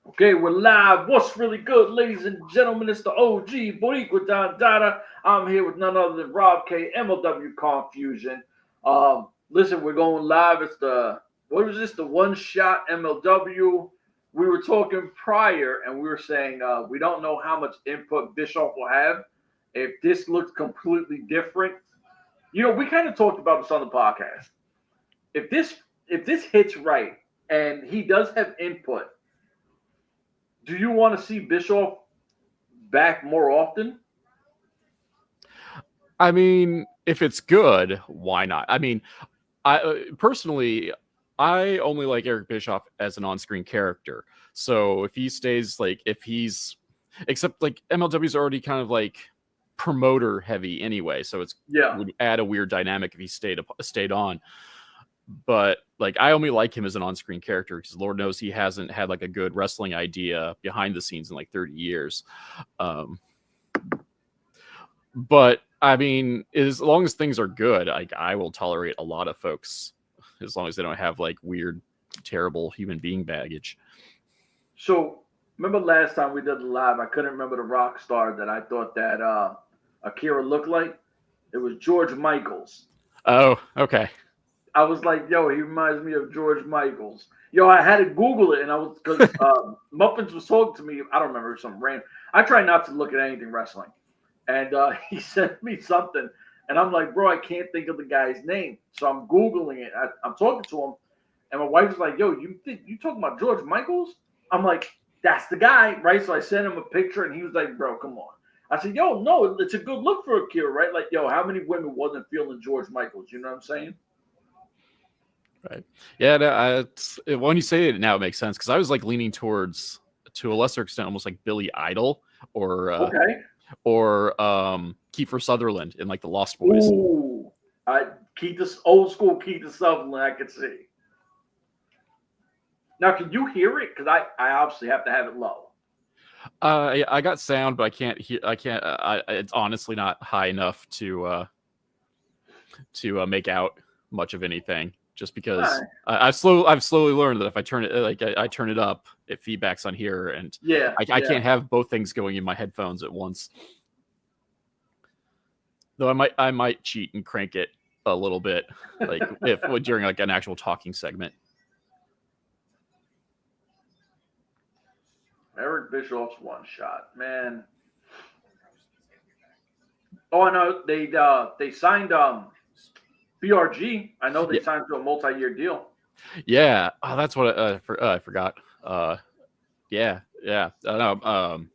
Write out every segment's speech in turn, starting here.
Okay, we're live. What's really good, ladies and gentlemen? It's the OG Boricua Don Dada. I'm here with none other than Rob K, MLW Confusion. Listen, we're going live. It's the, what was this? The One Shot MLW. We were talking prior, and we were saying we don't know how much input Bischoff will have if this looks completely different. We kind of talked about this on the podcast. If this hits right and he does have input, do you want to see Bischoff back more often? I mean, if it's good, why not? I mean, I personally, I only like Eric Bischoff as an on-screen character. So if he stays if he's, except like MLW's already kind of like promoter heavy anyway, so it Yeah. would add a weird dynamic if he stayed on. But like, I only like him as an on-screen character because Lord knows he hasn't had like a good wrestling idea behind the scenes in like 30 years. But I mean, as long as things are good, I will tolerate a lot of folks as long as they don't have like weird, terrible human being baggage. So remember last time we did the live, I couldn't remember the rock star that I thought that Akira looked like. It was George Michaels. Oh, okay. I was like, yo, he reminds me of George Michaels. Yo, I had to Google it, and I was because Muffins was talking to me. I don't remember some random. I try not to look at anything wrestling, and he sent me something, and I'm like, bro, I can't think of the guy's name, so I'm googling it. I'm talking to him, and my wife's like, yo, you talking about George Michaels? I'm like, that's the guy, right? So I sent him a picture, and he was like, bro, come on. I said, yo, no, it's a good look for Akira, right? Like, yo, how many women wasn't feeling George Michaels? You know what I'm saying? Right. Yeah. No, when you say it now, it makes sense because I was like leaning towards, to a lesser extent, almost like Billy Idol or Okay. Kiefer Sutherland in like the Lost Boys. Ooh, I keep this old school Keith Sutherland. I could see. Now, can you hear it? Because I obviously have to have it low. I got sound, but I can't hear. I can't. It's honestly not high enough to make out much of anything. Just All because right. I've slowly learned that if I turn it I turn it up, it feedbacks on here, and Yeah, I yeah. can't have both things going in my headphones at once. Though I might cheat and crank it a little bit, like if during like an actual talking segment. Eric Bischoff's one shot, man. Oh, I know they signed BRG. I know they Yeah, signed to a multi-year deal. yeah. Oh, that's what I forgot. Yeah, yeah. No,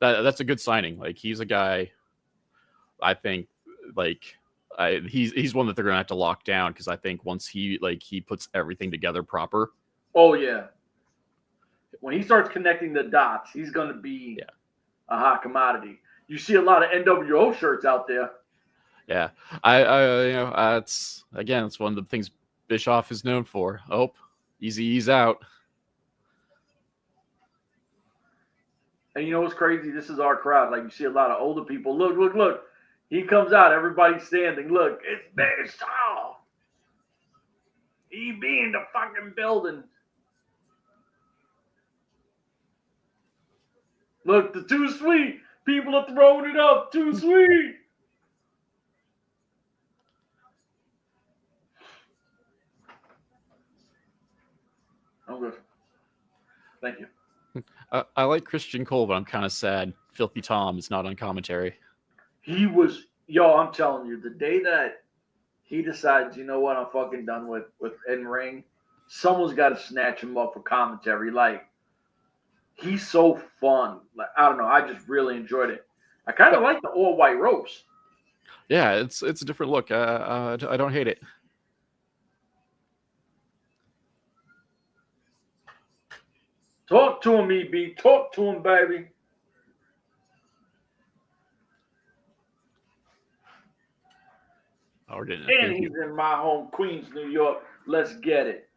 that's a good signing. Like he's a guy. I think like he's one that they're gonna have to lock down because I think once he puts everything together proper. Oh yeah. When he starts connecting the dots, he's going to be Yeah, a hot commodity. You see a lot of NWO shirts out there. yeah. I it's again, it's one of the things Bischoff is known for. Oh, easy ease out. And you know what's crazy? This is our crowd. Like you see a lot of older people. Look, look, look. He comes out. Everybody's standing. Look, it's Bischoff. He be in the fucking building. Look, the too sweet people are throwing it up. Too sweet. I'm good. Thank you. I like Christian Cole, but I'm kind of sad Filthy Tom is not on commentary. He was, yo. I'm telling you, the day that he decides, you know what, I'm fucking done with in ring. Someone's got to snatch him up for commentary. Like he's so fun. Like I don't know. I just really enjoyed it. I kind of like the all white ropes. Yeah, it's a different look. I don't hate it. Talk to him, EB. Talk to him, baby. Or didn't And think he's in my home, Queens, New York. Let's get it.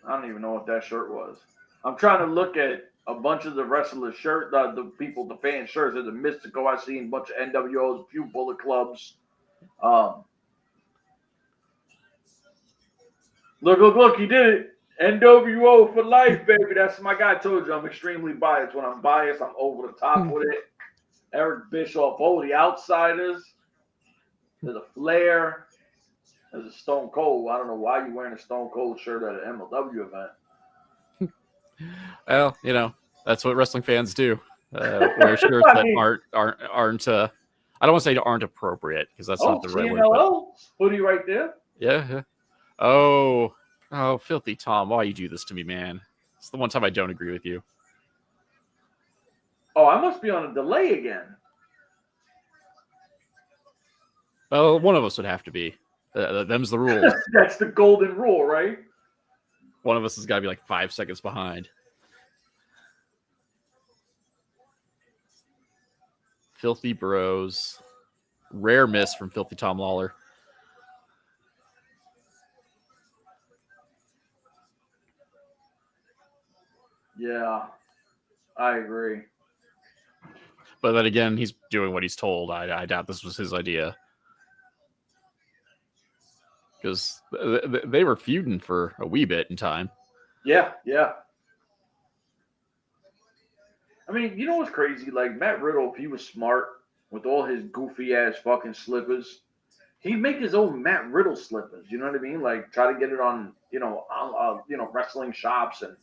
I don't even know what that shirt was. I'm trying to look at a bunch of the wrestlers' shirt, the people, the fan shirts. There's a Mystico I seen, a bunch of NWOs, a few Bullet Clubs. Um, Look, he did it. NWO for life, baby. That's my guy. I told you I'm extremely biased. When I'm biased, I'm over the top with it. Eric Bischoff, the outsiders. There's a Flair. There's a Stone Cold. I don't know why you're wearing a Stone Cold shirt at an MLW event. Well, that's what wrestling fans do. Wear shirts that aren't. I don't want to say aren't appropriate because that's not the right word. CMLL hoodie right there. Yeah. Oh, filthy Tom! Why you do this to me, man? It's the one time I don't agree with you. Oh, I must be on a delay again. Well, one of us would have to be. Them's the rules. That's the golden rule, right? One of us has got to be like 5 seconds behind. Filthy Bros. Rare miss from Filthy Tom Lawler. Yeah, I agree. But then again, he's doing what he's told. I doubt this was his idea. Because they were feuding for a wee bit in time. Yeah. I mean, you know what's crazy? Like, Matt Riddle, if he was smart with all his goofy-ass fucking slippers, he'd make his own Matt Riddle slippers. You know what I mean? Like, try to get it on, wrestling shops and...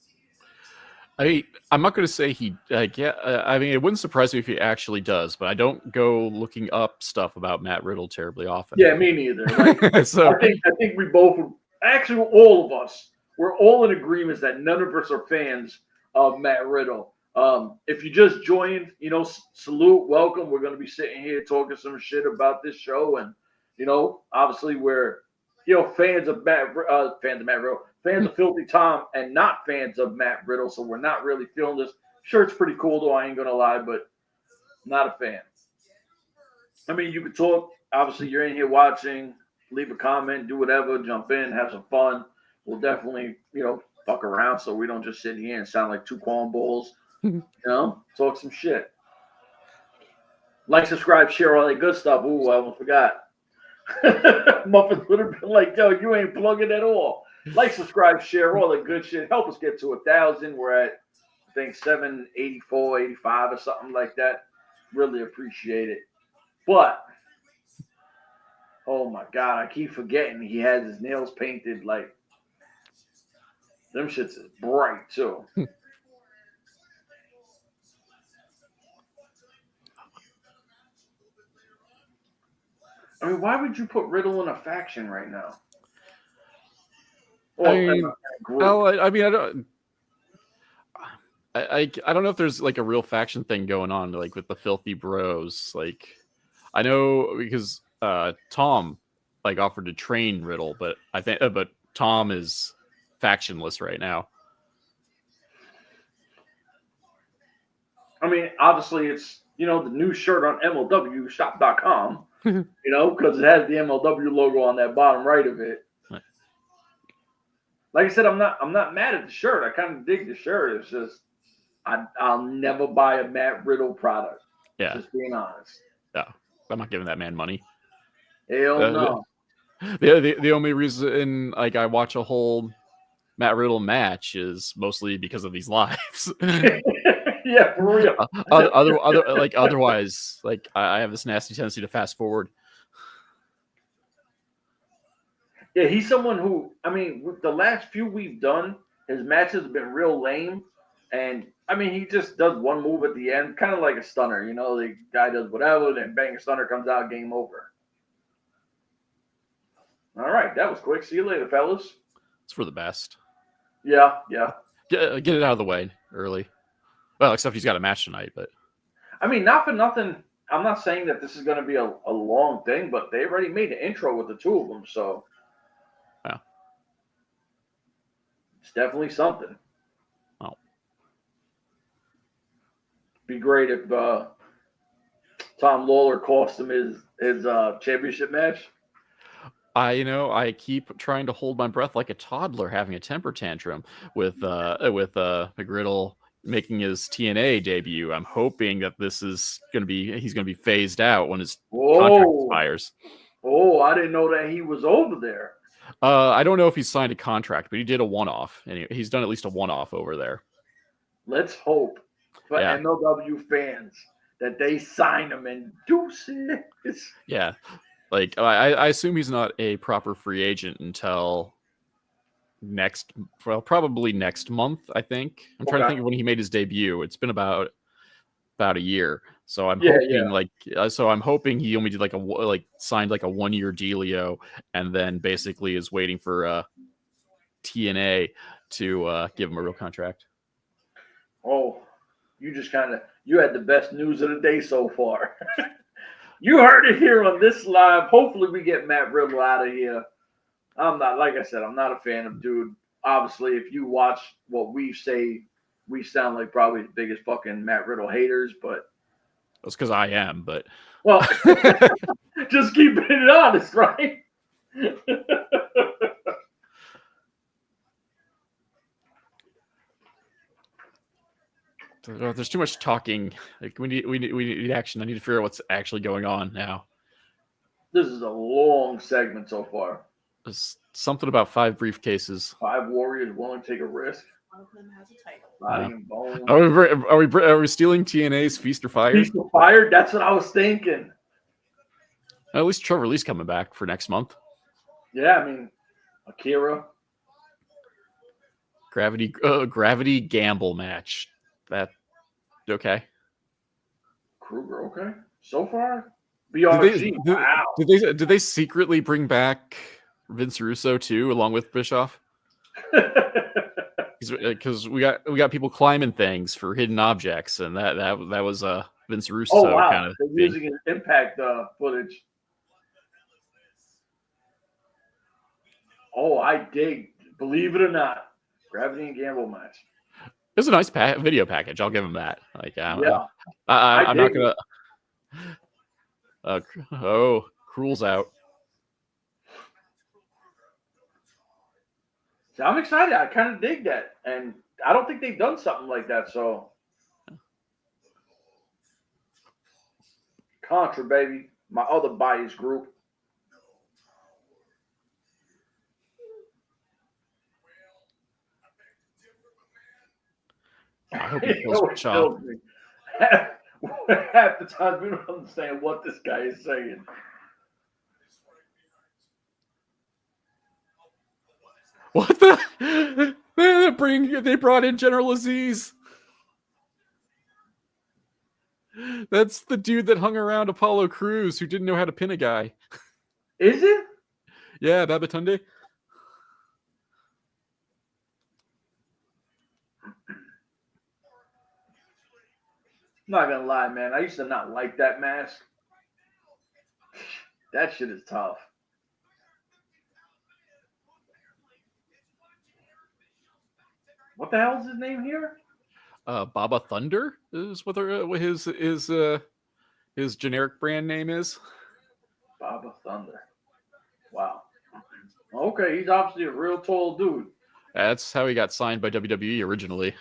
I'm not going to say he. I mean, it wouldn't surprise me if he actually does, but I don't go looking up stuff about Matt Riddle terribly often. Yeah, me neither. Like, so I think we both, actually, all of us, we're all in agreement that none of us are fans of Matt Riddle. If you just joined, salute, welcome. We're going to be sitting here talking some shit about this show, and obviously we're fans of Matt Riddle. Fans of Filthy Tom and not fans of Matt Riddle, so we're not really feeling this. Shirt's pretty cool, though, I ain't going to lie, but not a fan. I mean, you could talk. Obviously, you're in here watching. Leave a comment, do whatever, jump in, have some fun. We'll definitely, fuck around so we don't just sit here and sound like two cornballs. Talk some shit. Like, subscribe, share, all that good stuff. Ooh, I almost forgot. Muffin would have been like, yo, you ain't plugging at all. Like, subscribe, share, all that good shit. Help us get to 1,000. We're at, I think, 784, 85 or something like that. Really appreciate it. But, oh my God, I keep forgetting he has his nails painted like, them shits is bright too. I mean, why would you put Riddle in a faction right now? Well, I don't know if there's like a real faction thing going on, like with the Filthy Bros. Like, I know because Tom like offered to train Riddle, but but Tom is factionless right now. I mean, obviously it's the new shirt on MLWshop.com, because it has the MLW logo on that bottom right of it. Right. Like I said, I'm not mad at the shirt. I kind of dig the shirt. It's just I'll never buy a Matt Riddle product. Yeah, just being honest. Yeah, I'm not giving that man money. Hell no. The only reason like I watch a whole Matt Riddle match is mostly because of these lives. Yeah, for real. Otherwise, like I have this nasty tendency to fast forward. Yeah, he's someone who, I mean, with the last few we've done, his matches have been real lame. And, I mean, he just does one move at the end, kind of like a stunner. The guy does whatever, then bang, a stunner comes out, game over. All right, that was quick. See you later, fellas. It's for the best. Yeah. Get it out of the way early. Well, except he's got a match tonight, but... I mean, not for nothing. I'm not saying that this is going to be a long thing, but they already made an intro with the two of them, so... Yeah. It's definitely something. Oh. Be great if Tom Lawler cost him his championship match. I keep trying to hold my breath like a toddler having a temper tantrum with McGriddle making his TNA debut. I'm hoping that he's going to be phased out when his contract expires. Oh, I didn't know that he was over there. I don't know if he's signed a contract, but he did a one-off, and he's done at least a one-off over there. Let's hope for Yeah. MLW fans that they sign him and deuces. Yeah, like I assume he's not a proper free agent until probably next month. I think I'm trying to think of when he made his debut. It's been about a year, so I'm hoping he only did signed like a 1-year dealio, and then basically is waiting for TNA to give him a real contract. Oh, you had the best news of the day so far. You heard it here on this live. Hopefully we get Matt Riddle out of here. I'm not a fan of dude. Obviously, if you watch what we say, we sound like probably the biggest fucking Matt Riddle haters, but that's because I am, but well, just keeping it honest, right? There's too much talking. Like we need action. I need to figure out what's actually going on now. This is a long segment so far. There's something about 5 briefcases. 5 warriors willing to take a risk. One of them has a title. Body and bone. Are we stealing TNA's Feast or Fire? Feast or Fire? That's what I was thinking. At least Trevor Lee's coming back for next month. Yeah, I mean, Akira. Gravity gamble match. That okay? Kruger, okay. So far, BRG. Wow. Did they secretly bring back Vince Russo too, along with Bischoff? Because we got people climbing things for hidden objects, and that was Vince Russo kind of thing. Using his Impact footage. Oh, I dig. Believe it or not, Gravity and Gamble match. It was a nice video package. I'll give him that. Like, I'm not gonna. Cruel's out. So I'm excited. I kind of dig that, and I don't think they've done something like that. So, Contra, baby, my other bias group. I hope he kills Bischoff. Half the time we don't understand what this guy is saying. What the? They brought in General Aziz. That's the dude that hung around Apollo Crews who didn't know how to pin a guy. Is it? Yeah, Babatunde. Not gonna lie, man. I used to not like that mask. That shit is tough. What the hell is his name here? Baba Thunder is what his generic brand name is. Baba Thunder. Wow. Okay, he's obviously a real tall dude. That's how he got signed by WWE originally.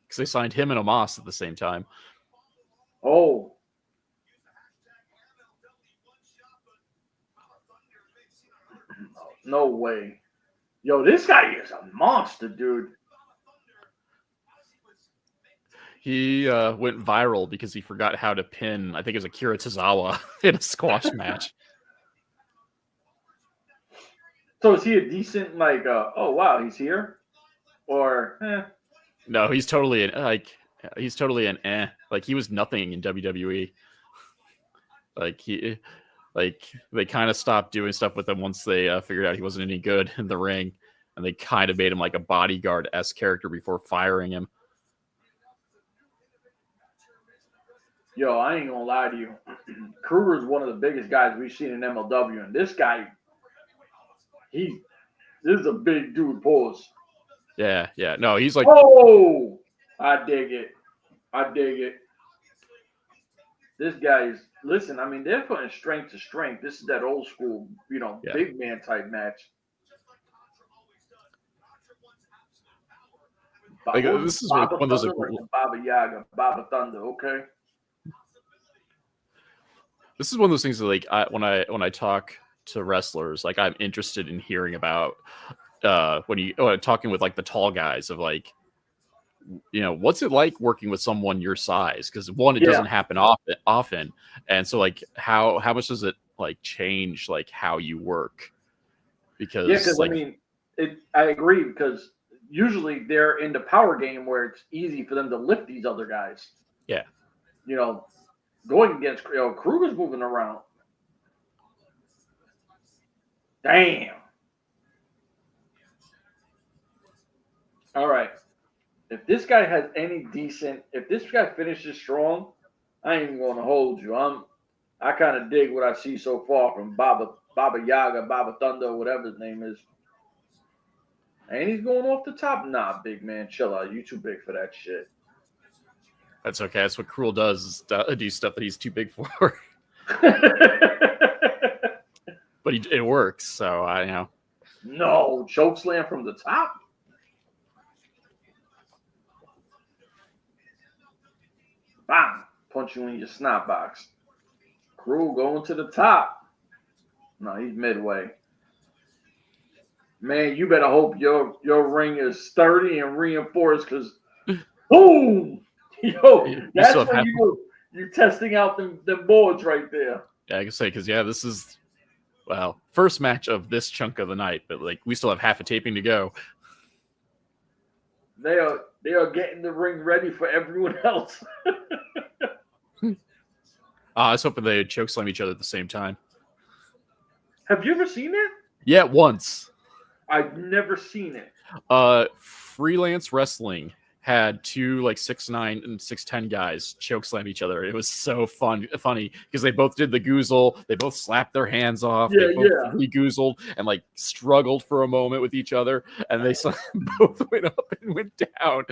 Because they signed him and Omos at the same time. Oh. No way. Yo, this guy is a monster, dude. He went viral because he forgot how to pin, I think it was Akira Tozawa in a squash match. So is he a decent, oh, wow, he's here? Or, No, he's totally an like he was nothing in WWE. They kind of stopped doing stuff with him once they figured out he wasn't any good in the ring, and they kind of made him like a bodyguard-esque character before firing him. Yo, I ain't gonna lie to you. Kruger is one of the biggest guys we've seen in MLW, and this guy, this is a big dude. Pause. Yeah. No, he's like. Oh, I dig it. This guy is. Listen, I mean, they're putting strength to strength. This is that old school, big man type match. This is one of those. Baba Yaga, Baba Thunder. Okay. This is one of those things that, like, when I talk to wrestlers, like I'm interested in hearing about when you talking with like the tall guys of like, what's it like working with someone your size? Because one, it Yeah. doesn't happen often, and so like how much does it like change like how you work? Because I mean, I agree because usually they're in the power game where it's easy for them to lift these other guys. Yeah. Going against Kruger's moving around. Damn. All right. If this guy has any if this guy finishes strong, I ain't even going to hold you. I kind of dig what I see so far from Baba Yaga, Baba Thunder, whatever his name is. And he's going off the top. Nah, big man, chill out. You too big for that shit. That's okay. That's what Cruel does, is do stuff that he's too big for. But it works, so I know. No, choke slam from the top. Bang! Punch you in your snot box. Cruel going to the top. No, he's midway. Man, you better hope your ring is sturdy and reinforced, because boom! Yo, that's when you're testing out them boards right there. Yeah, I can say, because this is first match of this chunk of the night, but like we still have half a taping to go. They are getting the ring ready for everyone else. I was hoping they'd chokeslam each other at the same time. Have you ever seen it? Yeah, once. I've never seen it. Freelance Wrestling had two like 6'9" and 6'10" guys chokeslam each other. It was so funny because they both did the goozle. They both slapped their hands off. Yeah, they both re-goozled and like struggled for a moment with each other, and they both went up and went down.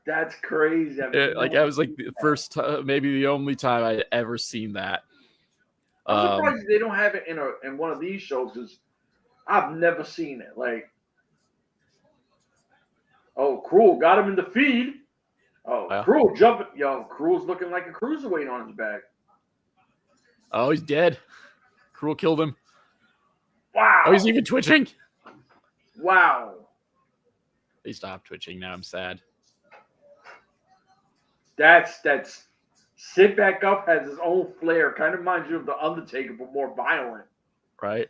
That's crazy. I was like the first time, maybe the only time I'd ever seen that. I'm surprised they don't have it in one of these shows, because I've never seen it. Like, oh, Cruel got him in the feed. Oh, wow. Cruel jumping. Yo, Cruel's looking like a cruiserweight on his back. Oh, he's dead. Cruel killed him. Wow. Oh, he's even twitching. Wow. He stopped twitching. Now I'm sad. That's Sit Back Up has his own flair. Kind of reminds you of The Undertaker, but more violent. Right.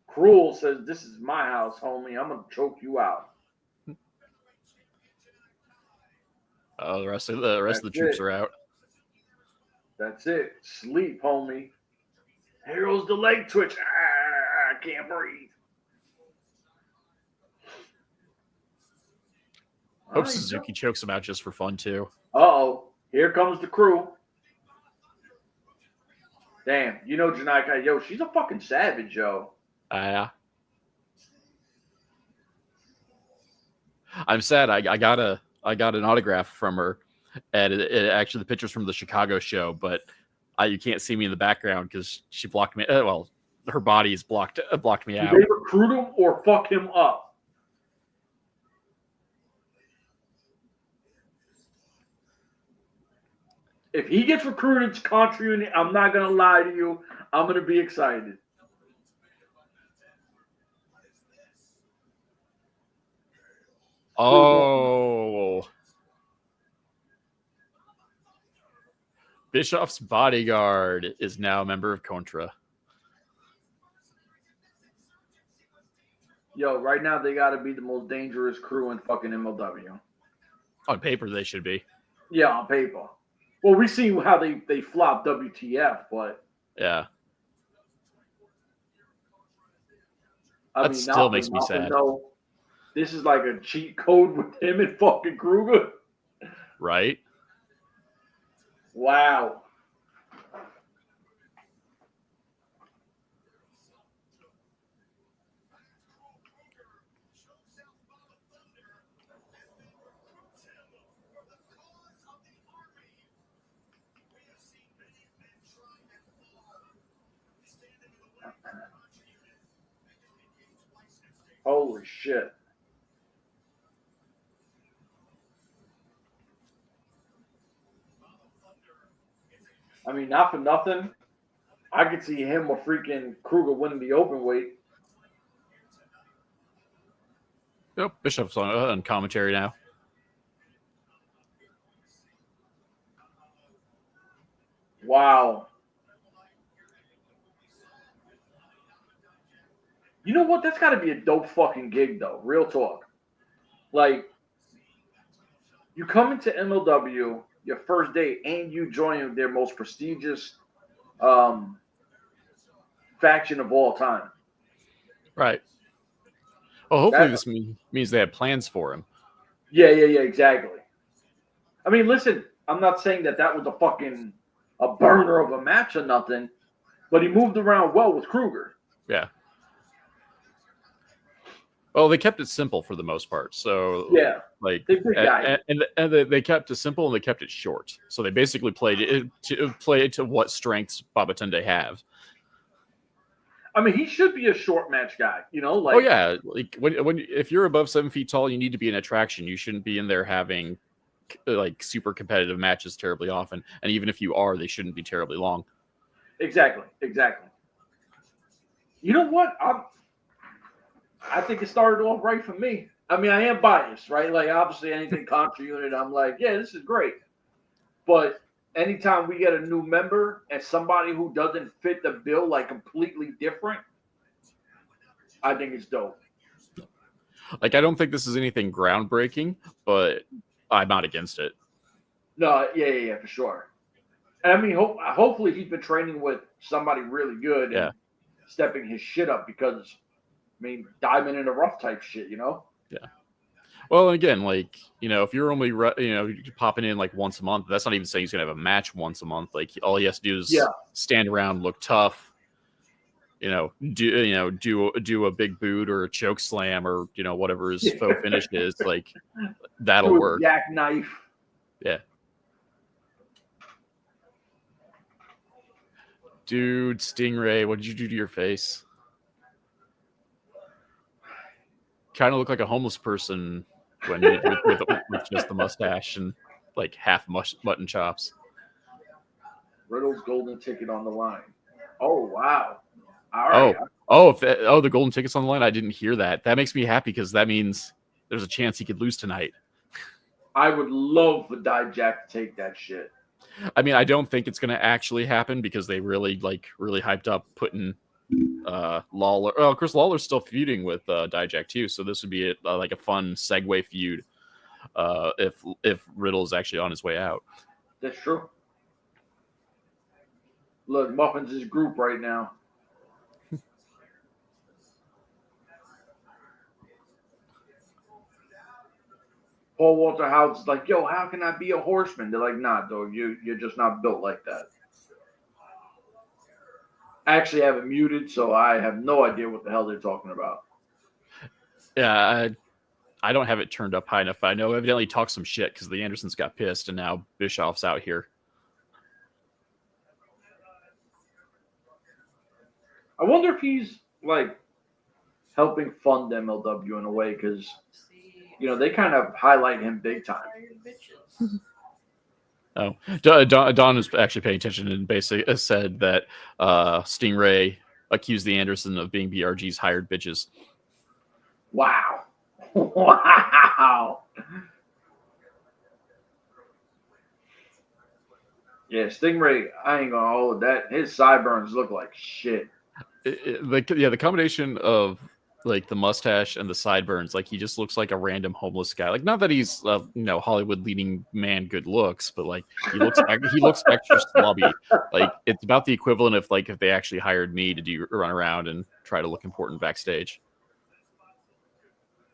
Cruel says, "This is my house, homie. I'm gonna choke you out." Oh, the rest of the troops are out. That's it. Sleep, homie. Here goes the leg twitch. I can't breathe. Hope Suzuki chokes him out just for fun too. Uh-oh. Here comes the Crew. Damn. Janai, yo, she's a fucking savage, yo. Yeah. I'm sad. I got an autograph from her, and it actually the picture's from the Chicago show, but you can't see me in the background because she blocked me. Her body's blocked me out. Did they recruit him or fuck him up? If he gets recruited to Contra Union, I'm not gonna lie to you, I'm gonna be excited. Oh. Bischoff's bodyguard is now a member of Contra. Yo, right now they got to be the most dangerous crew in fucking MLW. On paper, they should be. Yeah, on paper. Well, we see how they flop WTF, but yeah. That still makes me sad. No, this is like a cheat code with him and fucking Kruger. Right? Wow. Holy shit. Not for nothing. I could see him or freaking Kruger winning the open weight. Yep, Bishop's on commentary now. Wow. You know what? That's got to be a dope fucking gig, though. Real talk. Like, you come into MLW your first day and you join their most prestigious faction of all time. Right. Well, hopefully this means they have plans for him. Yeah, exactly. I mean, listen, I'm not saying that was a burner of a match or nothing, but he moved around well with Kruger. Yeah. Well, they kept it simple for the most part. So yeah, like, and they kept it simple and they kept it short. So they basically played it to what strengths Babatunde have. I mean, he should be a short match guy, you know. Like, oh yeah, like when if you're above 7 feet tall, you need to be an attraction. You shouldn't be in there having like super competitive matches terribly often. And even if you are, they shouldn't be terribly long. Exactly. You know what? I think it started off right for me. I mean, I am biased, right? Like, obviously, anything Contra Unit, I'm like, yeah, this is great. But anytime we get a new member and somebody who doesn't fit the bill, like completely different, I think it's dope. Like, I don't think this is anything groundbreaking, but I'm not against it. No, yeah, for sure. And I mean, hopefully he's been training with somebody really good and stepping his shit up because, I mean, diamond in the rough type shit, you know? Yeah. Well, again, like, you know, if you're only, popping in like once a month, that's not even saying he's going to have a match once a month. Like, all he has to do is stand around, look tough, do a big boot or a choke slam or, whatever his faux finish is. Like, that'll work. Jackknife. Yeah. Dude, Stingray, what did you do to your face? Kind of look like a homeless person when with just the mustache and like half mutton chops. Riddle's golden ticket on the line. Oh wow! All right. The golden ticket's on the line. I didn't hear that. That makes me happy because that means there's a chance he could lose tonight. I would love for Dijak to take that shit. I mean, I don't think it's going to actually happen because they really hyped up putting Lawler. Oh, of course, Lawler's still feuding with Dijak too, so this would be a fun segue feud if Riddle is actually on his way out. That's true. Look, Muffin's his group right now. Paul Walter House is like, yo, how can I be a horseman? They're like, nah, dog, you're just not built like that. I actually have it muted, so I have no idea what the hell they're talking about. Yeah, I don't have it turned up high enough. I know evidently talked some shit because the Andersons got pissed, and now Bischoff's out here. I wonder if he's like helping fund MLW in a way because they kind of highlight him big time. Oh, Don is actually paying attention and basically said that Stingray accused the Anderson of being BRG's hired bitches. Wow. Wow. Yeah, Stingray, I ain't gonna hold that. His sideburns look like shit. The combination of like the mustache and the sideburns, like he just looks like a random homeless guy. Like, not that he's Hollywood leading man good looks, but like he looks extra slobby. Like, it's about the equivalent of like if they actually hired me to run around and try to look important backstage.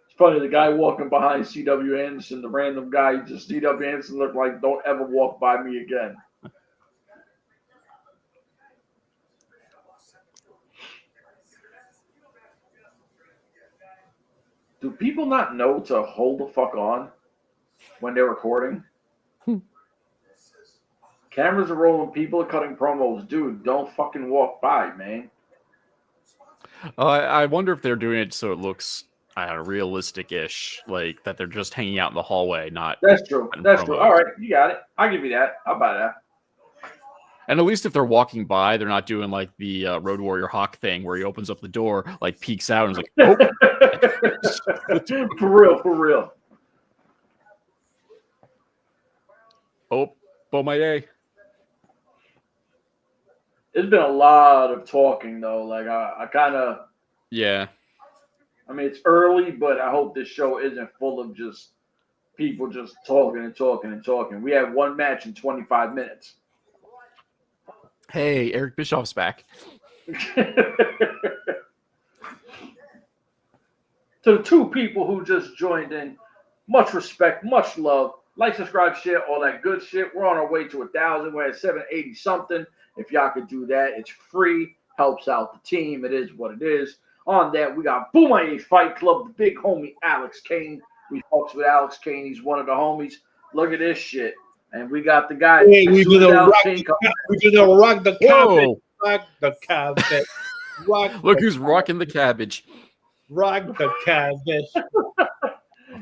It's funny, the guy walking behind C.W. Anderson, the random guy, just C.W. Anderson looked like, don't ever walk by me again. Do people not know to hold the fuck on when they're recording? Cameras are rolling, people are cutting promos. Dude, don't fucking walk by, man. I wonder if they're doing it so it looks realistic-ish, like that they're just hanging out in the hallway, not. That's true. That's true. All right, you got it. I'll give you that. I'll buy that. And at least if they're walking by, they're not doing like the Road Warrior Hawk thing where he opens up the door, like peeks out and is like, oh. For real. Oh, Beaumaye. It's been a lot of talking though. Like I kind of. Yeah. I mean, it's early, but I hope this show isn't full of just people just talking and talking and talking. We had one match in 25 minutes. Hey, Eric Bischoff's back. To the two people who just joined in, much respect, much love. Like, subscribe, share, all that good shit. We're on our way to 1,000. We're at 780 something. If y'all could do that, it's free. Helps out the team. It is what it is. On that, we got Boomaye Fight Club, the big homie Alex Kane. We fucks with Alex Kane. He's one of the homies. Look at this shit. And we got the guy. Hey, we're gonna rock the cabbage. Rock the cabbage. Look who's rocking the cabbage. Rock the cabbage.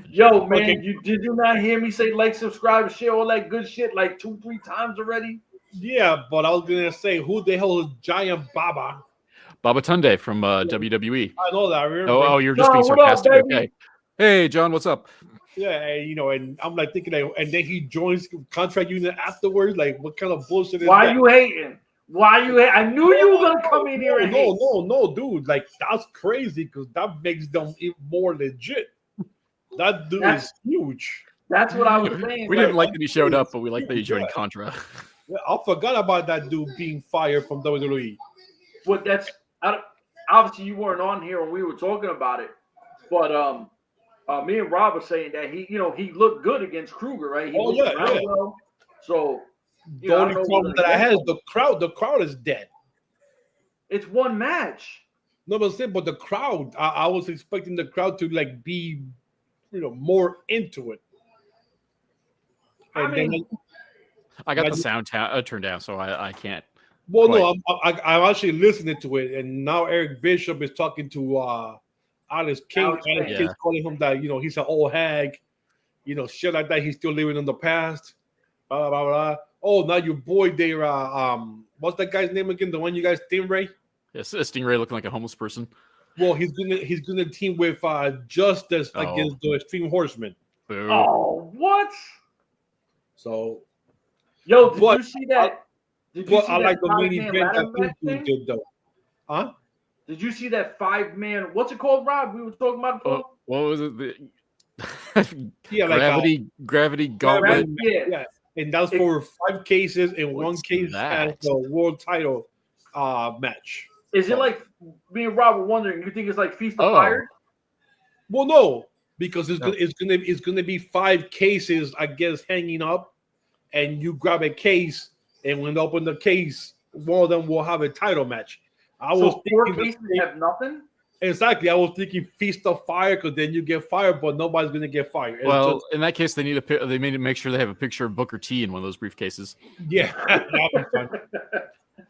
Yo, man, did you not hear me say like, subscribe, share, all that good shit like 2-3 times already? Yeah, but I was gonna say, who the hell is Giant Baba? Baba Tunde from WWE. I know that. I remember. Oh, you're just being sarcastic. Okay. Hey, John, what's up? Yeah, and I'm like thinking that, and then he joins contract unit afterwards. Like, what kind of bullshit is Why that? you hating? Why you hating? I knew you were gonna come in here and hate. No, dude. Like, that's crazy because that makes them even more legit. That dude is huge. That's what I was saying. We didn't like that he showed up, but we like that he joined Contra. Yeah, I forgot about that dude being fired from WWE. But that's obviously you weren't on here when we were talking about it. But me and Rob were saying that he looked good against Kruger, right? He moved around well. So the only problem that I had is the crowd. The crowd is dead. It's one match. No, but the crowd. I was expecting the crowd to like be, more into it. And I got the sound turned down, so I can't. Well, no, I'm actually listening to it, and now Eric Bishop is talking to Alex King. Alex King's calling him that he's an old hag, shit like that. He's still living in the past. Blah blah blah. Oh, now your boy there. What's that guy's name again? The one you guys, Stingray? Yes, Stingray looking like a homeless person. Well, he's gonna team with Justice against the Extreme Horsemen. Boo. Oh, what? So, yo, did you see that? I like the main event that you did though. Huh? Did you see that 5-man? What's it called, Rob? We were talking about it before. What was it? Gravity Gauntlet. Yeah. And that's for 5 cases and one case as the world title match. Is it like me and Rob were wondering? You think it's like Feast of Fire? Well, no, because it's gonna be 5 cases, I guess, hanging up, and you grab a case, and when you open the case, one of them will have a title match. I was thinking 4 cases have nothing. Exactly, I was thinking Feast of Fire because then you get fired, but nobody's gonna get fired. Well, in that case, they need to make sure they have a picture of Booker T in one of those briefcases. Yeah, that'd be fun.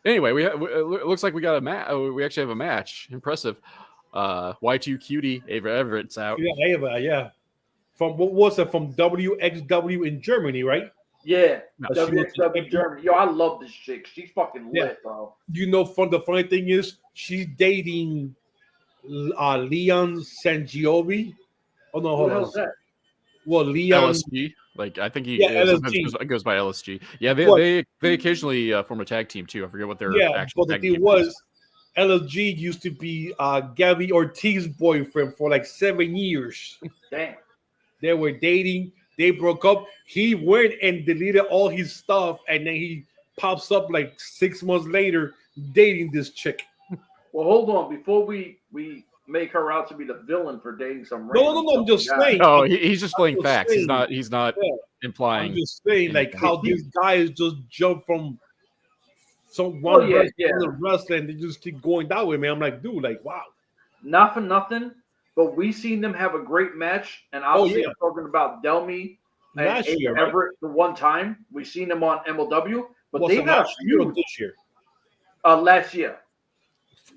Anyway, it looks like we got a match. We actually have a match. Impressive. Y2 Cutie, Ava Everett's out. Yeah, Ava. Yeah. From what was it? From WXW in Germany, right? Yeah, WXW Germany. Yo, I love this chick. She's fucking lit, bro. The funny thing is, she's dating Leon Sangiovese. Oh no, hold on. That? Well, Leon LSG. Like I think he goes by LSG. Yeah, they occasionally form a tag team too. I forget what their actual but tag the thing was. LSG used to be Gabby Ortiz's boyfriend for like 7 years. Damn. They were dating. They broke up. He went and deleted all his stuff, and then he pops up like 6 months later dating this chick. Well, hold on. Before we make her out to be the villain for dating some No, I'm just saying. No, he's just playing facts. He's not implying. I'm just saying, like, how these guys just jump from one wrestler and they just keep going that way, man. I'm like, dude, like, wow. Not for nothing, but we seen them have a great match. And obviously, I'm talking about Delmy and Everett the one time. We seen them on MLW, but they've had a few this year. Last year.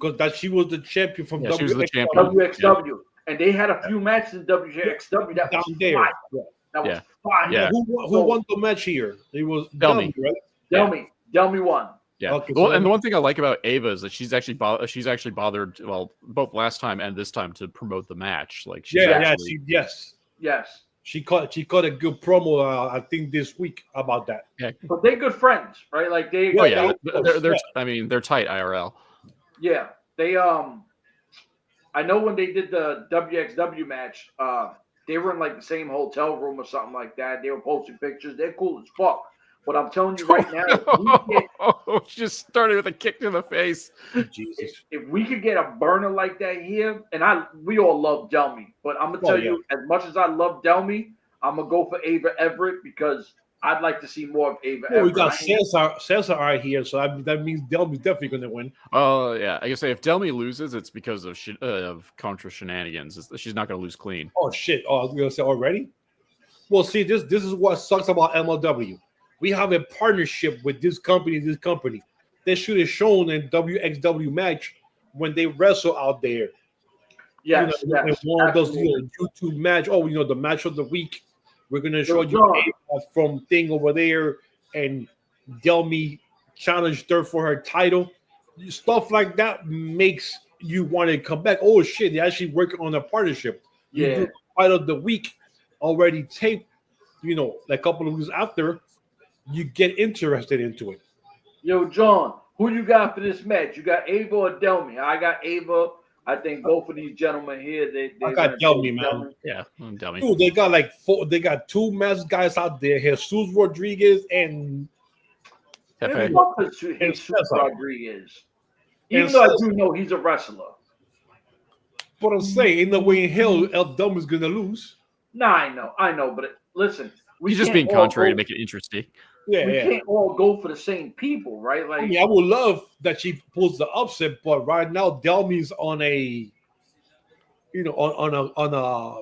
Because she was the champion from WXW. And they had a few matches in WXW that was fire. That was fire. Who won the match here? It was Delmy, right? Delmy won. Yeah. Okay, Well, so and the one thing I like about Ava is that she's actually bothered, well, both last time and this time to promote the match. Like, she's actually, yes. Yes. She caught a good promo, I think, this week about that. yeah. But they're good friends, right? Like they. Oh yeah, they- they're I mean, they're tight IRL. Yeah, they I know when they did the WXW match, they were in like the same hotel room or something like that. They were posting pictures. They're cool as fuck. But I'm telling you right now, Just started with a kick to the face. Jesus. if we could get a burner like that here, and we all love Delmy, but I'm gonna tell you, as much as I love Delmy, I'm gonna go for Ava Everett because I'd like to see more of Ava Everett. We got Cesar right here, so that means Delmy's definitely going to win. Oh yeah, I guess if Delmy loses, it's because of Contra shenanigans. She's not going to lose clean. Oh shit! Oh, I was going to say already. Well, see, this is what sucks about MLW. We have a partnership with this company. They should have shown in WXW match when they wrestle out there. Yes, one of those YouTube match. Oh, the match of the week. We're gonna show you from thing over there, and Delmy challenged her for her title. Stuff like that makes you want to come back. Oh shit! They actually working on a partnership. Yeah. You do fight of the week already taped. Like a couple of weeks after, you get interested into it. Yo, John, who you got for this match? You got Ava or Delmy? I got Ava. I think both of these gentlemen here, I got Delmy, man. Yeah, Delmy. Dude, they got like four. They got two masked guys out there: Jesus Rodriguez and Jesus Rodriguez. Even though I do know he's a wrestler. But I'm saying, in the way in hell, El Dum is gonna lose. Nah, I know, but listen, he's just being contrary to make it interesting. We can't all go for the same people, right? Like, I would love that she pulls the upset, but right now Delmy's on a, on a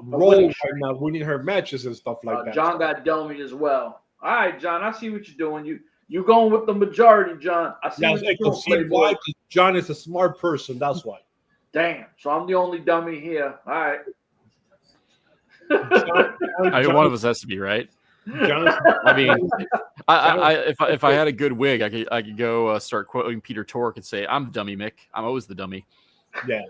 roll right now, winning her matches and stuff like that. John got Delmy as well. All right, John, I see what you're doing. You going with the majority, John. I see what you're doing. Why? Because John is a smart person. That's why. Damn. So I'm the only dummy here. All right. I mean, one of us has to be right. I mean, if I had a good wig, I could go start quoting Peter Tork and say, "I'm the dummy, Mick. I'm always the dummy." Yeah.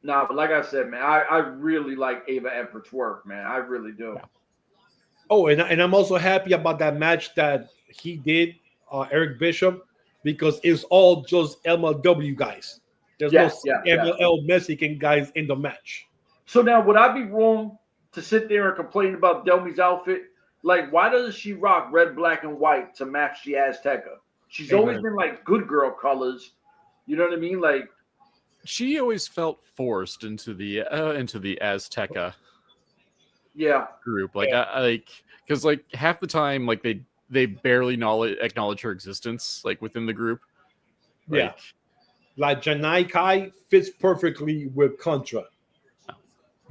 Nah, but like I said, man, I really like Ava Everett's work, man. I really do. Yeah. Oh, and I'm also happy about that match that he did, Eric Bishop, because it's all just MLW guys. There's no MLL Mexican guys in the match. So now, would I be wrong to sit there and complain about Delmy's outfit? Like, why doesn't she rock red, black, and white to match the Azteca? She's always been like good girl colors. You know what I mean? Like, she always felt forced into the Azteca group. Like, because like half the time, like they barely acknowledge her existence, like within the group. Like Janai Kai fits perfectly with Contra.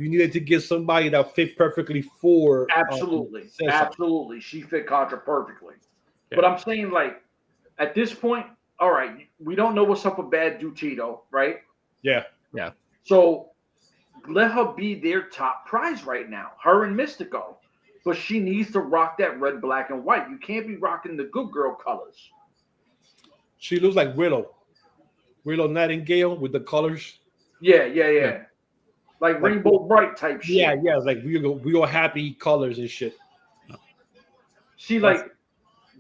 You needed to get somebody that fit perfectly for absolutely. She fit Contra perfectly. Yeah. But I'm saying, like, at this point, all right, we don't know what's up with Bad Dutito, right? Yeah. So let her be their top prize right now, her and Mystico. But she needs to rock that red, black, and white. You can't be rocking the good girl colors. She looks like Willow Nightingale with the colors. Yeah. Like Rainbow Bright type shit. Yeah, like real happy colors and shit. She like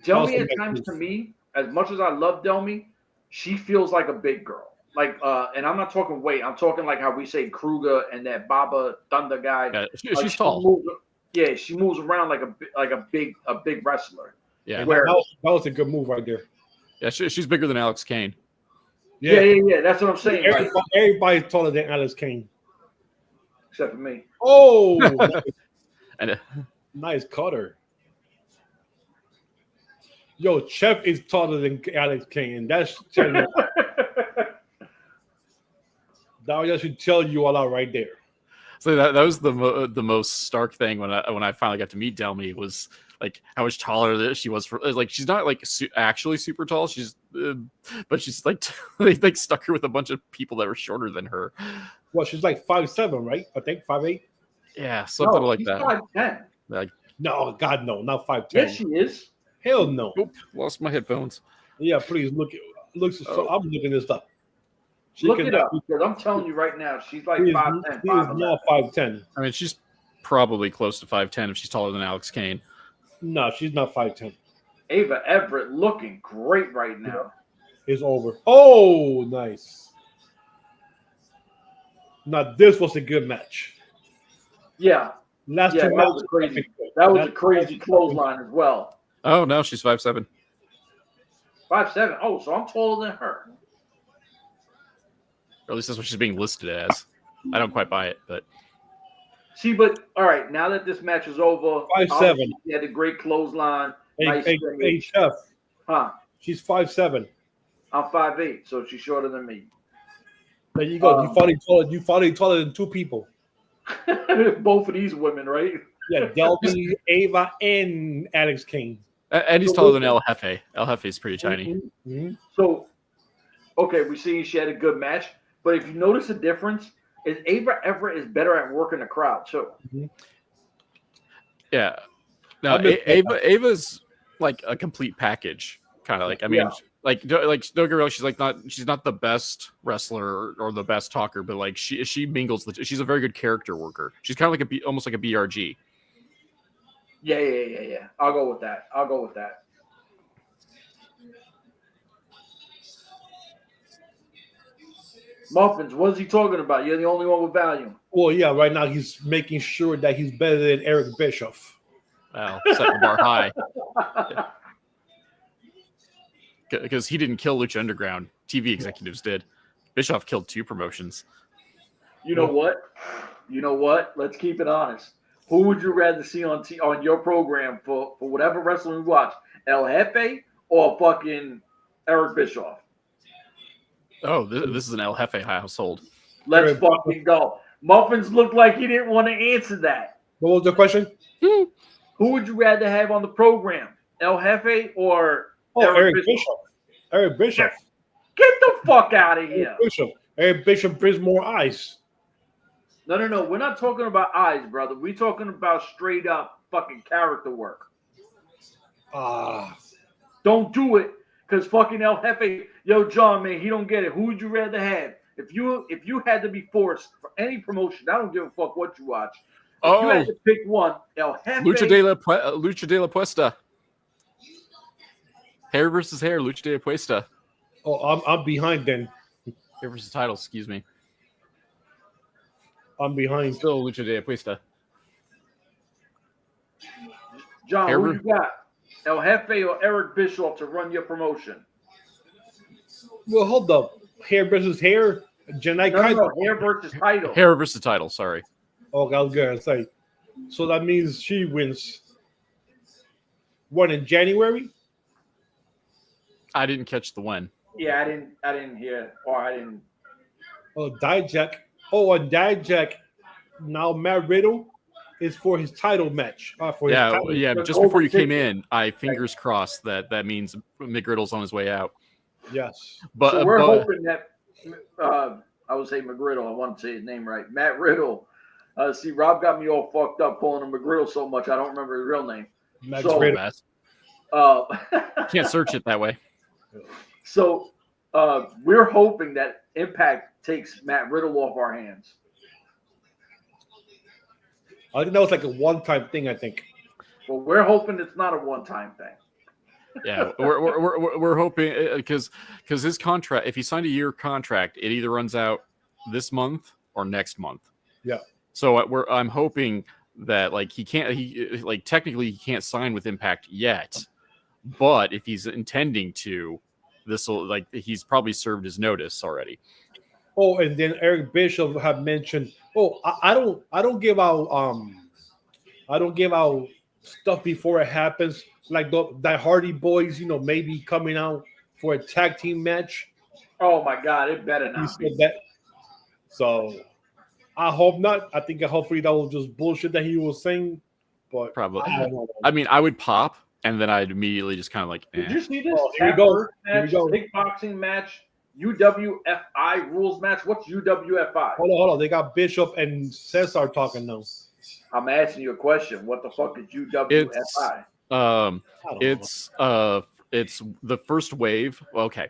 Delmy at times to me, as much as I love Delmy, she feels like a big girl. Like and I'm not talking weight, I'm talking like how we say Kruger and that Baba Thunder guy. Yeah, she's tall. She moves around like a big wrestler. Yeah, that was a good move right there. Yeah, she's bigger than Alex Kane. Yeah. That's what I'm saying. Everybody's taller than Alex Kane. Except for me. Oh, nice cutter. Yo, Chef is taller than Alex Kane, and that should tell you all out right there. So that was the most stark thing when I finally got to meet Delmy was like how much taller she was. For like she's not like actually super tall. She's but she's like they like stuck her with a bunch of people that were shorter than her. Well, she's like 5'7", right? I think 5'8". Yeah, something like that. 5'10". Like no, God no, not 5'10". Yes, she is. Hell no. Oop, lost my headphones. Yeah, please look. I'm looking this up. Look it up because I'm telling you right now, she's like 5'10". She is not 5'10". I mean, she's probably close to 5'10" if she's taller than Alex Kane. No, she's not 5'10". Ava Everett looking great right now. It's over. Oh, nice. Now this was a good match. Yeah. Last two that matches was crazy. That was a crazy clothesline as well. Oh no, she's 5'7". 5'7". Oh, so I'm taller than her. Or at least that's what she's being listed as. I don't quite buy it, but See, but all right, now that this match is over, 5'7". She had a great clothesline. Nice Hey, Chef. Huh? She's 5'7". I'm 5'8", so she's shorter than me. There you go. You finally taller than two people. Both of these women, right? Yeah, Delby, Ava, and Alex Kane. and he's taller than El Jefe. El Jefe's pretty tiny. Mm-hmm. So, okay, we see she had a good match, but if you notice the difference, is Ava Everett is better at working the crowd too. Mm-hmm. Yeah. No, Ava's like a complete package, kind of like. I mean, like don't get me wrong, she's not the best wrestler or the best talker, but like she mingles. She's a very good character worker. She's kind of like almost like a BRG. Yeah. I'll go with that. Muffins, what is he talking about? You're the only one with value. Well, yeah, right now he's making sure that he's better than Eric Bischoff. Wow, set the bar high. Because he didn't kill Lucha Underground. TV executives did. Bischoff killed 2 promotions. You know what? Let's keep it honest. Who would you rather see on your program for whatever wrestling you watch? El Jefe or fucking Eric Bischoff? Oh, this is an El Jefe household. Let's fucking go. Muffins looked like he didn't want to answer that. What was the question? Who would you rather have on the program? El Jefe or Eric Bischoff? Eric Bischoff. Get the fuck out of here. Eric Bischoff brings more eyes. No. We're not talking about eyes, brother. We're talking about straight up fucking character work. Don't do it. Because fucking El Jefe, yo, John, man, he don't get it. Who would you rather have? If you had to be forced for any promotion, I don't give a fuck what you watch. If you had to pick one, El Jefe. Lucha de la Puesta. Hair versus hair, Lucha de la Puesta. Oh, I'm behind then. Hair versus title, excuse me. I'm behind. Still Lucha de la Puesta. John, who you got? El Jefe or Eric Bischoff to run your promotion? Well, hold up. Hair versus hair? No, hair versus title. Hair versus title, sorry. Oh, I was going to say. So that means she wins. What, in January? I didn't catch the when. Yeah, I didn't hear. Or I didn't. Oh, Dijak. Oh, on Dijak. Now Matt Riddle is for his title match. Just before you came in, I fingers crossed that means McGriddle's on his way out. Yes. But so we're hoping that I would say McGriddle. I want to say his name right. Matt Riddle. See, Rob got me all fucked up calling him McGriddle so much I don't remember his real name. Matt Riddle. Can't search it that way. So we're hoping that Impact takes Matt Riddle off our hands. I think that was like a one-time thing, I think. Well, we're hoping it's not a one-time thing. Yeah, we're hoping because his contract, if he signed a year contract, it either runs out this month or next month. Yeah. So I'm hoping that technically he can't sign with Impact yet, but if he's intending to, he's probably served his notice already. Oh, and then Eric Bischoff have mentioned. Oh, I don't give out stuff before it happens. Like the Hardy Boys, maybe coming out for a tag team match. Oh my God, it better not be. That. So I hope not. I think hopefully that was just bullshit that he was saying. But probably. I mean, I would pop, and then I'd immediately just kind of like. Did you see this? Here we go. Kickboxing match. UWFI rules match. What's UWFI? Hold on. They got Bishop and Cesar talking now. I'm asking you a question. What the fuck is UWFI? It's the first wave. Okay,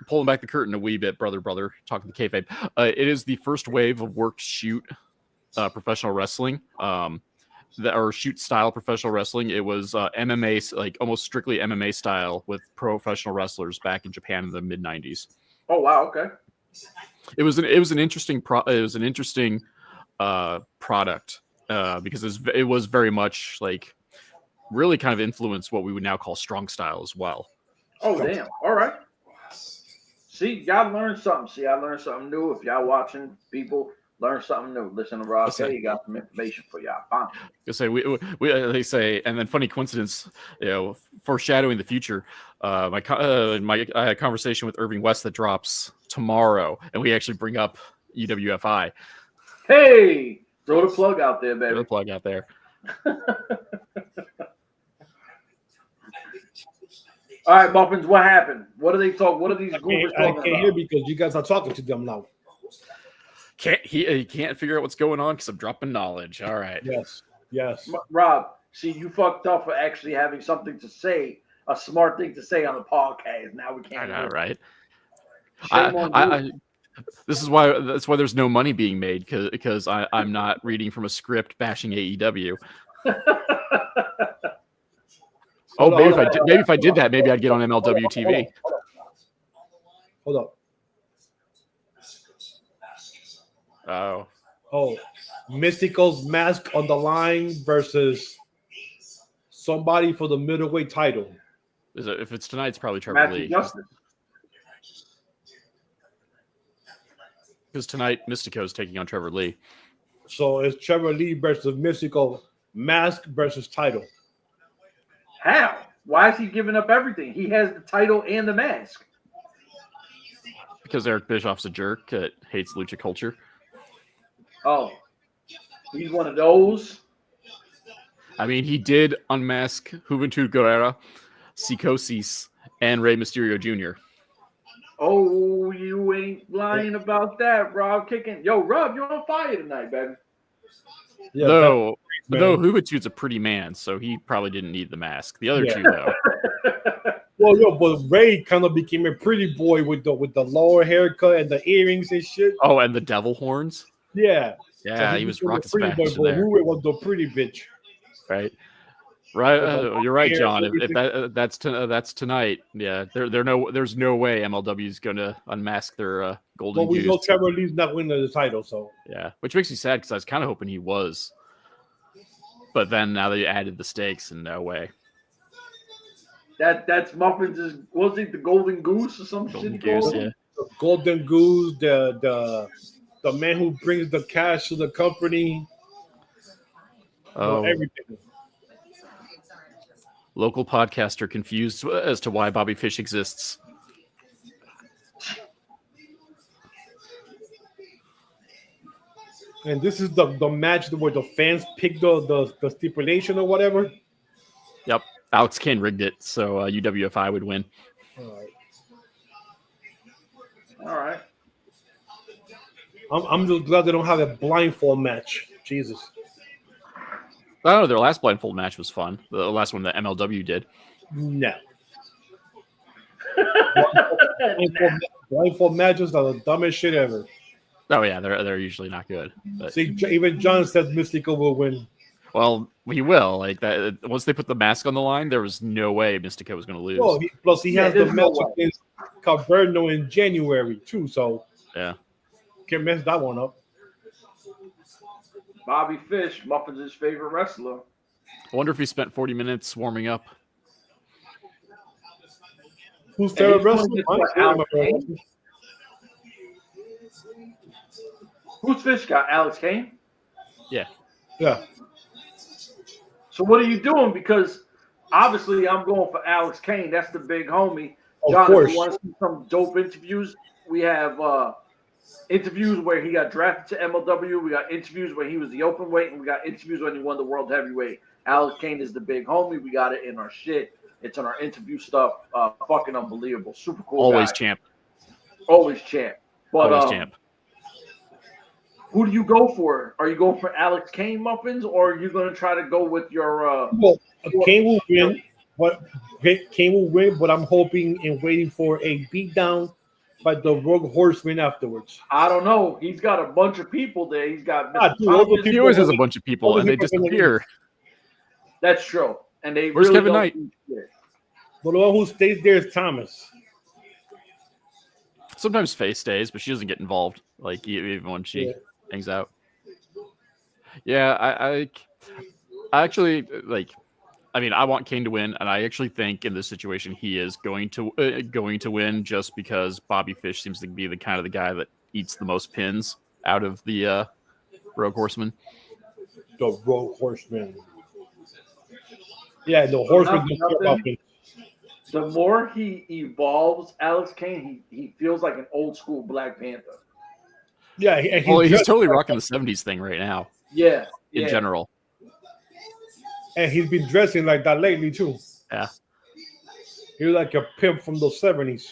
pulling back the curtain a wee bit, brother, talking to kayfabe. It is the first wave of worked shoot professional wrestling. Or shoot style professional wrestling. It was MMA, like almost strictly MMA style with professional wrestlers back in Japan in the mid '90s. Oh wow, okay. It was an interesting product because it was very much like really kind of influenced what we would now call strong style as well. Oh damn! All right. See, y'all learned something. See, I learned something new. If y'all watching, people learn something new. Listen to Rob K. You got some information for y'all. Bam. They say they say, and then funny coincidence, foreshadowing the future. I had a conversation with Irving West that drops tomorrow, and we actually bring up UWFI. Hey, throw the plug out there, baby. Throw the plug out there. All right, Muffins, what happened? What do they talk? What are these goobers talking about? I can't hear because you guys are talking to them now. He can't figure out what's going on because I'm dropping knowledge. All right. Yes. Rob, see, you fucked up for actually having something to say, a smart thing to say on the podcast. Now we can't. I know, right? Shame on you. That's why there's no money being made because I'm not reading from a script bashing AEW. Maybe if I did that, maybe I'd get on MLW TV. Hold up. Oh, Mystico's mask on the line versus somebody for the middleweight title. If it's tonight, it's probably Trevor Lee. Because tonight, Mystico's taking on Trevor Lee. So it's Trevor Lee versus Mystico, mask versus title. How? Why is he giving up everything? He has the title and the mask. Because Eric Bischoff's a jerk that hates lucha culture. Oh, he's one of those. I mean, he did unmask Juventud Guerrera, Psicosis, and Rey Mysterio Jr. Oh, you ain't lying about that, Rob. Yo, Rob, you're on fire tonight, baby. Yeah, though Juventud's a pretty man, so he probably didn't need the mask. The other two, though. Well, but Ray kind of became a pretty boy with the lower haircut and the earrings and shit. Oh, and the devil horns. Yeah, so he was rocking some boy, action there. Who was the pretty bitch? Right. You're right, John. If that's tonight, yeah. There's no way MLW is gonna unmask their golden goose. Well, we know Trevor Lee's not winning the title, so yeah, which makes me sad because I was kind of hoping he was, but then now they added the stakes, and no way. That's Muffins' was it the golden goose or some golden shit? Goose, yeah. The golden goose, the man who brings the cash to the company. Oh, everything. Local podcaster confused as to why Bobby Fish exists. And this is the match where the fans pick the stipulation or whatever. Yep, Alex Kane rigged it, so UWFI would win. All right. I'm just glad they don't have a blindfold match. Jesus. I don't know. Their last blindfold match was fun. The last one that MLW did. No. blindfold matches are the dumbest shit ever. Oh yeah, they're usually not good. But... See, even John said Mystico will win. Well, he will. Like that. Once they put the mask on the line, there was no way Mystico was going to lose. Well, plus he has the match against Caberno in January too. So yeah, can't mess that one up. Bobby Fish, Muffins' favorite wrestler. I wonder if he spent 40 minutes warming up. Who's favorite wrestler? Who's Fish got? Alex Kane? Yeah. So what are you doing? Because obviously I'm going for Alex Kane. That's the big homie. John, of course. If you want to see some dope interviews, we have interviews where he got drafted to MLW. We got interviews where he was the open weight, and we got interviews when he won the world heavyweight. Alex Kane is the big homie. We got it in our shit. It's in our interview stuff. Fucking unbelievable. Super cool Always guy. champ. Always champ. But always champ. Who do you go for? Are you going for Alex Kane, Muffins, or are you going to try to go with your? Well, Kane will win. Kane will win, but I'm hoping and waiting for a beatdown by the Rogue Horseman afterwards. I don't know. He's got a bunch of people there. He's got Mr. Dude, all the Thomas. He always has a bunch of people, and they disappear. That's true. And they Where's really Kevin don't Knight? do shit. But the one who stays there is Thomas. Sometimes Faye stays, but she doesn't get involved. Like even when she hangs out. Yeah, I actually like. I mean, I want Kane to win, and I actually think in this situation he is going to win just because Bobby Fish seems to be the kind of the guy that eats the most pins out of the Rogue Horseman. The Rogue Horseman. Yeah, the Horseman. The more he evolves, Alex Kane, he feels like an old school Black Panther. Yeah, and he's totally rocking the 70s thing right now. Yeah, in general. And he's been dressing like that lately too. Yeah. He was like a pimp from the 70s.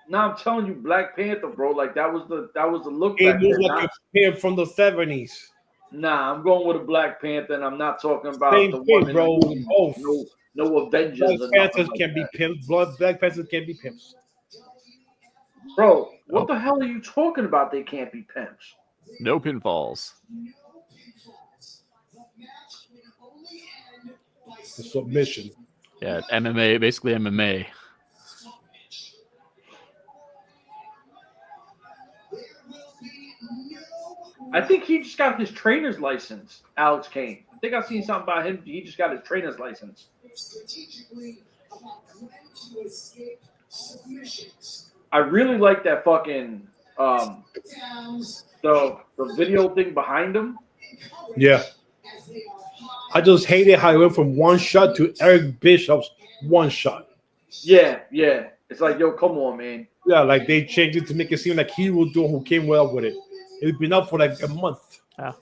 Now I'm telling you, Black Panther, bro. Like that was the look. He was like a pimp from the 70s. Nah, I'm going with a Black Panther, and I'm not talking about Same the thing, one bro. No Avengers. Black Panthers can be pimps. Black Panthers can be pimps. Bro, what the hell are you talking about? They can't be pimps. No pinfalls. The submission. Yeah, MMA, basically MMA. I think he just got his trainer's license, Alex Kane. I think I've seen something about him. He just got his trainer's license. I really like that fucking the video thing behind him. Yeah. I just hated how he went from One Shot to Eric Bishop's One Shot. Yeah. It's like, yo, come on, man. Yeah, like they changed it to make it seem like he was the one who came well with it. It's been up for like a month. Yeah.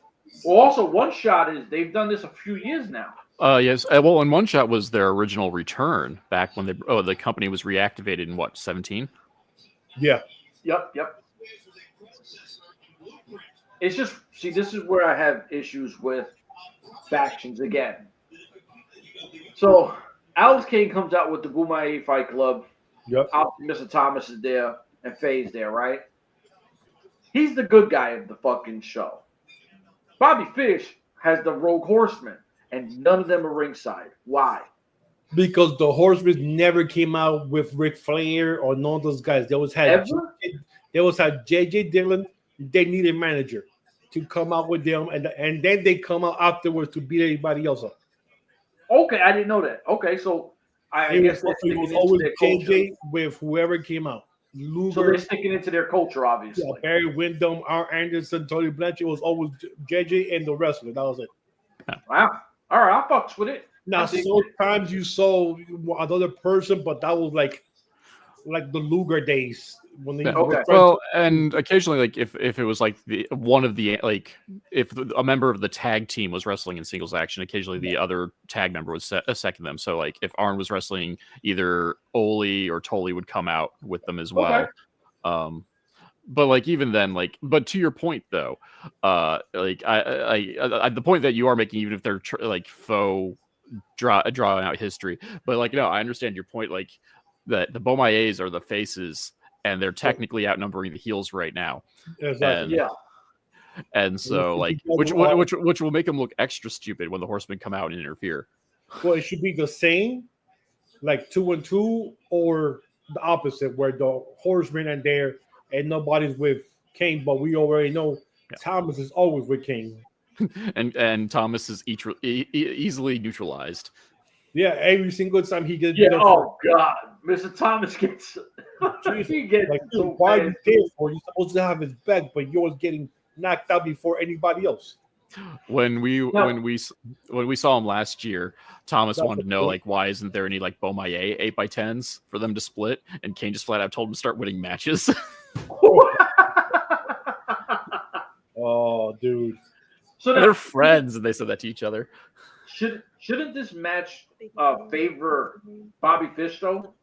Well, also, One Shot is they've done this a few years now. Yes. Well, and One Shot was their original return back when the company was reactivated in what, 17? Yeah. Yep. It's just, see, this is where I have issues with factions again. So Alex Kane comes out with the Bumaye Fight Club. Yep. Mr. Thomas is there and Faye's there, right? He's the good guy of the fucking show. Bobby Fish has the Rogue Horseman, and none of them are ringside. Why? Because the Horsemen never came out with Ric Flair or none of those guys. They always had JJ Dillon. They need a manager to come out with them, and then they come out afterwards to beat everybody else up. Okay, I didn't know that. Okay, so I guess it was always JJ with whoever came out. Luger, so they're sticking into their culture, obviously. Yeah, Barry Windham, R. Anderson, Tony Blanchard. Was always JJ and the wrestler. That was it. Wow. All right, I fucks with it. Now, sometimes you saw another person, but that was like the Luger days when they Well, and occasionally, like if it was like if a member of the tag team was wrestling in singles action, occasionally the other tag member would second them. So like if Arn was wrestling, either Ole or Tully would come out with them as well. Okay. But like even then, but to your point though, like I the point that you are making, even if they're like faux drawing out history, but like no, I understand your point. Like that the Beaumayes are the faces, and they're technically outnumbering the heels right now. Exactly. And so like which will make them look extra stupid when the Horsemen come out and interfere. Well, it should be the same, like 2-2, or the opposite, where the Horsemen are there and nobody's with Kane, but we already know Thomas is always with Kane. and Thomas is easily neutralized. Yeah, every single time he gets. Yeah. Oh God, Mr. Thomas gets. He gets like, so why bad. are you there for? You're supposed to have his back, but yours getting knocked out before anybody else. When we saw him last year, Thomas wanted to know like why isn't there any like Beaumaye 8x10s for them to split, and Kane just flat out told him to start winning matches. Oh, dude. So they're friends, and they said that to each other. Shouldn't this match favor Bobby Fish though?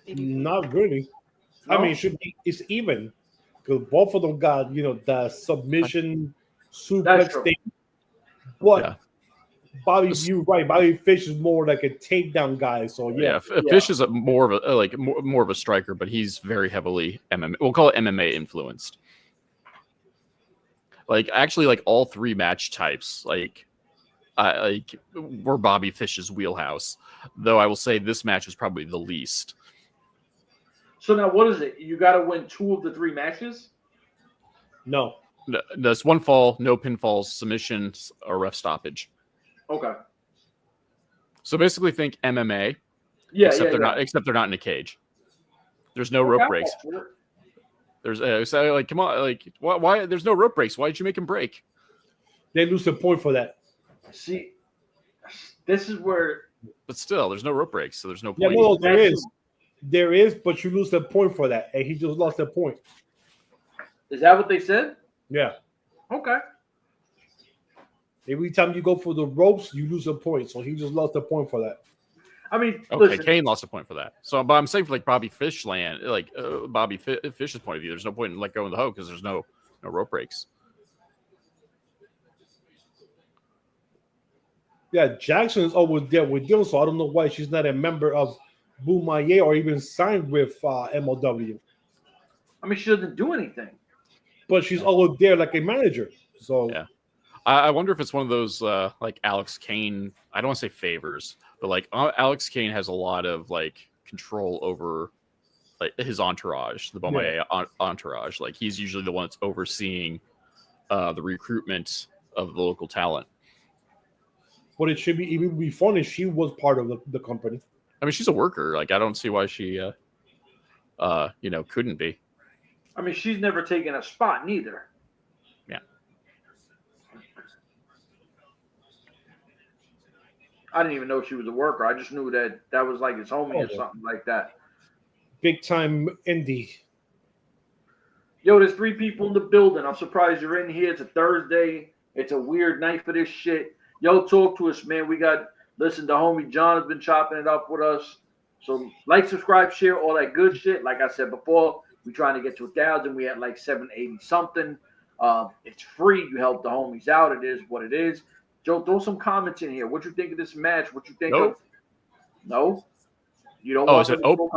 Not really. No? I mean, it's even because both of them got the submission suplex thing, but Bobby, you're right. Bobby Fish is more like a takedown guy. So yeah. Fish is more of a more of a striker, but he's very heavily MMA. We'll call it MMA influenced. Like actually, like all three match types, like were Bobby Fish's wheelhouse. Though I will say this match was probably the least. So now, what is it? You got to win 2 of the 3 matches. No, that's 1 fall, no pinfalls, submissions, or ref stoppage. Okay. So basically, think MMA. Except they're not in a cage. There's no rope breaks. There's so like, come on, like why? There's no rope breaks. Why did you make him break? They lose a point for that. See, this is where. But still, there's no rope breaks, so there's no point. Yeah, no, there is, but you lose a point for that, and he just lost a point. Is that what they said? Yeah. Okay. Every time you go for the ropes, you lose a point. So he just lost a point for that. I mean, okay, listen. Kane lost a point for that. So, but I'm saying for like Bobby Fish Bobby Fish's point of view, there's no point in like going the hoe because there's no rope breaks. Yeah, Jackson is always there with them, so I don't know why she's not a member of Boumaye or even signed with MLW. I mean, she doesn't do anything. But she's always there like a manager. So yeah. I wonder if it's one of those like Alex Kane. I don't want to say favors, but like Alex Kane has a lot of like control over like his entourage, the Beaumont entourage. Like he's usually the one that's overseeing the recruitment of the local talent. But it should be even be fun if she was part of the company. I mean, she's a worker. Like I don't see why she, couldn't be. I mean, she's never taken a spot neither. Yeah. I didn't even know she was a worker. I just knew that was like his homie or something like that. Big time indie. Yo, there's 3 people in the building. I'm surprised you're in here. It's a Thursday. It's a weird night for this shit. Yo, talk to us, man. Listen, the homie John has been chopping it up with us. So like, subscribe, share, all that good shit. Like I said before, we're trying to get to 1,000. We had like 780 something. It's free. You help the homies out. It is what it is. Joe, throw some comments in here. What you think of this match? What you think of? No? You don't want them to throw...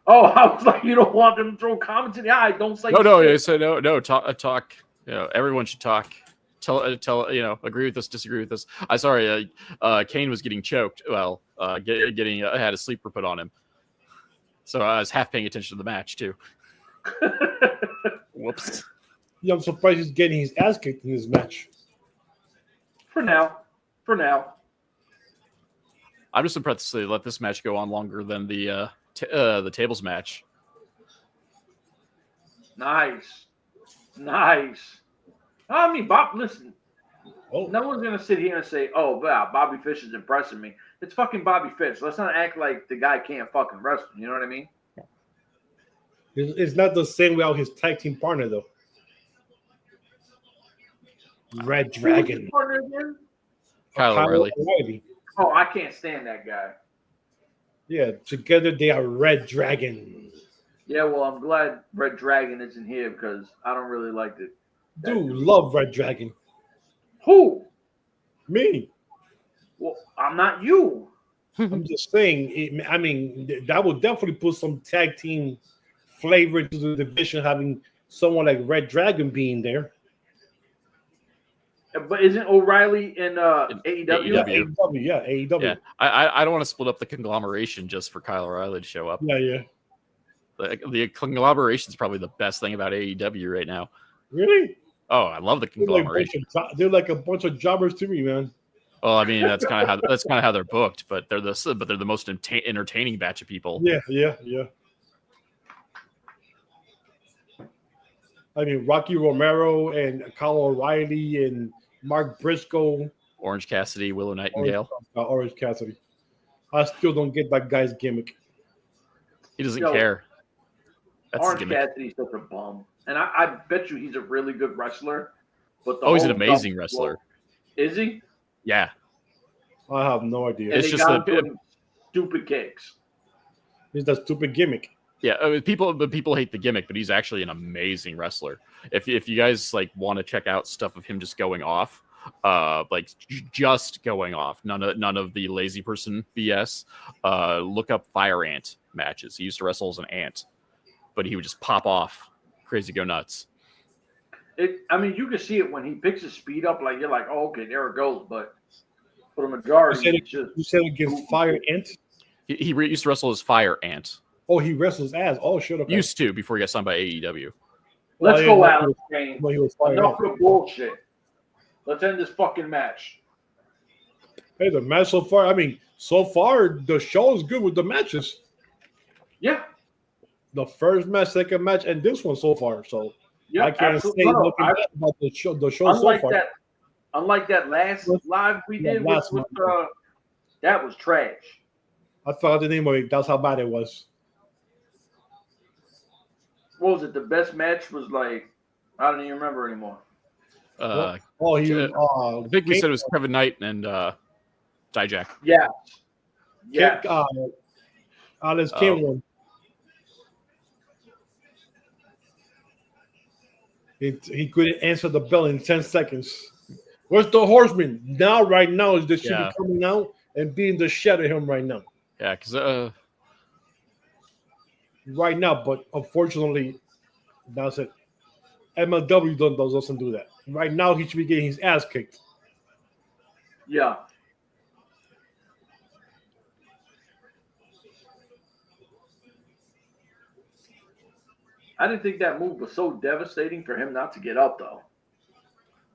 I was like, you don't want them to throw comments in the eye. Don't say no. I said no. Talk. You know, everyone should talk. Tell. Agree with us, disagree with us. Kane was getting choked. Well, getting had a sleeper put on him. So I was half paying attention to the match too. Whoops. Yeah, I'm surprised he's getting his ass kicked in this match. For now. I'm just impressed to let this match go on longer than the tables match. Nice. I mean, Bob, listen. No one's going to sit here and say, oh, wow, Bobby Fish is impressing me. It's fucking Bobby Fish. Let's not act like the guy can't fucking wrestle. You know what I mean? It's not the same without his tag team partner, though. Red Dragon. Partner again? Kyle O'Reilly. Oh, I can't stand that guy. Yeah, together they are Red Dragon. Yeah, well, I'm glad Red Dragon isn't here because I don't really like it. Dude, love Red Dragon. Who? Me. Well, I'm not you. I'm just saying. That would definitely put some tag team flavor into the division, having someone like Red Dragon being there. But isn't O'Reilly in AEW? AEW. Yeah, I don't want to split up the conglomeration just for Kyle O'Reilly to show up. Yeah. The conglomeration is probably the best thing about AEW right now. Really? Oh, I love the conglomeration. They're like a bunch of jobbers to me, man. Well, I mean that's kind of how they're booked, but they're the most entertaining batch of people. Yeah. I mean, Rocky Romero and Kyle O'Reilly and Mark Briscoe, Orange Cassidy, Willow Nightingale. Orange Cassidy. I still don't get that guy's gimmick. He doesn't care. That's Orange Cassidy's such a bum. And I bet you he's a really good wrestler. But he's an amazing wrestler. Is he? Yeah. I have no idea. And it's just stupid kicks. It's that stupid gimmick. Yeah, people hate the gimmick, but he's actually an amazing wrestler. If you guys like want to check out stuff of him just going off, like just going off. None of the lazy person BS. Look up Fire Ant matches. He used to wrestle as an ant, but he would just pop off, crazy, go nuts. I mean, you can see it when he picks his speed up. Like you're like, oh, okay, there it goes. But for the majority, you said against Fire Ant. He used to wrestle as Fire Ant. Oh, he wrestles as. Oh, shit. Okay. Used to before he got signed by AEW. Let's go, Alex Kane. Enough of bullshit. Let's end this fucking match. Hey, the match so far. I mean, so far the show is good with the matches. Yeah. The first match, second match, and this one so far. So yeah, I can't say nothing about the show. The show so far. Unlike that last live we did with that was trash. I forgot the name of it. That's how bad it was. What was it? The best match was like, I don't even remember anymore. I think we said it was Kevin Knight and Dijak. Yeah. Yeah. Alex Kane one. He couldn't answer the bell in 10 seconds. Where's the Horseman? Right now is the shit coming out and beating the shit out of him right now. Yeah, because right now, but unfortunately, that's it. MLW doesn't do that. Right now, he should be getting his ass kicked. Yeah. I didn't think that move was so devastating for him not to get up, though.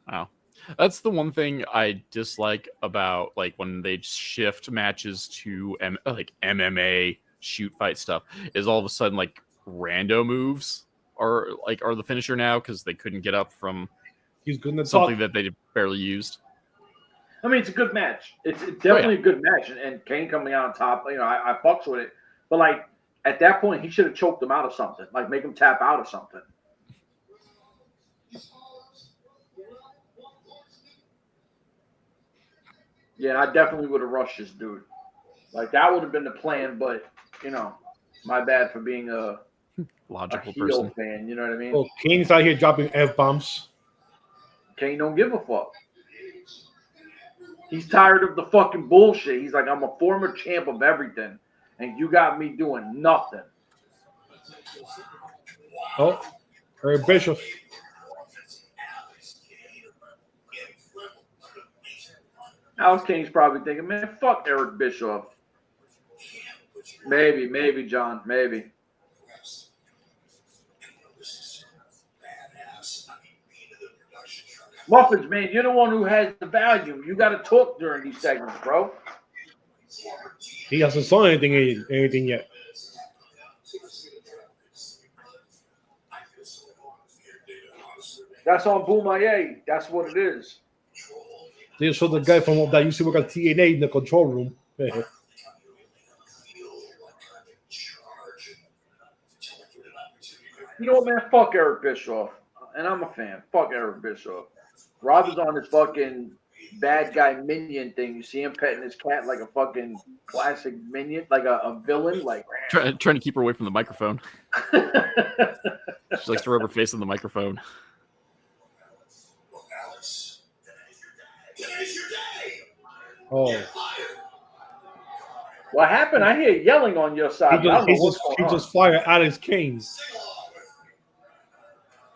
Wow. That's the one thing I dislike about like when they shift matches to like MMA shoot fight stuff is all of a sudden like rando moves are the finisher now because they couldn't get up from something that they barely used. I mean, it's a good match. It's definitely a good match, and Kane coming out on top. You know, I fucks with it, but like at that point, he should have choked him out of something, like make him tap out of something. Yeah, I definitely would have rushed this dude. Like that would have been the plan, but you know, my bad for being a logical heel person fan. You know what I mean? Oh, Kane's out here dropping F-bombs. Kane don't give a fuck. He's tired of the fucking bullshit. He's like, I'm a former champ of everything, and you got me doing nothing. Oh, Eric Bischoff. Alex Kane's probably thinking, man, fuck Eric Bischoff. Maybe, John, maybe. Muffins, man, you're the one who has the value. You got to talk during these segments, bro. He hasn't saw anything yet. That's on Boomaye. That's what it is. They showed the guy from that used to work at TNA in the control room. You know what, man? Fuck Eric Bischoff. And I'm a fan. Fuck Eric Bischoff. Rob is on his fucking bad guy minion thing. You see him petting his cat like a fucking classic minion, like a villain. Like trying to keep her away from the microphone. She likes to rub her face on the microphone. Oh. What happened? I hear yelling on your side. He just fired Alex Kane.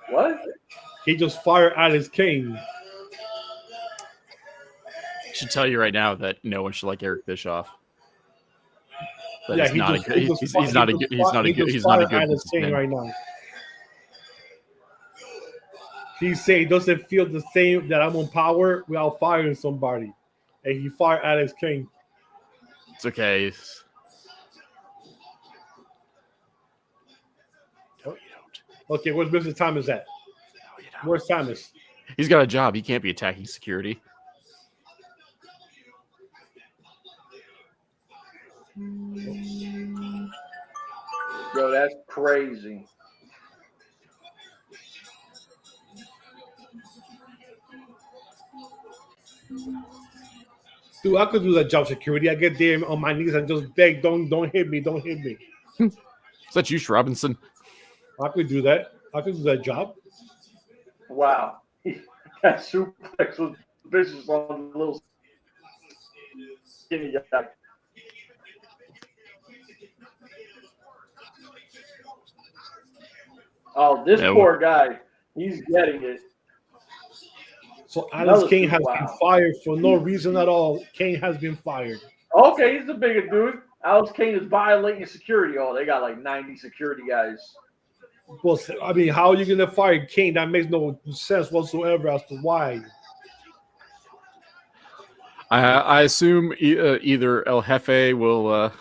What? He just fired Alex Kane. I should tell you right now that no one should like Eric Bischoff. Yeah, he's not a good Alex Kane right now. He's saying he doesn't feel the same that I'm on power without firing somebody. And he fired Alex Kane. It's okay. No, you don't. Okay, where's Mr. Thomas at? No, you don't. Where's Thomas? He's got a job. He can't be attacking security. Yo, that's crazy. Dude, I could do that job security. I get there on my knees and just beg, don't hit me. Is that you, Robinson? I could do that. I could do that job. Wow. That suplex was vicious on the little skinny guy. Oh, this poor guy, he's getting it. So Alex Kane has been fired for no reason at all. Kane has been fired. Okay, he's the bigger dude. Alex Kane is violating security. Oh, they got like 90 security guys. Well, I mean, how are you going to fire Kane? That makes no sense whatsoever as to why. I assume either El Jefe will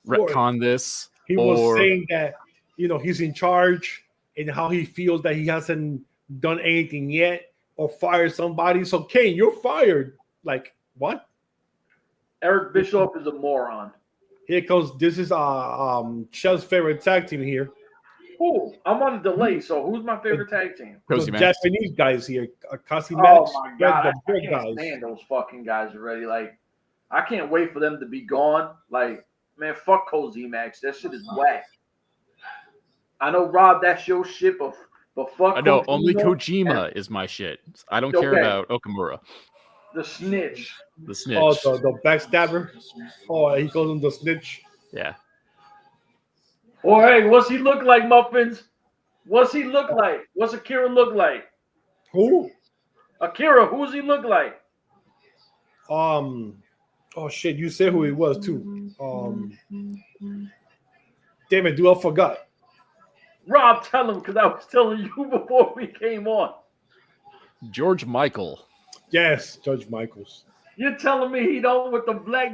retcon this. He was saying that, he's in charge and how he feels that he hasn't done anything yet or fired somebody. So, Kane, you're fired. Like, what? Eric Bischoff is a moron. Here comes, this is Chef's favorite tag team here. Who? I'm on a delay, so who's my favorite tag team? The Japanese guys here. Kasi Max. Oh my god, I can't stand those fucking guys already. Like, I can't wait for them to be gone. Like, man, fuck Cozy Max. That shit is whack. I know, Rob, that's your shit, but fuck. I know, only Kojima is my shit. I don't care about Okamura. The snitch. The snitch. Oh, the backstabber. Oh, he calls him the snitch. Yeah. Oh, hey, what's he look like, Muffins? What's he look like? What's Akira look like? Who? Akira, who's he look like? Oh shit, you said who he was too. Damn it, dude, I forgot. Rob, tell him, because I was telling you before we came on. George Michael. Yes, George Michaels. You're telling me he don't with the black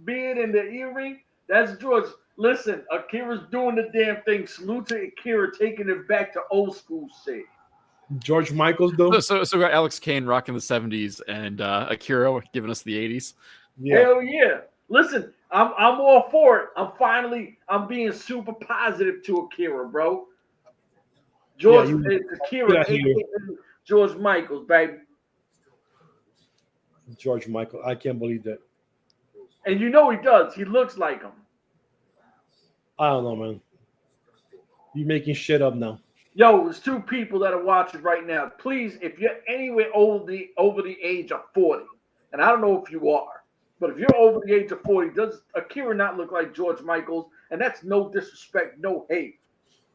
beard and the earring? That's George. Listen, Akira's doing the damn thing. Salute to Akira, taking it back to old school shit. George Michaels, though. So we got Alex Kane rocking the 70s and Akira giving us the 80s. Yeah. Hell yeah! Listen, I'm all for it. I'm being super positive to Akira, bro. George Akira, George Michaels, baby. George Michael, I can't believe that. And you know he does. He looks like him. I don't know, man. You making shit up now. Yo, there's two people that are watching right now. Please, if you're anywhere over the age of 40, and I don't know if you are, but if you're over the age of 40, does Akira not look like George Michaels? And that's no disrespect, no hate.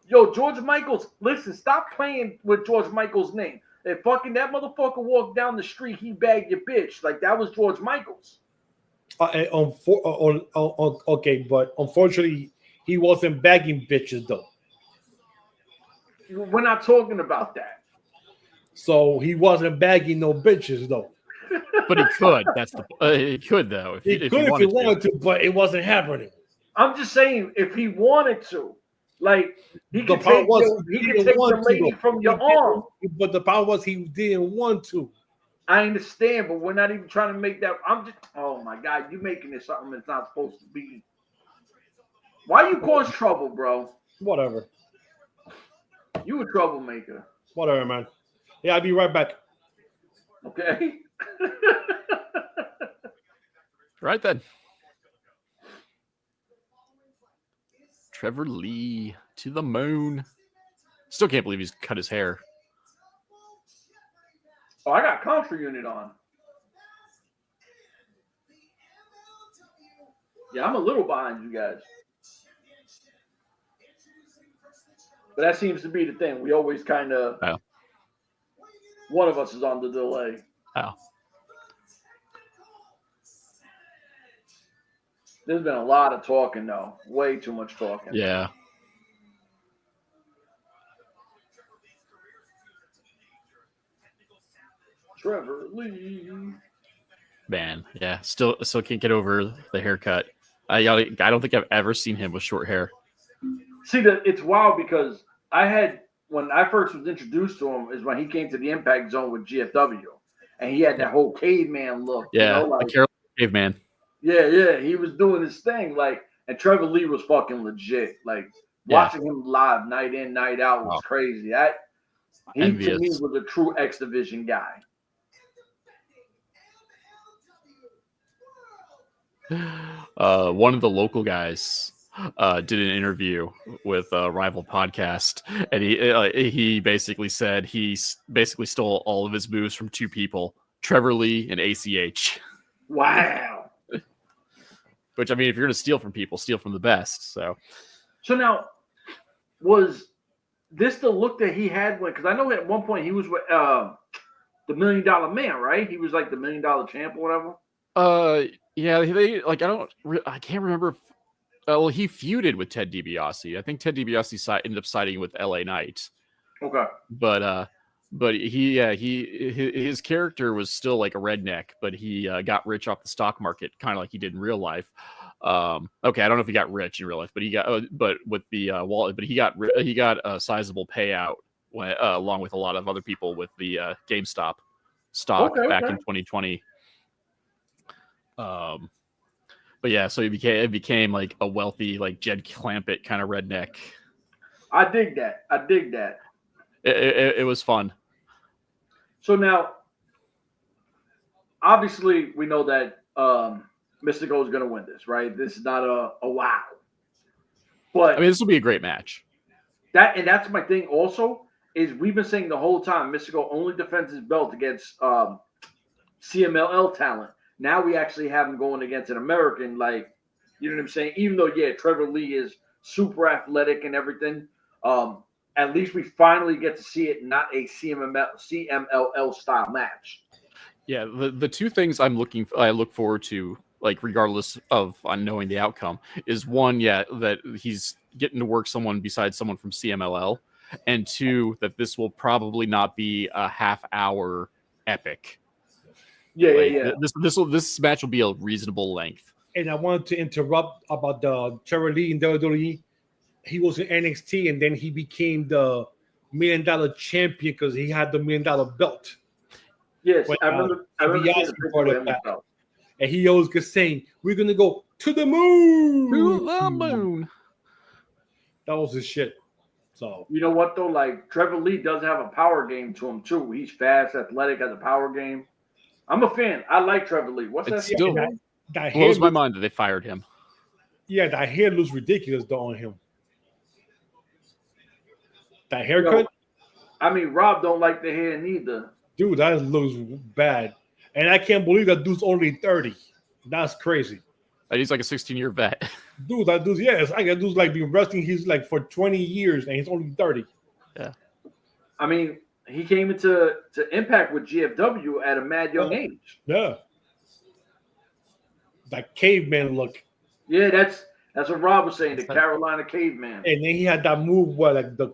Yo, George Michaels, listen, stop playing with George Michaels' name. If fucking that motherfucker walked down the street, he bagged your bitch. Like, that was George Michaels. Okay, but unfortunately, he wasn't bagging bitches, though. We're not talking about that. So he wasn't bagging no bitches, though. But he could. That's the. He could though. If he wanted to, but it wasn't happening. I'm just saying, if he wanted to, like he could take the lady from your arm. But the problem was he didn't want to. I understand, but we're not even trying to make that. I'm just. Oh my god, you're making it something that's not supposed to be. Why you cause trouble, bro? Whatever. You a troublemaker. Whatever, man. Yeah, I'll be right back. Okay. Right then. Trevor Lee to the moon. Still can't believe he's cut his hair. Oh, I got Contra Unit on. Yeah, I'm a little behind you guys. But that seems to be the thing. We always kind of... Oh. One of us is on the delay. Oh. There's been a lot of talking, though. Way too much talking. Yeah. Trevor Lee. Man, yeah. Still can't get over the haircut. I don't think I've ever seen him with short hair. See, it's wild because when I first was introduced to him is when he came to the Impact Zone with GFW. And he had that whole caveman look. Yeah, you know, like, the Carolina caveman. Yeah, he was doing his thing. Like, and Trevor Lee was fucking legit. Like, watching him live night in, night out was crazy. He to me was a true X Division guy. One of the local guys did an interview with a rival podcast, and he basically said basically stole all of his moves from two people, Trevor Lee and ACH. Wow. Which, I mean, if you're going to steal from people, steal from the best. So now, was this the look that he had when? Because I know at one point he was with the $1 Million Man, right? He was like the $1 Million champ or whatever. Yeah, I can't remember. Well, he feuded with Ted DiBiase. I think Ted DiBiase ended up siding with LA Knight. Okay. But his character was still like a redneck, but he got rich off the stock market, kind of like he did in real life. Okay, I don't know if he got rich in real life, but he got but with the wallet, but he got a sizable payout along with a lot of other people with the GameStop stock back in 2020. But yeah, so it became like a wealthy, like Jed Clampett kind of redneck. I dig that. It was fun. So now, obviously, we know that Mystico is going to win this, right? This is not a wow. But I mean, this will be a great match. That's my thing also, is we've been saying the whole time Mystico only defends his belt against CMLL talent. Now we actually have him going against an American, like, you know what I'm saying? Even though, yeah, Trevor Lee is super athletic and everything, at least we finally get to see it, not a CMLL style match. Yeah, the two things I look forward to, like regardless of knowing the outcome, is one, that he's getting to work someone besides someone from CMLL, and two, that this will probably not be a half-hour epic. Yeah. This match will be a reasonable length. And I wanted to interrupt about the Trevor Lee in WWE. He was in NXT, and then he became the $1 Million champion because he had the $1 Million belt. Yes, when, I remember that. And he always kept saying, "We're gonna go to the moon." To the moon. That was his shit. So you know what though, like Trevor Lee does have a power game to him too. He's fast, athletic, has a power game. I'm a fan. I like Trevor Lee. What's that? Still that blows my mind that they fired him. Yeah, that hair looks ridiculous though on him. That haircut. I mean, Rob don't like the hair neither. Dude, that looks bad. And I can't believe that dude's only 30. That's crazy. He's like a 16-year vet. Dude, that dude's, it's like that dude's like been wrestling he's like for 20 years and he's only 30. Yeah. I mean, he came into Impact with GFW at a mad young age. Yeah. That caveman look. Yeah, that's what Rob was saying, the Carolina caveman. And then he had that move where like the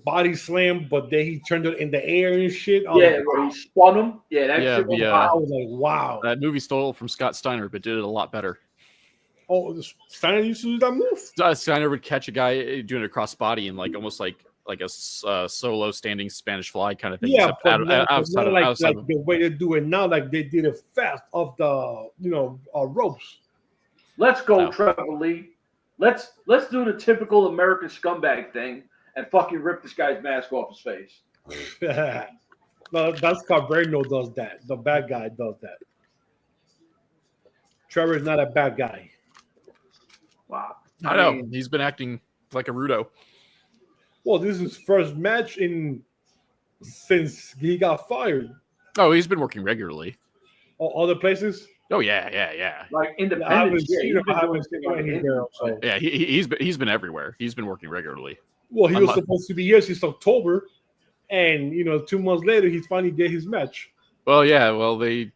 body slam, but then he turned it in the air and shit. Where he spun him. Yeah, that shit was I was like, wow. That movie stole from Scott Steiner, but did it a lot better. Oh, Steiner used to do that move? Steiner would catch a guy doing a cross body and like almost like a solo standing Spanish fly kind of thing. Yeah, outside of the way they do it now, like they did it fast off the ropes. Let's go, Trevor Lee. Let's do the typical American scumbag thing and fucking rip this guy's mask off his face. No, that's Carverno does that. The bad guy does that. Trevor is not a bad guy. Wow. I know. He's been acting like a Rudo. Well, this is his first match since he got fired. Oh, he's been working regularly. Other places? Oh yeah. Like independent. He's been everywhere. He's been working regularly. Well, he was supposed to be here since October, and 2 months later, he finally get his match. Well, yeah. Well, they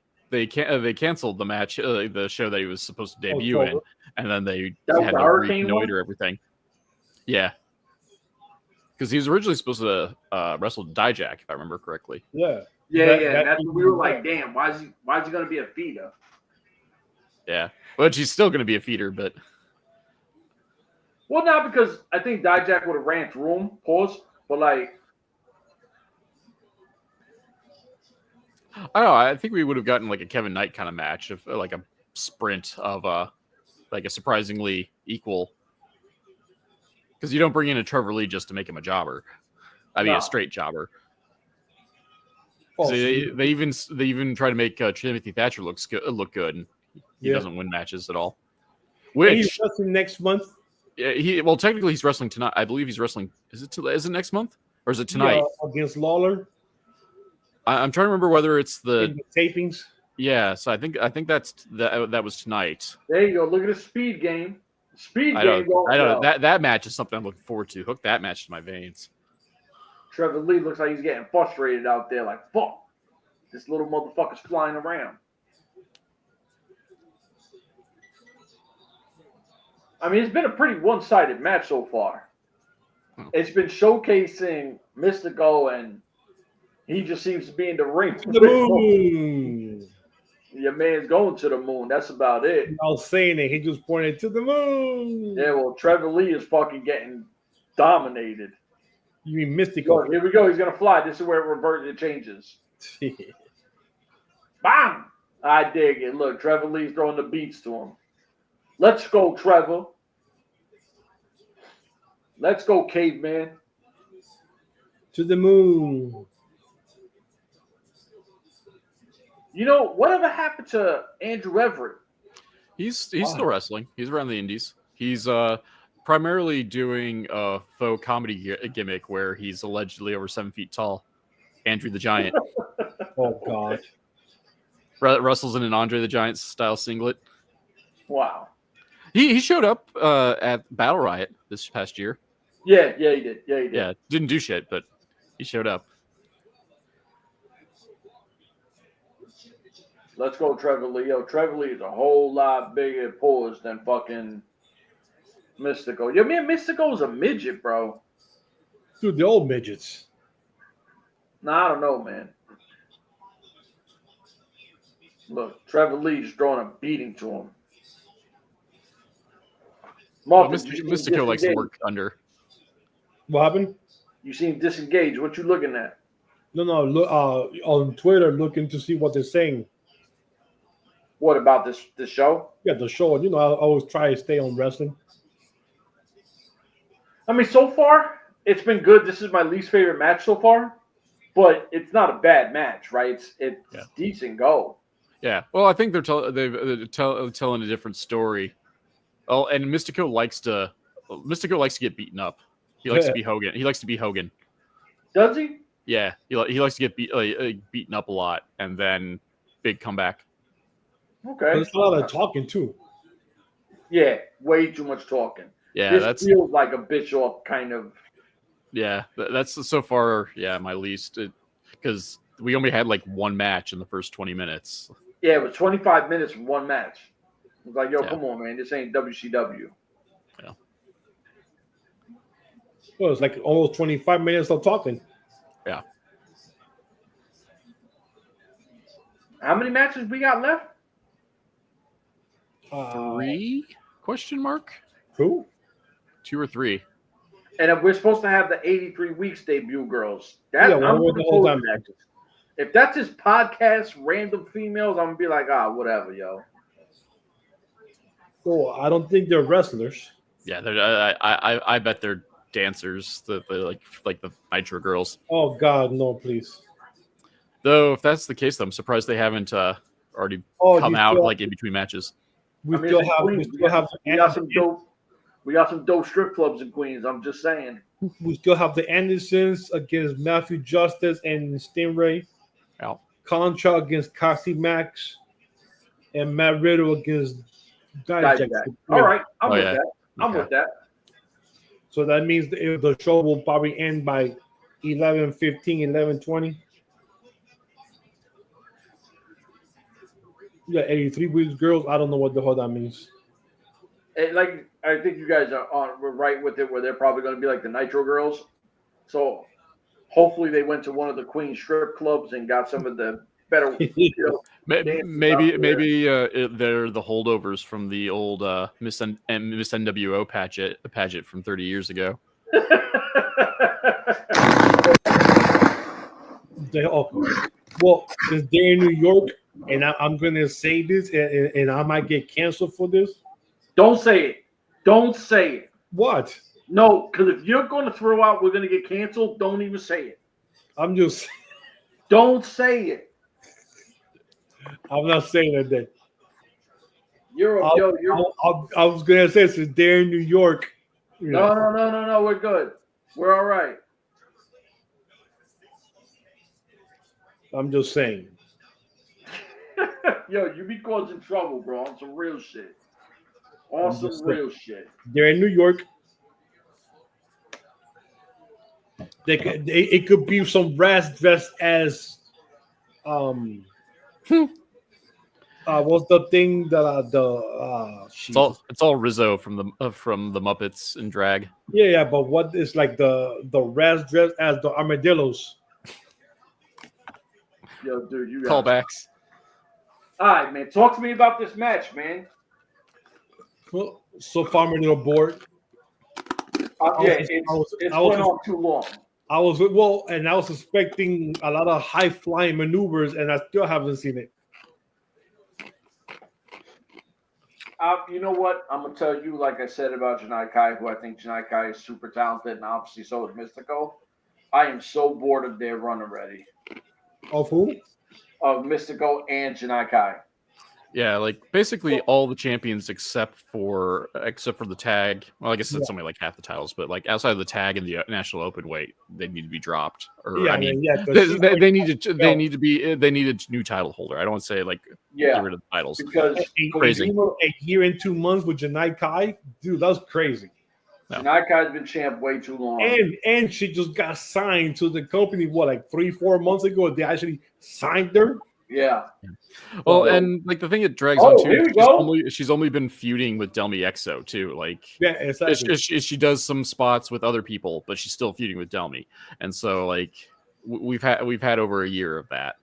canceled the match, the show that he was supposed to debut in, and then they had to reconnoiter everything. Yeah, because he was originally supposed to wrestle Dijak, if I remember correctly. Yeah. That's what we were like, damn, why is he going to be a feeder? Yeah, but he's still going to be a feeder, but. Well, not because I think Dijak would have ran through him, but like. I don't know. I think we would have gotten like a Kevin Knight kind of match, of like a sprint of like a surprisingly equal. Because you don't bring in a Trevor Lee just to make him a jobber. I mean, a straight jobber. So they even try to make Timothy Thatcher look good, and he doesn't win matches at all. he's wrestling next month. Yeah, technically he's wrestling tonight. I believe he's wrestling. Is it next month or is it tonight? Against Lawler. I'm trying to remember whether it's the tapings. Yeah, so I think that was tonight. There you go. Look at the speed game. I know that match is something I'm looking forward to. Hook that match to my veins. Trevor Lee looks like he's getting frustrated out there. Like, fuck, this little motherfucker's flying around. I mean, it's been a pretty one-sided match so far. It's been showcasing Mystico, and he just seems to be in the ring. To the moon. Your man's going to the moon. That's about it. I was saying it. He just pointed to the moon. Yeah, well, Trevor Lee is fucking getting dominated. You mean Mystico? Here we go. He's going to fly. This is where it reverts. It changes. Bam! I dig it. Look, Trevor Lee's throwing the beats to him. Let's go, Trevor. Let's go, caveman. To the moon. You know, whatever happened to Andrew Everett? He's still wrestling. He's around the indies. He's primarily doing a faux comedy gimmick where he's allegedly over 7 feet tall. Andrew the Giant. Oh, God. Wrestles in an Andre the Giant style singlet. Wow. He showed up at Battle Riot this past year. Yeah, he did. Yeah, didn't do shit, but he showed up. Let's go, Trevor Lee. Yo, Trevor Lee is a whole lot bigger pose than fucking Mystico. Yo, man, Mystico's a midget, bro. Dude, the old midgets. Nah, I don't know, man. Look, Trevor Lee just throwing a beating to him. Mystico likes to work under. What happened? You seem disengaged. What you looking at? No. Look on Twitter, looking to see what they're saying. What about this show? Yeah, the show. You know, I always try to stay on wrestling. I mean, so far it's been good. This is my least favorite match so far, but it's not a bad match, right? It's decent go. Yeah. Well, I think they're telling a different story. Oh, and Mystico likes to get beaten up. He likes to be Hogan. He likes to be Hogan. Does he? Yeah, he likes to get beaten up a lot, and then big comeback. Okay. There's a lot of talking too. Yeah, way too much talking. Yeah, this feels like a bitch off kind of. Yeah, that's so far. Yeah, my least because we only had like one match in the first 20 minutes. Yeah, it was 25 minutes from one match. I was like, yo, come on, man, this ain't WCW. Yeah. Well, it's like almost 25 minutes of talking. Yeah. How many matches we got left? 3? Question mark? Who? 2 or 3. And if we're supposed to have the 83 weeks debut girls, I'm the whole time. If that's his podcast, random females, I'm gonna be like, whatever, yo. Oh, I don't think they're wrestlers. Yeah, I bet they're dancers. Like the Nitro girls. Oh God, no, please. Though, if that's the case, though, I'm surprised they haven't already come out like in between matches. We got some dope strip clubs in Queens. I'm just saying. We still have the Andersons against Matthew Justice and Stingray. Yeah. Contra against Cassie Max, and Matt Riddle against Dijak. All right, I'm with that. I'm with that. So that means the show will probably end by 11:15, 11:20. Yeah, 83 weeks, girls. I don't know what the hell that means. Like, I think you guys were right with it, where they're probably going to be like the Nitro girls. So hopefully they went to one of the Queen strip clubs and got some of the better. Maybe they're the holdovers from the old Miss NWO pageant from 30 years ago. Well, because they're in New York, and I'm going to say this, and I might get canceled for this. Don't say it. Don't say it. What? No, because if you're going to throw out we're going to get canceled, don't even say it. I'm just. Don't say it. I'm not saying that. You're I was gonna say since they're in New York. No. We're good. We're all right. I'm just saying. Yo, you be causing trouble, bro. On some real shit. On some real shit. They're in New York. It could be some rats dressed as what's the thing that it's all Rizzo from the Muppets in drag. Yeah, but what is like the rats dressed as the armadillos? Yo, dude, you callbacks. All right, man. Talk to me about this match, man. Well, so far I'm a little bored. It's went on too long. I was expecting a lot of high flying maneuvers, and I still haven't seen it. You know what? I'm gonna tell you, like I said about Janai Kai, who I think Janai Kai is super talented, and obviously so is Mystico. I am so bored of their run already. Of who? Of Mystico and Janai Kai. Yeah, like basically all the champions except for the tag. Well, I guess it's only like half the titles, but like outside of the tag and the National Open weight, they need to be dropped. Or they need a new title holder. I don't want to say like get rid of the titles because crazy. A year and 2 months with Janai Kai, dude, that's crazy. No. Janai Kai's been champ way too long, and she just got signed to the company. What, like 3-4 months ago? They actually signed her. Yeah. Well, and like the thing that drags on too, she's only been feuding with Delmi Exo too. Like, yeah, exactly. She does some spots with other people, but she's still feuding with Delmi, and so like we've had over a year of that.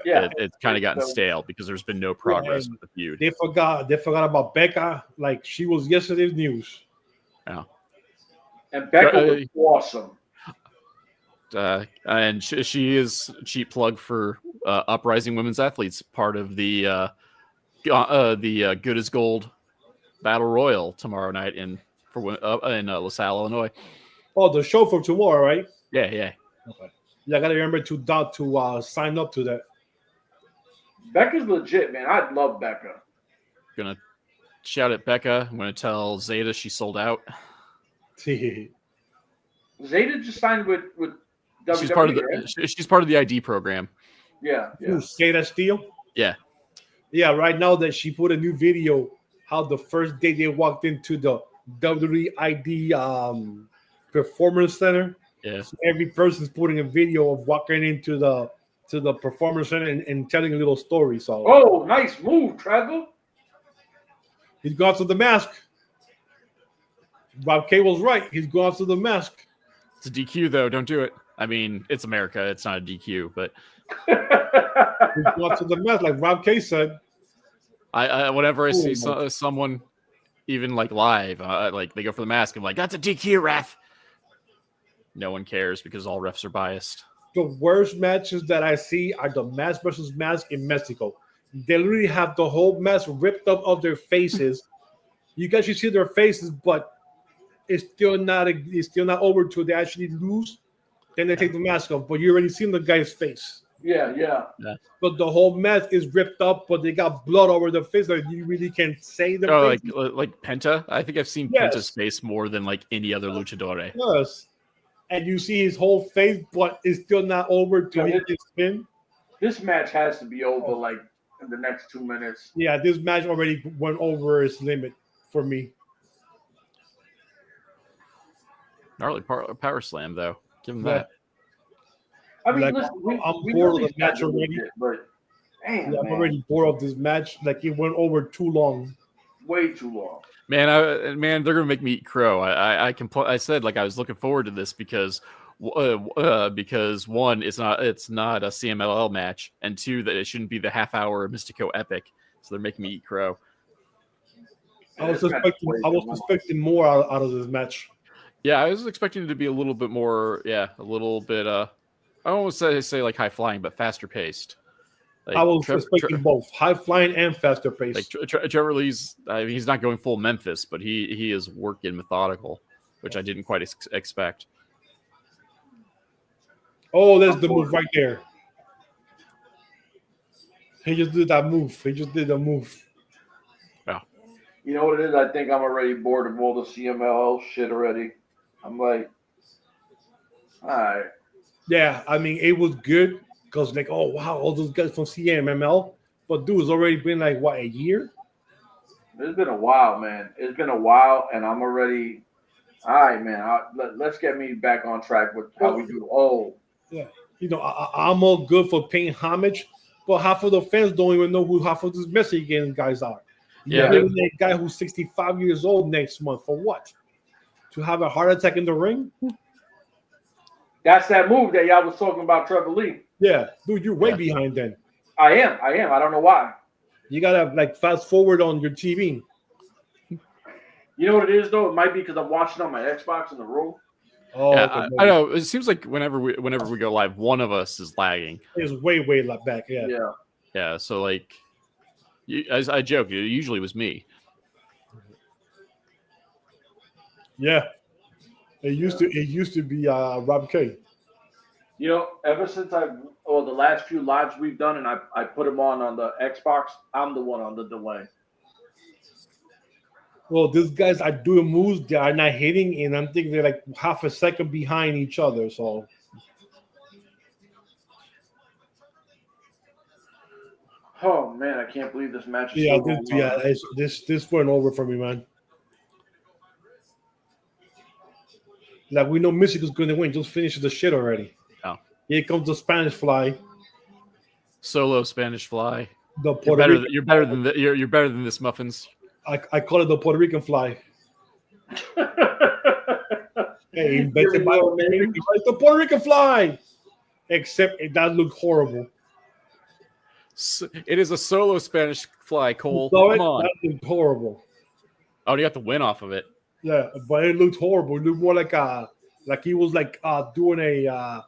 Yeah, it's kind of gotten stale because there's been no progress with the feud. They forgot about Becca. Like she was yesterday's news. Yeah, and Becca was awesome. And she is cheap plug for Uprising Women's Athletes, part of the Good as Gold Battle Royal tomorrow night in LaSalle, Illinois. Oh, the show for tomorrow, right? Yeah. Okay. Yeah, I gotta remember to sign up to that. Becca's legit, man. I love Becca. Gonna shout at Becca. I'm gonna tell Zeta she sold out. Zeta just signed with WWE, she's part of the ID program. Yeah. Zeta Steel? Yeah. Yeah, right now that she put a new video how the first day they walked into the WWE ID Performance Center. Yeah. So every person's putting a video of walking into the Performance Center and telling a little story. So oh, nice move, Trevor. He's gone to the mask. Bob K was right. He's gone to the mask. It's a DQ though. Don't do it. I mean, it's America. It's not a DQ, but he's gone to the mask, like Rob K said. Whenever I see someone, even like live, like they go for the mask, I'm like, that's a DQ, ref. No one cares because all refs are biased. The worst matches that I see are the mask versus mask in Mexico. They literally have the whole mask ripped up of their faces. You guys should see their faces, but it's still not over till they actually lose. Then they take the mask off, but you already seen the guy's face. Yeah. But the whole mask is ripped up, but they got blood over the face that you really can't say the face. Like Penta. I think I've seen Penta's face more than like any other luchador. Yes. And you see his whole face, but it's still not over till he gets spin. This match has to be over like in the next 2 minutes. Yeah, this match already went over its limit for me. Gnarly power slam, though. Give him that. I mean, like, listen, I'm bored of the match already. But damn, I'm already bored of this match. Like, it went over too long. Way too long. Man, they're gonna make me eat crow. I said like I was looking forward to this because one, it's not a CMLL match, and two, that it shouldn't be the half-hour Mystico epic. So they're making me eat crow. I was expecting more out of this match. Yeah, I was expecting it to be a little bit more. Yeah, a little bit. I don't want to say like high flying, but faster paced. Like, I was expecting both high flying and faster paced. Like Trevor Lee's, he's not going full Memphis, but he is working methodical, which I didn't quite expect. Oh, there's the move right there. He just did that move. He just did the move. Yeah. You know what it is? I think I'm already bored of all the CMLL shit already. I'm like, all right. Yeah, I mean, it was good because like, oh wow, all those guys from CMML. But dude, it's already been like what, a year? It's been a while, man. It's been a while, and I'm already. All right, man. Let's get me back on track with how we do. Oh, Yeah, I'm all good for paying homage, but half of the fans don't even know who half of these Mexican guys are. Yeah. You're bringing a guy who's 65 years old next month for what? To have a heart attack in the ring? that's that move that y'all was talking about, Trevor Lee. Yeah, dude, you're way behind then. I am. I don't know why. You gotta like fast forward on your TV. You know what it is though? It might be because I'm watching on my Xbox in the room. Oh, Yeah, okay, I know. It seems like whenever we go live, one of us is lagging. it's way back. Yeah. Yeah. So like, as I joke, it usually was me. Yeah. It used to be Rob K. You know, ever since the last few lives we've done, and I put them on the Xbox, I'm the one on the delay. Well, these guys are doing moves they are not hitting, and I'm thinking they're like half a second behind each other. So, Oh man, I can't believe this match is yeah, still going on. this went over for me, man. Like we know Mexico's going to win. Just finish the shit already. Oh. Here comes the Spanish Fly. Solo Spanish Fly. The Puerto Rican. You're better than this, Muffins. I call it the Puerto Rican Fly. Hey, invented by the Puerto Rican Fly. Except it does look horrible. It is a solo Spanish Fly, Cole. Come on. That looked horrible. Oh, you got the win off of it. Yeah, but it looked horrible. It looked more like he was like doing a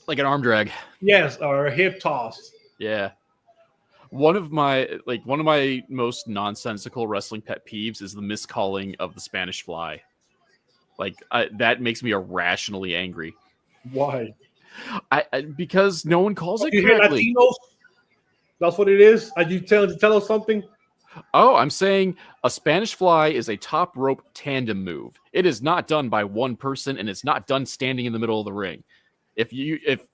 like an arm drag. Yes, or a hip toss. Yeah. One of my most nonsensical wrestling pet peeves is the miscalling of the Spanish Fly. That makes me irrationally angry. Why? Because no one calls it you correctly. Hear Latinos? That's what it is. Are you tell us something? Oh, I'm saying a Spanish Fly is a top rope tandem move. It is not done by one person, and it's not done standing in the middle of the ring. If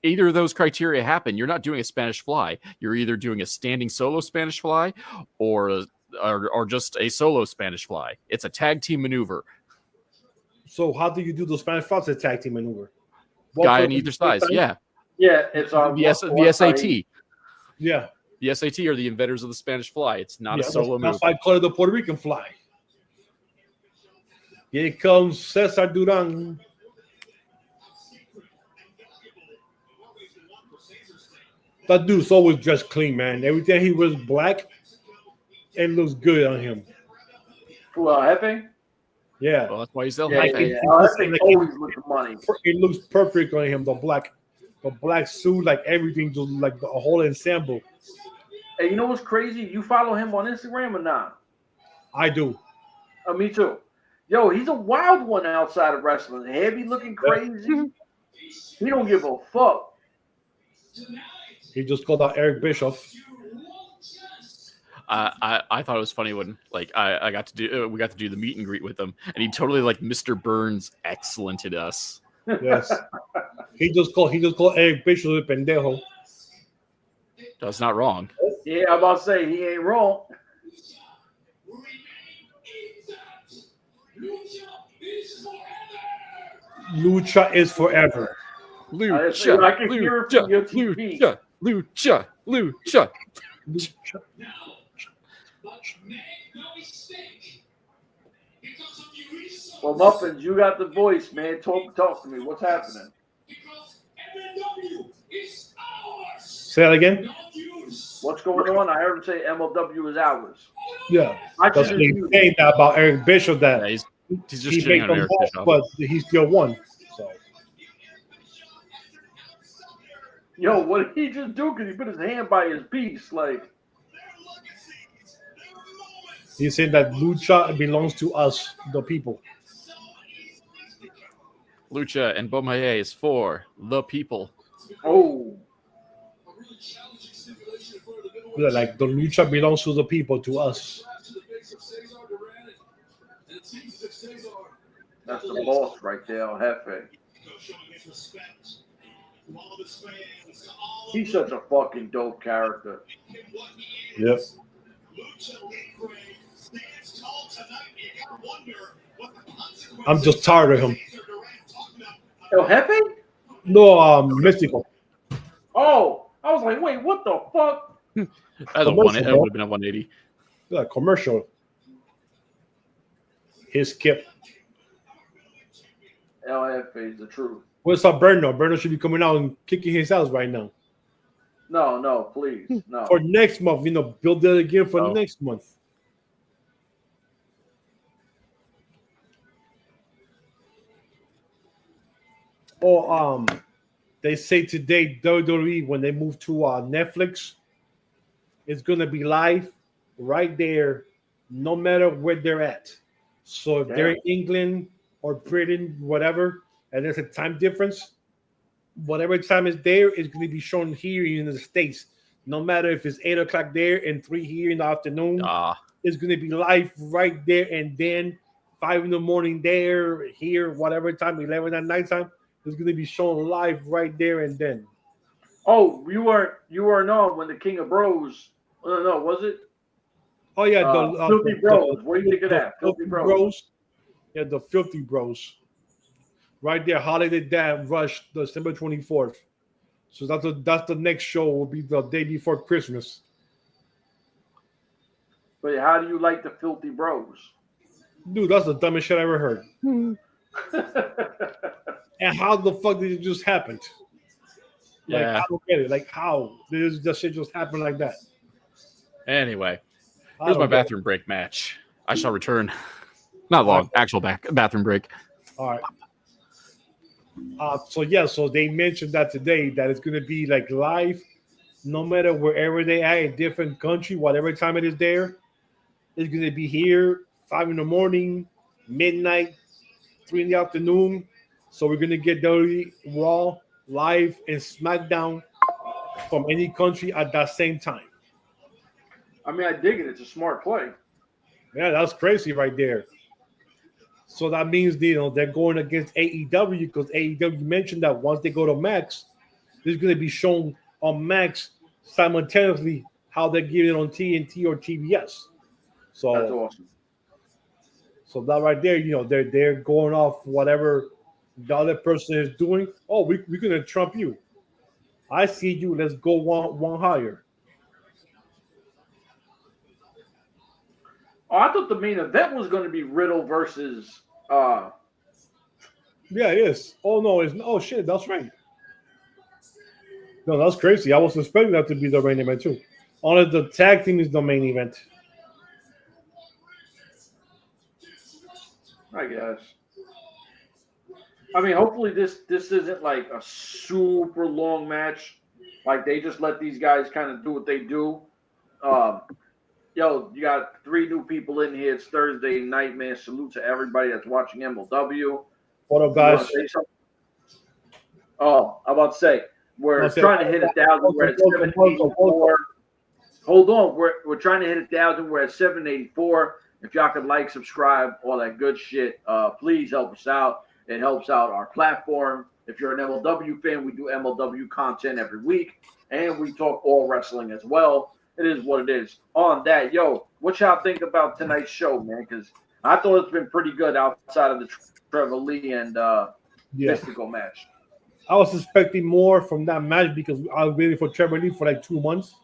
either of those criteria happen, you're not doing a Spanish Fly. You're either doing a standing solo Spanish Fly or just a solo Spanish Fly. It's a tag team maneuver. So how do you do the Spanish Fly? It's a tag team maneuver. Guy on either side. Yeah. Yeah, it's on the SAT. Yeah. The SAT are the inventors of the Spanish Fly. It's not a solo move. That's why I call it the Puerto Rican Fly. Here comes Cesar Duran. That dude's always dressed clean, man. Every time he wears black, it looks good on him. Well, Hefe? Yeah. Well, that's why he's still Hefe always with the money. It looks perfect on him. The black suit, like everything, just like the whole ensemble. Hey, you know what's crazy? You follow him on Instagram or not? I do. Me too. Yo, he's a wild one outside of wrestling. Heavy looking crazy. He don't give a fuck. He just called out Eric Bischoff. I thought it was funny when we got to do the meet and greet with him, and he totally like Mr. Burns excellented us. Yes. he just called Eric Bischoff a pendejo. That's not wrong. Yeah, I'm about to say he ain't wrong. Lucha is forever. Lucha. I can hear it from your TV. Lucha. Well, Muffins, you got the voice, man. Talk to me. What's happening? Say that again. What's going on? I heard him say MLW is ours. Yeah, that's what he's saying that about Eric Bischoff. That he's just shitting on Eric Bischoff, but he still won. So, yo, what did he just do? Because he put his hand by his piece, like. He's saying that Lucha belongs to us, the people. Lucha and Bomaye is for the people. Oh. Yeah, like the Lucha belongs to the people, to us. That's the boss right there, El Jefe. He's such a fucking dope character. Yep. I'm just tired of him. El Jefe? No, Mystical. Oh, I was like, wait, what the fuck? That would have been a 180. Yeah, commercial. His skip. El Jefe is the truth. What's up, Berno? Berno should be coming out and kicking his ass right now. No, please, no. For next month, build it again for next month. Oh, they say today WWE when they move to Netflix, it's gonna be live right there, no matter where they're at. So if they're in England or Britain, whatever, and there's a time difference, whatever time is there, it's gonna be shown here in the States. No matter if it's 8 o'clock there and 3 here in the afternoon, it's gonna be live right there, and then 5 in the morning there, here, whatever time, 11 at nighttime. It's going to be shown live right there and then. Oh, you weren't on when the King of Bros. No, was it? Oh yeah, Filthy Bros. What do you think of that? Filthy Bros. Yeah, the Filthy Bros. Right there, Holiday Dad Rush, December 24th. So that's the next show. Will be the day before Christmas. But how do you like the Filthy Bros? Dude, that's the dumbest shit I ever heard. And how the fuck did it just happen? I don't get it. Like, how did this shit just happen like that? Anyway, here's my bathroom break match. I shall return. Not long. Actual bathroom break. All right. So they mentioned that today that it's going to be like live, no matter wherever they are in different country, whatever time it is there. It's going to be here 5 in the morning, midnight, 3 in the afternoon. So we're going to get WWE Raw, Live, and SmackDown from any country at that same time. I mean, I dig it. It's a smart play. Yeah, that's crazy right there. So that means they're going against AEW because AEW mentioned that once they go to Max, it's going to be shown on Max simultaneously how they're giving it on TNT or TBS. So that's awesome. So that right there, they're going off whatever the other person is doing. Oh, we're gonna trump you. I see you. Let's go one higher. Oh, I thought the main event was going to be Riddle versus. Yeah, it is. Oh no, it's oh shit. That's right. No, that's crazy. I was expecting that to be the main event too. Only the tag team is the main event. I guess. I mean, hopefully this isn't like a super long match. Like they just let these guys kind of do what they do. Yo, you got 3 new people in here. It's Thursday night, man. Salute to everybody that's watching MLW. What up, guys? Oh, I'm about to say we're trying to hit 1,000. We're at 784. Hold on, we're trying to hit 1,000. We're at 784. If y'all could like, subscribe, all that good shit, please help us out. It helps out our platform. If you're an MLW fan, we do MLW content every week, and we talk all wrestling as well. It is what it is. On that, yo, what y'all think about tonight's show, man? Because I thought it's been pretty good outside of the Trevor Lee and Mystical match. I was expecting more from that match because I was waiting for Trevor Lee for like 2 months.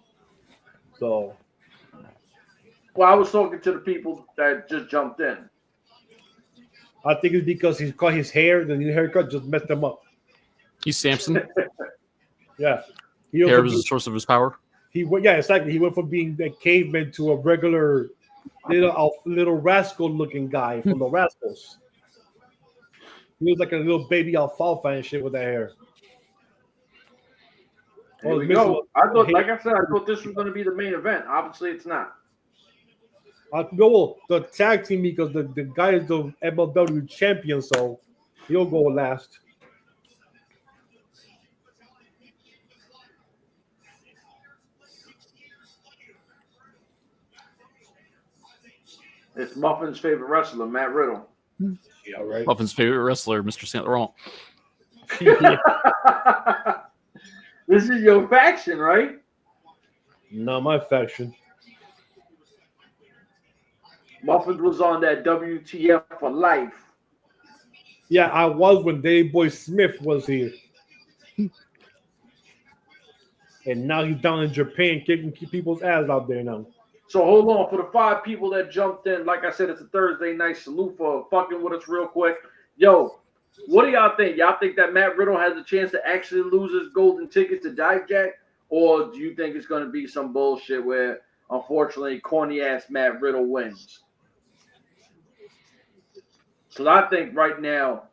So, well, I was talking to the people that just jumped in. I think it's because he's cut his hair, the new haircut just messed him up. He's Samson. Yeah. Hair was the source of his power. Yeah, exactly. He went from being a caveman to a regular little rascal-looking guy from the Rascals. He was like a little baby alfalfa and shit with that hair. Here we go. I thought this was going to be the main event. Obviously, it's not. Well, the tag team because the guy is the MLW champion, so he'll go last. It's Muffin's favorite wrestler, Matt Riddle. Yeah, right. Muffin's favorite wrestler, Mr. Saint Laurent. This is your faction, right? Not my faction. Muffins was on that WTF for life. Yeah, I was when Dave Boy Smith was here. And now he's down in Japan kicking people's ass out there now. So hold on, for the 5 people that jumped in, like I said, it's a Thursday night. Salute for fucking with us real quick. Yo, what do y'all think? Y'all think that Matt Riddle has a chance to actually lose his golden ticket to Dijak? Or do you think it's going to be some bullshit where, unfortunately, corny-ass Matt Riddle wins? Because I think right now,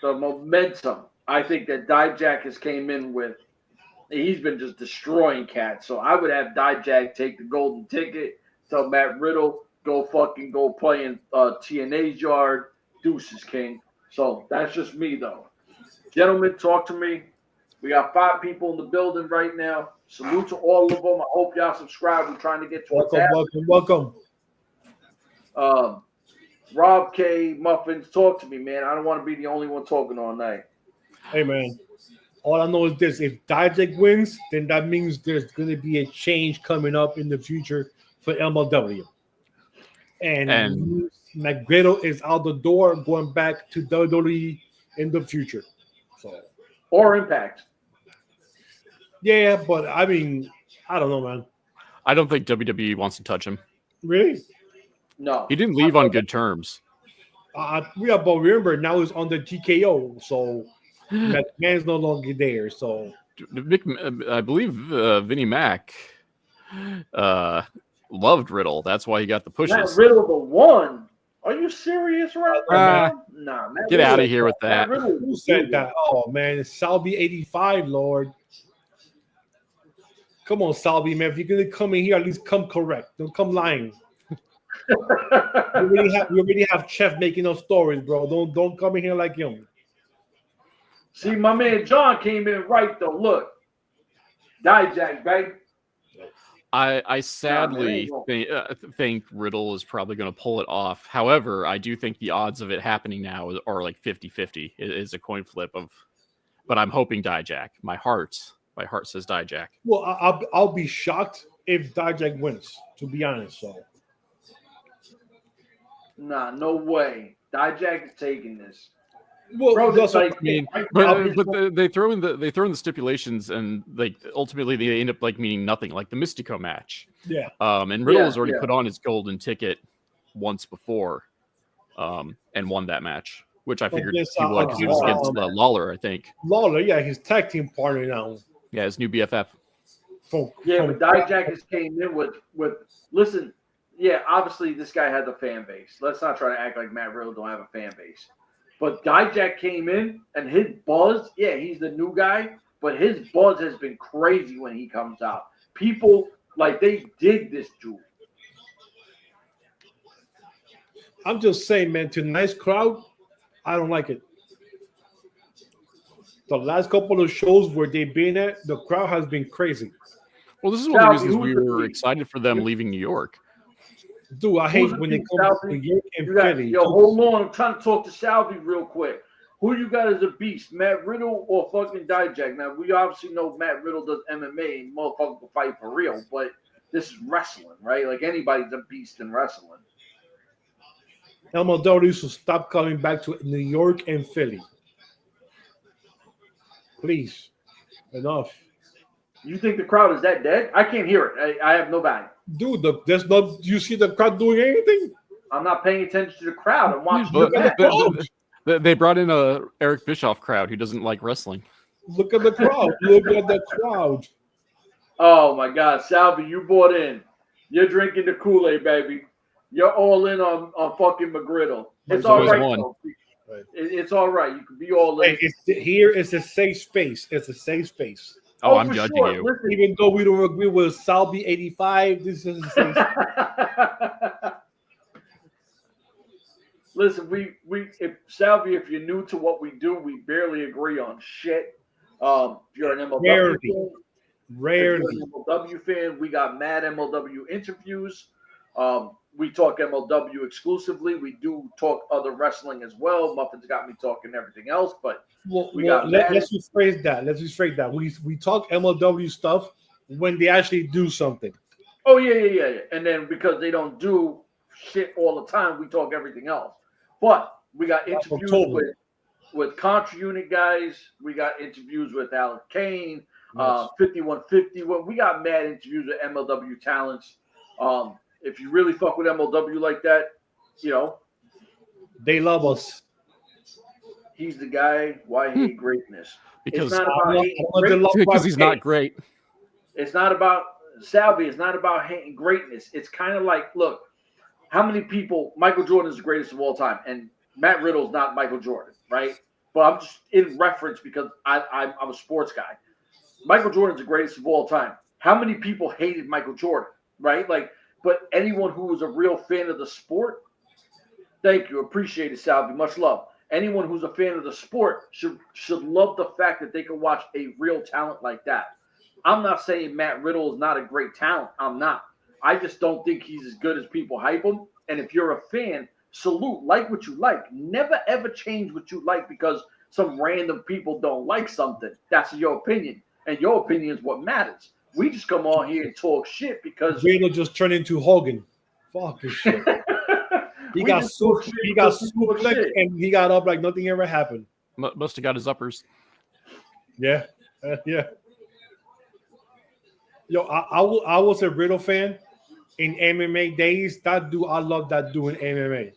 the momentum, I think that Dijak has came in with, he's been just destroying cats. So I would have Dijak take the golden ticket, tell Matt Riddle, go play in TNA's yard, deuces, king. So that's just me, though. Gentlemen, talk to me. We got 5 people in the building right now. Salute to all of them. I hope y'all subscribe. We're trying to get to welcome. Rob K, Muffins, talk to me, man. I don't want to be the only one talking all night. Hey, man. All I know is this. If Dijak wins, then that means there's going to be a change coming up in the future for MLW. And McGriddle is out the door, going back to WWE in the future. So, or Impact. Yeah, but I mean, I don't know, man. I don't think WWE wants to touch him. Really? No. He didn't leave on good terms. But remember, now he's on the TKO, so McMahon's no longer there. So I believe Vinnie Mac loved Riddle. That's why he got the pushes. Matt Riddle the one. Are you serious right now? Nah, Matt get out of here with that. Who said that? Oh, man. It's Salby 85, Lord. Come on, Salby, man. If you're going to come in here, at least come correct. Don't come lying. We already have Chef making those stories, bro. Don't come in here like him. See, my man John came in right, though. Look. Dijak, baby. I sadly think Riddle is probably going to pull it off. However, I do think the odds of it happening now are like 50-50. It is a coin flip but I'm hoping Dijak. My heart says Dijak. Well, I'll be shocked if Dijak wins, to be honest. So, nah, no way. Dijak is taking this. Well, bro, that's like, I mean, but they throw in the stipulations, and like ultimately they end up like meaning nothing, like the Mystico match. Yeah. And Riddle has already put on his golden ticket once before, and won that match, which I figured he would because he was against Lawler, I think. Lawler, yeah, his tag team partner now. Yeah, his new BFF. But Dijak just came in with listen. Yeah, obviously this guy has a fan base. Let's not try to act like Matt Riddle don't have a fan base. But Dijak came in and his buzz, yeah, he's the new guy, but his buzz has been crazy when he comes out. People, like, they dig this dude. I'm just saying, man, tonight's crowd, I don't like it. The last couple of shows where they've been at, the crowd has been crazy. Well, this is one of the reasons we were excited for them leaving New York. Dude, I hate when they come to New York and Philly. Yo, hold on. I'm trying to talk to Salvi real quick. Who you got as a beast, Matt Riddle or fucking Dijak? Now, we obviously know Matt Riddle does MMA and motherfuckers will fight for real, but this is wrestling, right? Like, anybody's a beast in wrestling. MLW should stop coming back to New York and Philly. Please. Enough. You think the crowd is that dead? I can't hear it. I have no value. Dude, you see the crowd doing anything? I'm not paying attention to the crowd. I'm watching they brought in a Eric Bischoff crowd who doesn't like wrestling. Look at the crowd. Look at the crowd. Oh, my God. Salvi, you bought in. You're drinking the Kool-Aid, baby. You're all in on fucking McGriddle. It's all right. It's all right. You can be all in. Here is a safe space. It's a safe space. Oh, I'm judging you. Listen, even though we don't agree with Salby 85, this is a safe space. Listen, if you're new to what we do, we barely agree on shit. If you're an MLW fan, if you're an MLW fan, we got mad MLW interviews. We talk MLW exclusively. We do talk other wrestling as well. Muffin's got me talking everything else, but let's rephrase that. We talk MLW stuff when they actually do something. Oh yeah. And then because they don't do shit all the time, we talk everything else. But we got interviews with Contra Unit guys. We got interviews with Alec Kane, 5150. We got mad interviews with MLW talents. If you really fuck with MLW like that, they love us. He's the guy. Why hate greatness? Because it's not about hating greatness. Because he's not great. It's not about Salvi. It's not about hating greatness. It's kind of like, look, how many people? Michael Jordan is the greatest of all time, and Matt Riddle is not Michael Jordan, right? But I'm just in reference because I'm a sports guy. Michael Jordan's the greatest of all time. How many people hated Michael Jordan, right? But anyone who was a real fan of the sport, thank you, appreciate it, Salvi, much love. Anyone who's a fan of the sport should love the fact that they can watch a real talent like that. I'm not saying Matt Riddle is not a great talent. I'm not. I just don't think he's as good as people hype him. And if you're a fan, salute, like what you like. Never ever change what you like because some random people don't like something. That's your opinion, and your opinion is what matters. We just come on here and talk shit because Riddle just turned into Hogan. Fuck this shit. He got suplexed and he got up like nothing ever happened. Must have got his uppers. Yeah. Yo, I was a Riddle fan in MMA days. That dude, I love that dude in MMA.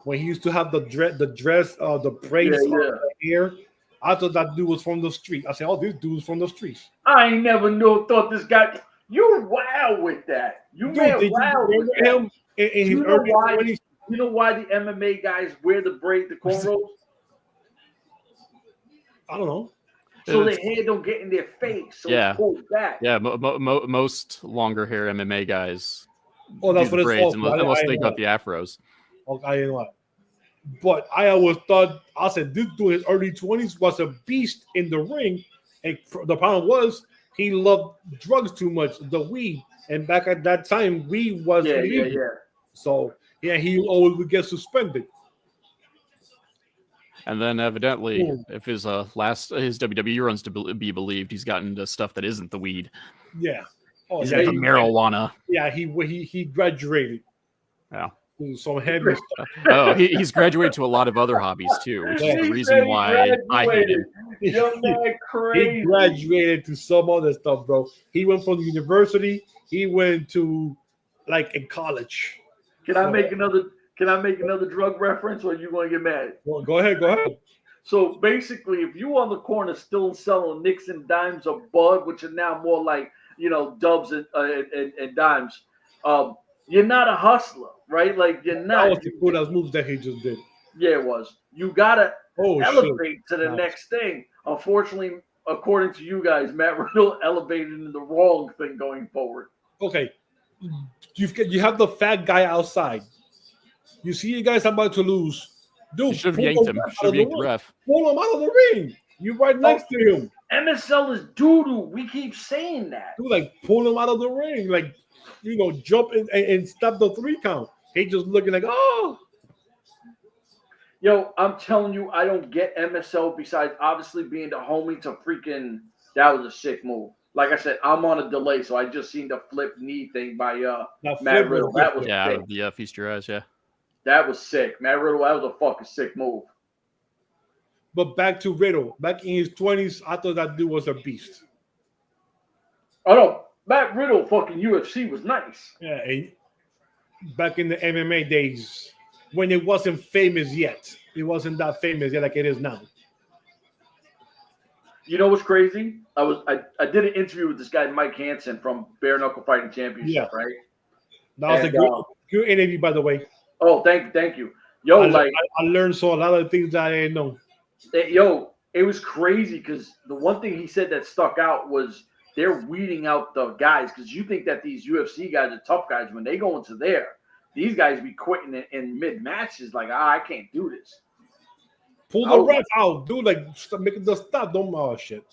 When he used to have the dress, the braids on the hair, I thought that dude was from the street. I said, "Oh, this dude's from the streets." I ain't never thought this guy. You wild with that. You man wild with him in his early 20s. You know why the MMA guys wear the cornrows? I don't know. So their hair don't get in their face. So it's pulled back. Yeah, most longer hair MMA guys. Oh, that's what it's called. Unless they got the afros. Okay, I didn't know. But I always thought, I said, this dude in his early 20s was a beast in the ring. And the problem was he loved drugs too much, the weed. And back at that time, weed was illegal. Yeah. So, he always would get suspended. And then evidently, if his WWE runs to be believed, he's gotten into stuff that isn't the weed. Yeah. He's into marijuana. Yeah, he graduated. Yeah. Some heavy stuff. Oh, he's graduated to a lot of other hobbies too, which is the reason why I hate him. Young man, crazy. He graduated to some other stuff, bro. He went from the university. He went to in college. Can I make another drug reference, or are you going to get mad? Well, go ahead. So basically, if you on the corner still selling nicks and dimes of bud, which are now more like dubs and dimes, you're not a hustler, right? Like you're not. That was the cool moves that he just did. Yeah, it was. You gotta elevate to the next thing. Unfortunately, according to you guys, Matt Riddle elevated into the wrong thing going forward. Okay, you have the fat guy outside. You see, you guys are about to lose. Dude, you should have yanked him. Should have yanked the ref. Pull him out of the ring. You right next to him. MSL is doo-doo. We keep saying that. Dude, pull him out of the ring. Jump in and stop the 3 count. He just looking like, oh. Yo, I'm telling you, I don't get MSL besides obviously being the homie to freaking. That was a sick move. Like I said, I'm on a delay, so I just seen the flip knee thing by Matt Riddle. That was sick. The feast your eyes, yeah. That was sick. Matt Riddle, that was a fucking sick move. But back to Riddle. Back in his 20s, I thought that dude was a beast. Oh, no. Matt Riddle fucking UFC was nice. Yeah, back in the MMA days when it wasn't famous yet. It wasn't that famous yet like it is now. You know what's crazy? I did an interview with this guy, Mike Hansen from Bare Knuckle Fighting Championship, right? That was a good interview, by the way. Oh, thank you. Yo, I learned a lot of things that I didn't know. It was crazy because the one thing he said that stuck out was they're weeding out the guys because you think that these UFC guys are tough guys. When they go into there, these guys be quitting in mid-matches like, I can't do this. Pull the ref out, dude. Make the stop. Don't shit.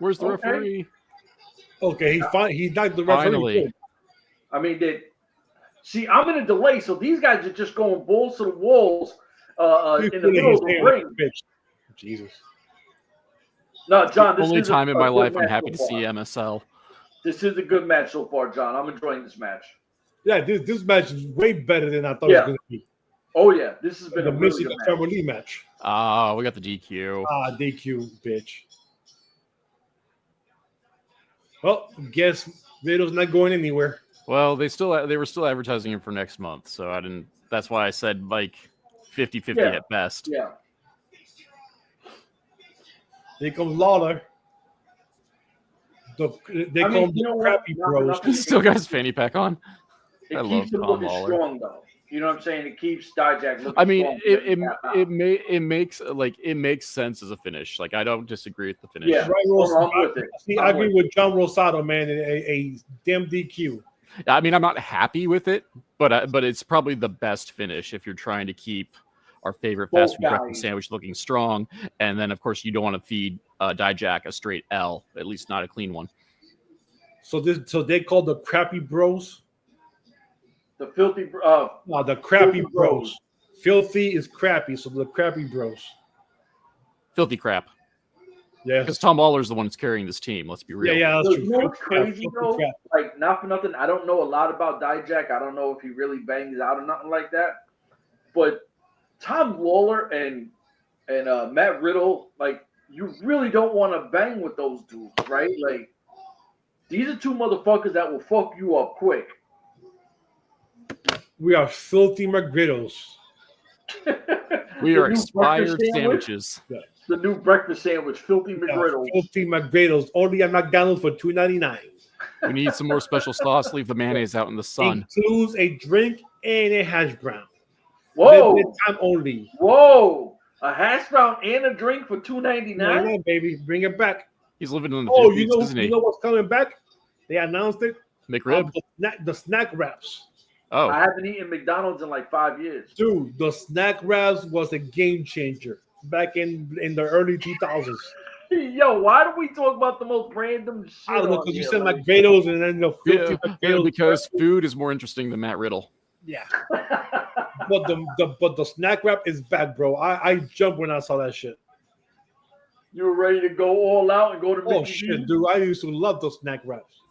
Where's the referee? Okay, he knocked the referee. Finally. I mean, see, I'm in a delay, so these guys are just going balls to the walls in the middle of the ring. Jesus. No, John, this only is time in my life I'm happy so to see MSL. This is a good match so far, John. I'm enjoying this match. Yeah, this match is way better than I thought it was going to be. Oh yeah, this has been the a really good Family match. We got the DQ. DQ, bitch. Well, guess Riddle's not going anywhere. Well, they were still advertising him for next month, so I didn't. That's why I said like 50-50 at best. Yeah. Here comes Lawler. They call him the crappy bros. Still got his fanny pack on. It keeps him looking strong, though. You know what I'm saying? It keeps Dijak looking. I mean, it makes sense as a finish. Like, I don't disagree with the finish. Yeah, I agree with John Rosado, man. A damn DQ. I mean, I'm not happy with it, but it's probably the best finish if you're trying to keep our favorite fast food breakfast sandwich looking strong, and then of course you don't want to feed Dijak a straight L, at least not a clean one. So they call the crappy bros. The filthy, no, the crappy bros. Filthy is crappy, so the crappy bros. Filthy crap. Yeah, because Tom Lawler's the one that's carrying this team. Let's be real. Yeah, that's true. You know what's crazy though? Like, not for nothing, I don't know a lot about Dijak. I don't know if he really bangs out or nothing like that. But Tom Lawler and Matt Riddle, like, you really don't want to bang with those dudes, right? Like, these are two motherfuckers that will fuck you up quick. We are filthy McGriddles. We are expired sandwiches. Yeah. The new breakfast sandwich, filthy McGriddles. Filthy McGriddles, only at McDonald's for $2.99. We need some more special sauce. Leave the mayonnaise out in the sun. Includes a drink and a hash brown. Whoa! Time only. Whoa! A hash brown and a drink for $2.99. Baby, bring it back. He's living in the 50s, isn't he? You know what's coming back? They announced it. McRib. The snack wraps. Oh, I haven't eaten McDonald's in like 5 years. Dude, the snack wraps was a game changer back in the early 2000s. Yo, why do we talk about the most random shit? I don't know, because you said McGriddles and then the filthy McGriddles. Because food is more interesting than Matt Riddle. Yeah. but the snack wrap is bad, bro. I jumped when I saw that shit. You were ready to go all out and go to McDonald's? Shit, dude. I used to love those snack wraps.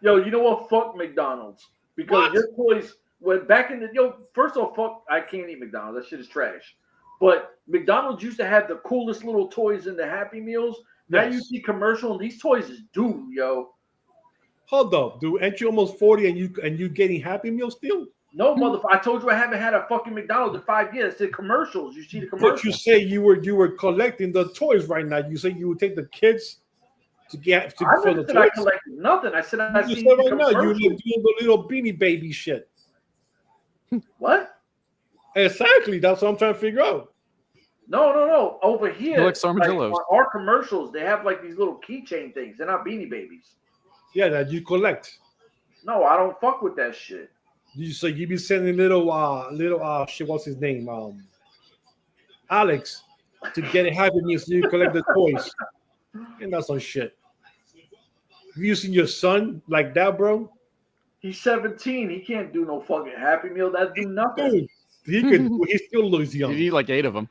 Yo, you know what? Fuck McDonald's. Because your toys went back in the first off, fuck, I can't eat McDonald's. That shit is trash. But McDonald's used to have the coolest little toys in the Happy Meals. Now you see commercial, and these toys is doo, yo. Hold up, dude. Ain't you almost 40 and you getting Happy Meals still? No, motherfucker. I told you I haven't had a fucking McDonald's in 5 years. I said commercials. You see the commercials. But you say you were collecting the toys right now. You say you would take the kids to get to I for never the said toys. I collected nothing. I said I you see said right now you commercials. doing the little Beanie Baby shit. What? Exactly. That's what I'm trying to figure out. No. Over here, like armadillos. on our commercials, they have like these little keychain things. They're not Beanie Babies. Yeah, that you collect. No, I don't fuck with that shit. You be sending little shit. What's his name? Alex to get a Happy Meal so you collect the toys. And that's some shit. Have you seen your son like that, bro? He's 17. He can't do no fucking Happy Meal. That do nothing. Dude, he still looks young. He'd eat like 8 of them.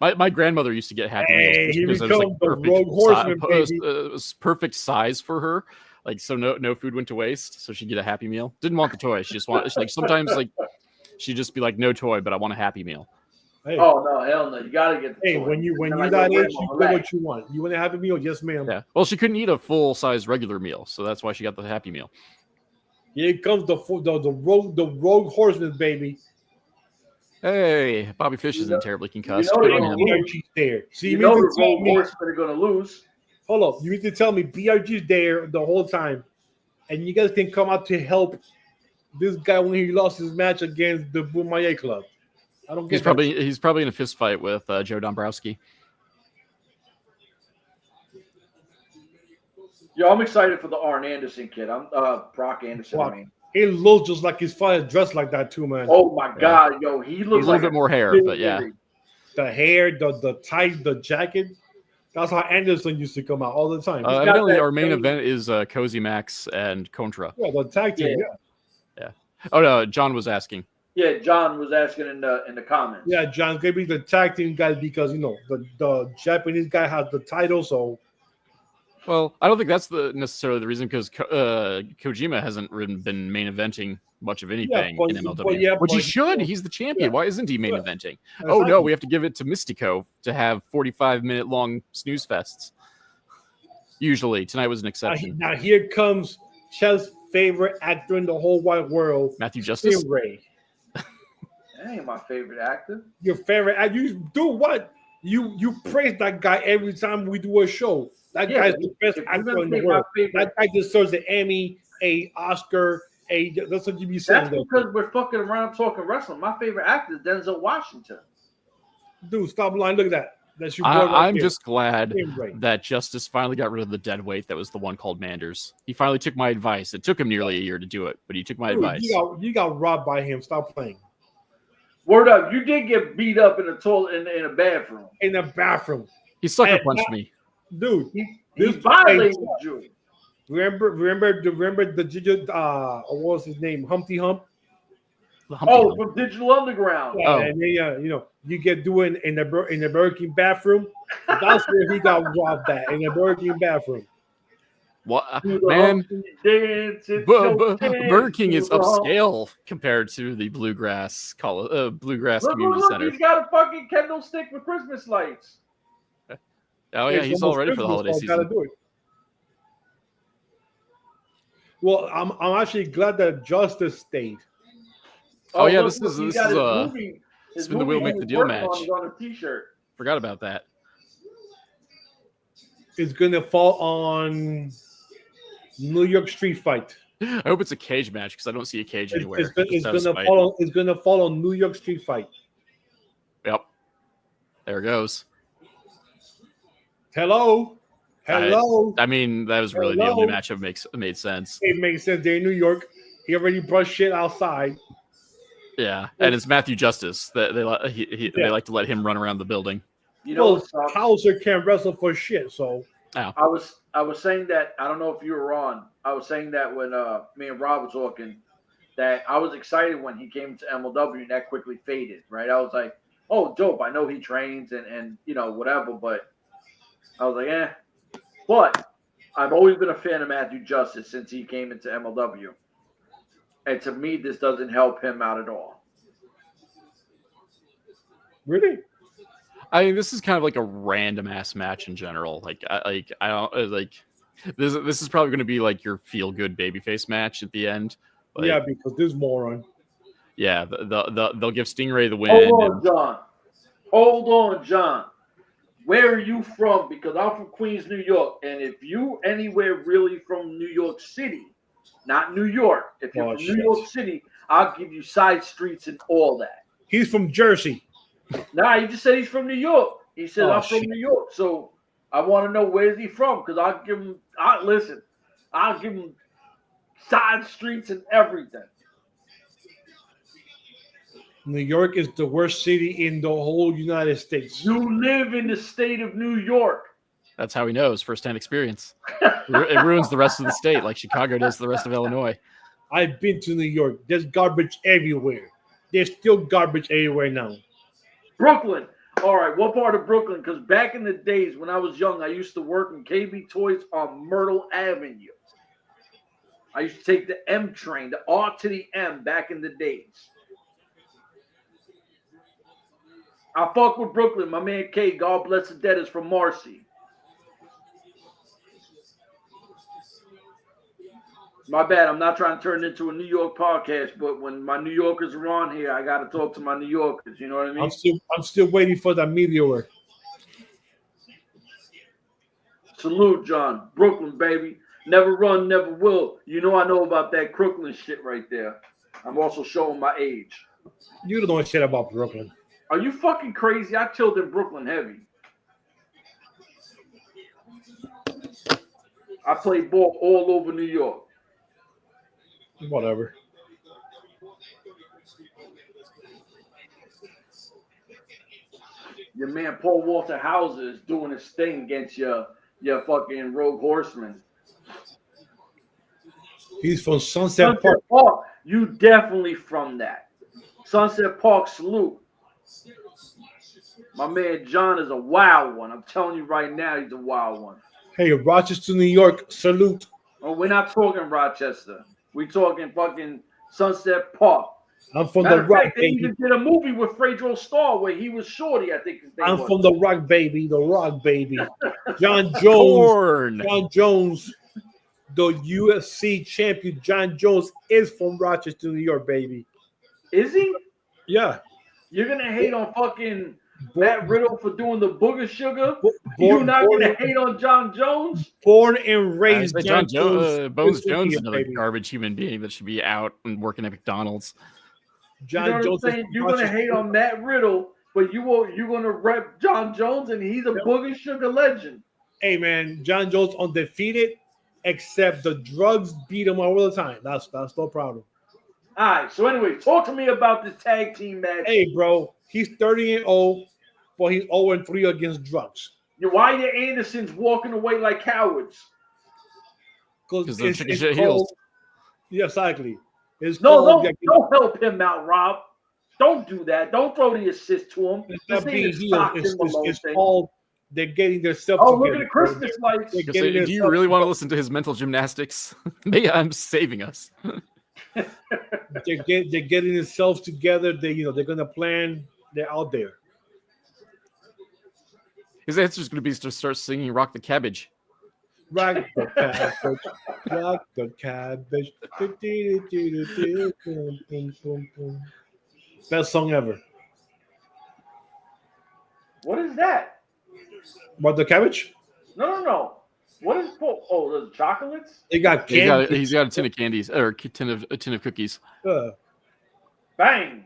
My grandmother used to get Happy Meals he because it becomes was the rogue horseman, baby. It was perfect size for her. Like, so no food went to waste, so she'd get a Happy Meal. Didn't want the toy. She just wanted, like, sometimes, like, she'd just be like, no toy, but I want a Happy Meal. Hey. Oh, no, hell no. You got to get the toy. When you that age, you get what you want. You want a Happy Meal? Yes, ma'am. Yeah. Well, she couldn't eat a full-size regular meal, so that's why she got the Happy Meal. Here comes the rogue horseman, baby. Hey, Bobby Fish isn't terribly concussed. BRG's there. So you know the rogue horsemen are going to lose. Hold up. You need to tell me BRG's there the whole time, and you guys can come out to help this guy when he lost his match against the Boomaya Club. I don't get he's probably in a fist fight with Joe Dombrowski. Yo, I'm excited for the Arn Anderson kid. I'm Brock Anderson. Wow. I mean, he looks just like his father, dressed like that too, man. Oh my god, yo, he looks a little bit more hair, but yeah, the hair, the tie, the jacket. That's how Anderson used to come out all the time. Evidently, our main event is Cozy Max and Contra. Yeah, the tag team. Yeah. Oh no, John was asking. Yeah, John was asking in the comments. Yeah, John's gonna be the tag team guy because the Japanese guy has the title. So, well, I don't think that's necessarily the reason because Kojima hasn't been main eventing much of anything in MLW, which he should. He's the champion. Why isn't he main eventing? Oh no, we have to give it to Mystico to have 45-minute long snooze fests. Usually, tonight was an exception. Now here comes Chell's favorite actor in the whole wide world, Matthew Justice. Ray. That ain't my favorite actor. Your favorite actor? You do what? You praise that guy every time we do a show. That guy's the best actor in the world. That guy deserves an Emmy, a Oscar, that's what you be saying. That's because we're fucking around talking wrestling. My favorite actor is Denzel Washington. Dude, stop lying. Look at that. That's your I'm just glad that Justice finally got rid of the dead weight that was the one called Manders. He finally took my advice. It took him nearly a year to do it, but he took my advice. You got robbed by him. Stop playing. Word up, you did get beat up in a toilet in a bathroom. In a bathroom. He sucker punched me. Dude, he violated you. Remember the digital what was his name? Humpty Hump? Hump. From Digital Underground. Yeah, and then you get doing in the Burger King bathroom. That's where he got robbed at, in the Burger King bathroom. What, man? Burger King is upscale compared to the Bluegrass Community Center. He's got a fucking candle stick with Christmas lights. Oh yeah, he's all ready for the holiday season. Gotta do it. Well, I'm actually glad that Justice stayed. Oh yeah, this is spin the wheel, make the deal match. On a t-shirt. Forgot about that. It's gonna fall on New York Street Fight. I hope it's a cage match because I don't see a cage anywhere. It's gonna fall on New York Street Fight. Yep. There it goes. Hello. I mean, that was really the only match that made sense. It makes sense. They're in New York. He already brushed shit outside. Yeah, and it's Matthew Justice. They like to let him run around the building. You know, Hauser can't wrestle for shit. So I was saying that, I don't know if you were on. I was saying that when me and Rob was talking, that I was excited when he came to MLW and that quickly faded. Right? I was like, oh, dope. I know he trains and whatever, but I was like, eh. But I've always been a fan of Matthew Justice since he came into MLW. And to me, this doesn't help him out at all. Really? I mean, this is kind of like a random ass match in general. I don't like this is probably going to be like your feel good babyface match at the end. Like, yeah, because there's moron. Yeah, they'll give Stingray the win. Hold on, John. Where are you from? Because I'm from Queens, New York. And if you anywhere really from New York City, not New York. If you're from New York City, I'll give you side streets and all that. He's from Jersey. Nah, he just said he's from New York. He said, I'm from New York. So I want to know where's he from, because I'll give him side streets and everything. New York is the worst city in the whole United States. You live in the state of New York. That's how he knows, firsthand experience. It ruins the rest of the state like Chicago does the rest of Illinois. I've been to New York. There's garbage everywhere. There's still garbage everywhere now. Brooklyn. All right, what part of Brooklyn? Because back in the days when I was young, I used to work in KB Toys on Myrtle Avenue. I used to take the M train, the R to the M back in the days. I fuck with Brooklyn. My man K, God bless the dead, is from Marcy. My bad. I'm not trying to turn it into a New York podcast, but when my New Yorkers are on here, I got to talk to my New Yorkers. You know what I mean? I'm still waiting for that meteor. Salute, John. Brooklyn, baby. Never run, never will. You know I know about that Crooklyn shit right there. I'm also showing my age. You don't know shit about Brooklyn. Are you fucking crazy? I chilled in Brooklyn heavy. I played ball all over New York. Whatever. your man Paul Walter Hauser is doing his thing against your fucking Rogue Horseman. He's from Sunset Park. You definitely from that. Sunset Park salute. My man John is a wild one. I'm telling you right now, he's a wild one. Hey, Rochester, New York, salute. Oh, we're not talking Rochester. We're talking fucking Sunset Park. I'm from the Rock, they baby. even did a movie with Fredro Starr where he was Shorty, I think his name was. From the Rock, baby. The Rock, baby. John Jones. John Jones, the UFC champion. John Jones is from Rochester, New York, baby. Is he? Yeah. You're going to hate on fucking Matt Riddle for doing the booger sugar? You're not going to hate on John Jones? Born and raised John Jones. Bones Jones is another garbage human being that should be out and working at McDonald's. John Jones. What I'm saying? You're going to hate on Matt Riddle, but you're going to rep John Jones, and he's a booger sugar legend. Hey, man, John Jones undefeated, except the drugs beat him all the time. That's no problem. All right. So anyway, talk to me about this tag team match. Hey, bro, he's 30-0, but he's 0-3 against drugs. Why are the Andersons walking away like cowards? Because they're chicken shit heels. Yeah, exactly. Don't help him out, Rob. Don't do that. Don't throw the assist to him. It's not being healed. It's called they're getting their stuff together. Look at the Christmas lights. Do you really want to listen to his mental gymnastics? Maybe I'm saving us. They're getting themselves together. They're gonna plan. They're out there. His answer is going to be to start singing "Rock the Cabbage." Rock the cabbage, rock the cabbage. Best song ever. What is that? What, the cabbage? No. What is the chocolates? They got candy. He's got a tin of candies or a tin of cookies. Bang.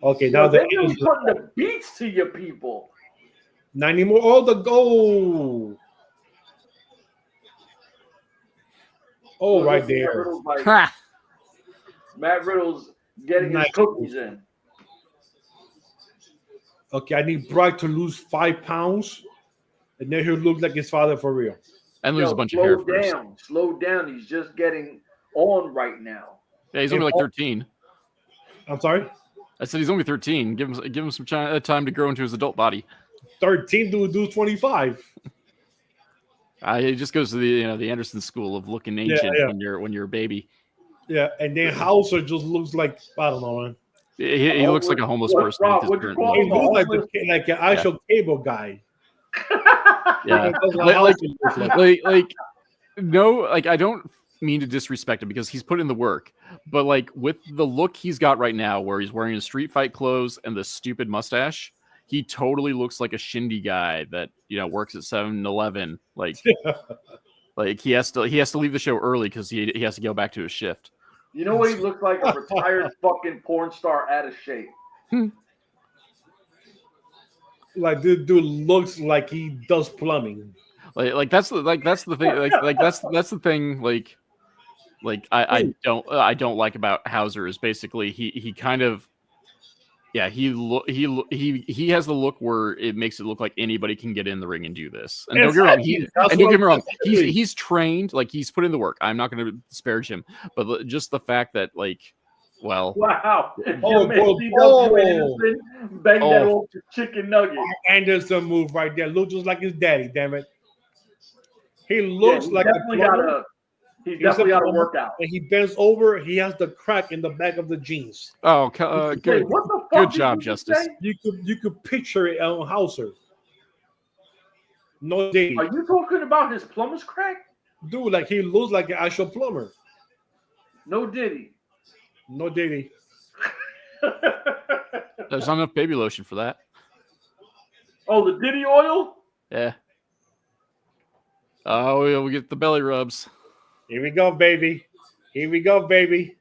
Okay, now they're really putting the beats to your people. 90 more. Oh, the goal. Oh, right there. Matt Riddle's getting his cookies in. Okay, I need Brock to lose 5 pounds, and then he'll look like his father for real. And lose a bunch of hair first. Slow down. He's just getting on right now. Yeah, he's only like 13. I'm sorry? I said he's only 13. Give him some time to grow into his adult body. 13 to do 25. It just goes to the Anderson school of looking ancient when you're a baby. Yeah, and then Hauser just looks like, I don't know, man. He looks like a homeless person. Rob, he looks like an actual cable guy. Yeah, I don't mean to disrespect him because he's put in the work, but like with the look he's got right now, where he's wearing his street fight clothes and the stupid mustache, he totally looks like a shindy guy that works at 7-Eleven. Like he has to leave the show early because he has to go back to his shift. You know what he looks like? A retired fucking porn star out of shape. Like this dude looks like he does plumbing. Like that's the thing. That's the thing. I don't like about Hauser is basically he kind of. Yeah, he has the look where it makes it look like anybody can get in the ring and do this. And don't get me wrong, he's trained, like he's put in the work. I'm not going to disparage him, but just the fact that wow. Bang that old chicken nugget. Anderson move right there. Look just like his daddy, damn it. He looks like He's definitely got to work out. And he bends over. He has the crack in the back of the jeans. Oh, good. What the fuck good job, Justice. You could picture it on Hauser. No dating. Are you talking about his plumber's crack? Dude, like he looks like an actual plumber. No Diddy. No Diddy. There's not enough baby lotion for that. Oh, the Diddy oil? Yeah. Oh, we get the belly rubs. Here we go, baby. Here we go, baby.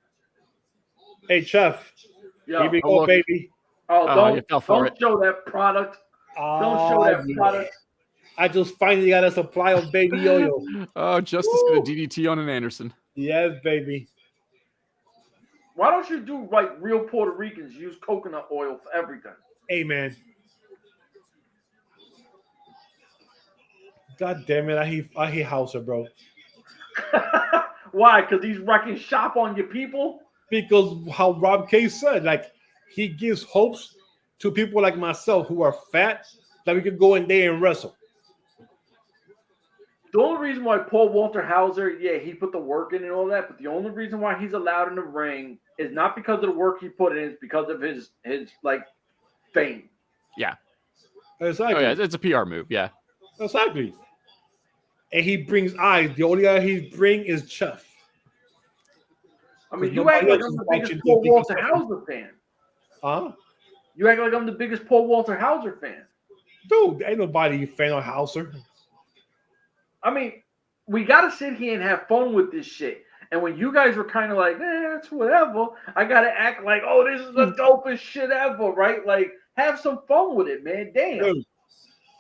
Hey, Chef. Here we go, baby. Don't show that product. Don't show that product. I just finally got a supply of baby oil. Oh, Justice got a DDT on an Anderson. Yes, baby. Why don't you do like real Puerto Ricans use coconut oil for everything? Hey, man. God damn it! I hate Hauser, bro. Why? Because he's wrecking shop on your people? Because how Rob K said, like he gives hopes to people like myself who are fat that we could go in there and wrestle. The only reason why Paul Walter Hauser, yeah, he put the work in and all that, but the only reason why he's allowed in the ring is not because of the work he put in, it's because of his like fame. Yeah. Exactly. Oh yeah, it's a PR move. Yeah. Exactly. And he brings eyes. The only guy he bring is Chef. I mean, you act like I'm the biggest Paul Walter Hauser fan. Huh? You act like I'm the biggest Paul Walter Hauser fan. Dude, ain't nobody fan of Hauser. I mean, we got to sit here and have fun with this shit. And when you guys were kind of like, it's whatever, I got to act like, oh, this is the dopest shit ever, right? Like, have some fun with it, man. Damn. Dude,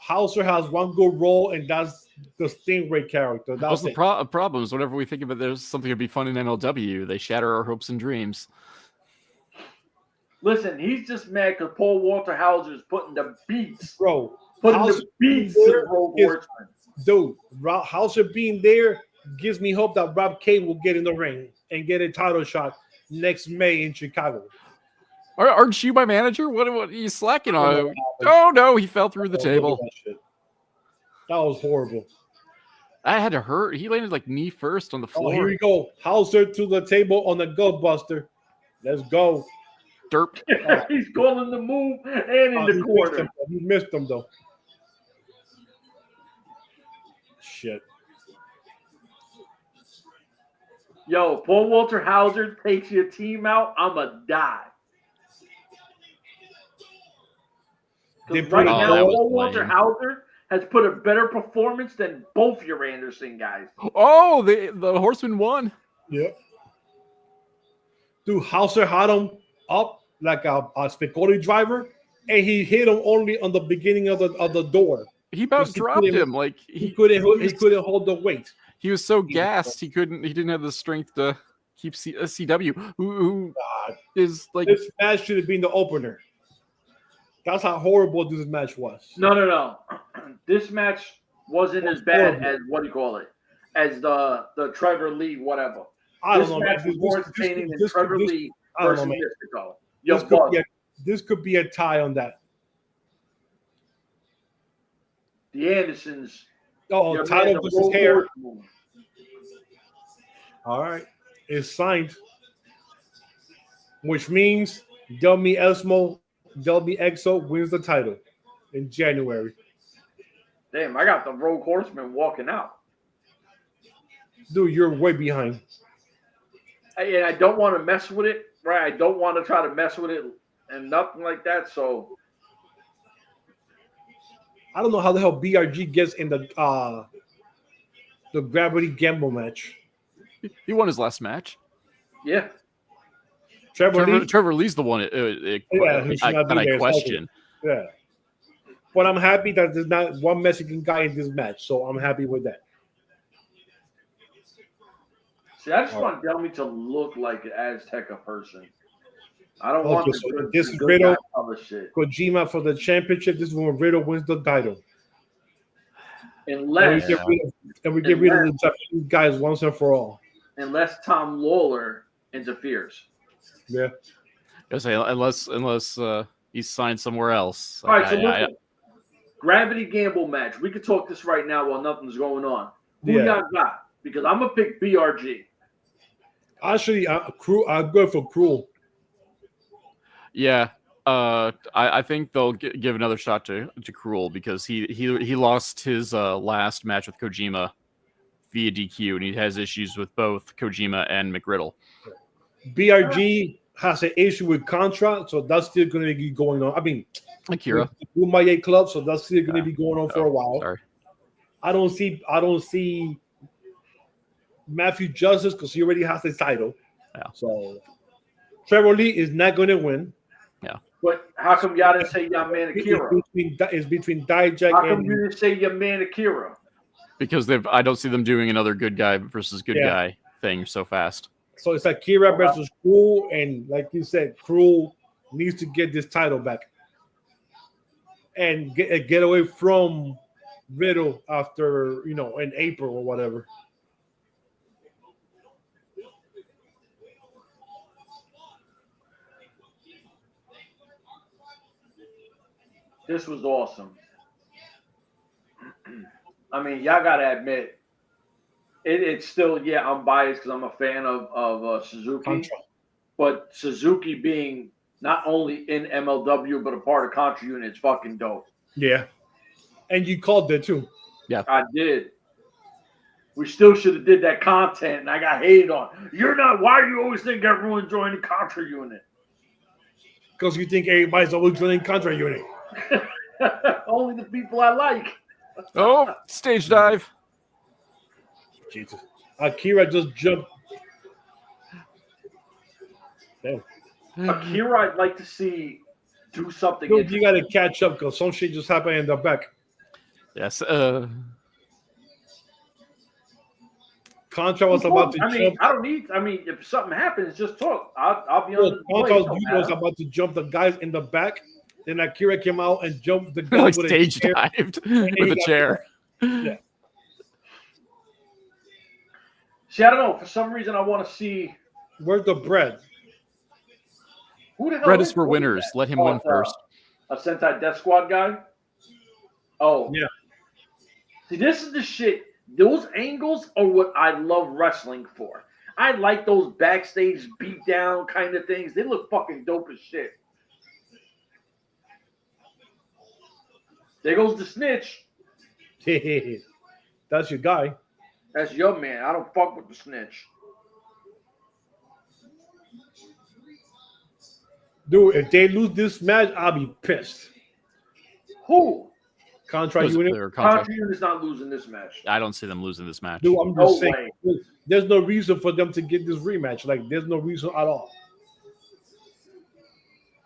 Hauser has one good role, and that's the Stingray character. That's the problem is whenever we think of it, there's something to be fun in MLW, they shatter our hopes and dreams. Listen, he's just mad because Paul Walter Hauser is putting the beats. Bro, putting the beats in Rogue Horseman. Dude, Hauser being there gives me hope that Rob K will get in the ring and get a title shot next May in Chicago. Aren't you my manager? What are you slacking on? Oh no, he fell through the table. That was horrible. I had to hurt. He landed like knee first on the floor. Oh, here we go. Hauser to the table on the Gut Buster. Let's go. Derp. He's calling the move and in the corner. He missed him though. Shit. Yo, Paul Walter Hauser takes your team out, I'ma die. Right now, Paul Walter Hauser has put a better performance than both your Anderson guys. Oh, the Horseman won. Yep. Dude, Hauser had him up like a Spicoli driver, and he hit him only on the beginning of the door. He about dropped him. Like he couldn't hold the weight. He was so gassed he didn't have the strength to keep CW, who is like, this match should have been the opener. That's how horrible this match was. No. This match wasn't as bad as as the Trevor Lee whatever. This match was more entertaining than Trevor Lee versus Mystico. This could be a tie on that. The Andersons. Oh, title versus hair. All right, it's signed, which means Delmi Exo wins the title in January. Damn, I got the Rogue Horseman walking out. Dude, you're way behind. And I don't want to mess with it, right? I don't want to try to mess with it and nothing like that. So I don't know how the hell BRG gets in the Gravity Gamble match. He won his last match. Yeah. Trevor Lee's the one I question. Yeah. But I'm happy that there's not one Mexican guy in this match, so I'm happy with that. See, I just want Delmi to look like an Azteca person. I don't want this is Riddle, Kojima for the championship. This is when Riddle wins the title. Unless we get rid of the Japanese guys once and for all. Unless Tom Lawler interferes. Yeah. I say unless he's signed somewhere else. All right, so listen. Gravity Gamble match. We could talk this right now while nothing's going on. Who y'all got? Because I'm gonna pick BRG. Actually, I'm going for Cruel. Yeah, I think they'll give another shot to Cruel because he lost his last match with Kojima via DQ, and he has issues with both Kojima and McRiddle. BRG has an issue with Contra, so that's still going to be going on. I mean, Akira, my club, so that's still going to be going on for a while. Sorry. I don't see Matthew Justice because he already has the title. Yeah. So Trevor Lee is not going to win. Yeah. But how come y'all didn't say your man Akira? It's between Dijak How come you didn't say your man Akira? Because I don't see them doing another good guy versus good guy thing so fast. So it's Akira versus Cruel, and like you said, Cruel needs to get this title back and get away from Riddle after in April or whatever. This was awesome. I mean, y'all gotta admit, it's still I'm biased because I'm a fan of Suzuki, Contra. but Suzuki being not only in MLW but a part of Contra Unit is fucking dope. Yeah, and you called that too. Yeah, I did. We still should have did that content, and I got hated on. You're not. Why do you always think everyone's joining the Contra Unit? Because you think everybody's always joining Contra Unit. Only the people I like. Oh, stage dive. Jesus. Akira just jumped. Damn. Akira, I'd like to see do something. Dude, you got to catch up because some shit just happened in the back. Yes. Contra was about to jump. I don't need. I mean, if something happens, just talk. I'll be on the Contra was about to jump the guys in the back. Then Akira came out and jumped the guy like with stage a chair. dived with a chair. Yeah. See, I don't know. For some reason, I want to see. Where's the bread? Who the hell Bread is for winners. Let him win first. A Sentai Death Squad guy? Oh. Yeah. See, this is the shit. Those angles are what I love wrestling for. I like those backstage beatdown kind of things. They look fucking dope as shit. There goes the snitch. That's your guy. That's your man. I don't fuck with the snitch. Dude, if they lose this match, I'll be pissed. Who? Contra Unit. Contra Unit's not losing this match. I don't see them losing this match. Dude, I'm just saying. Way. There's no reason for them to get this rematch. Like, there's no reason at all.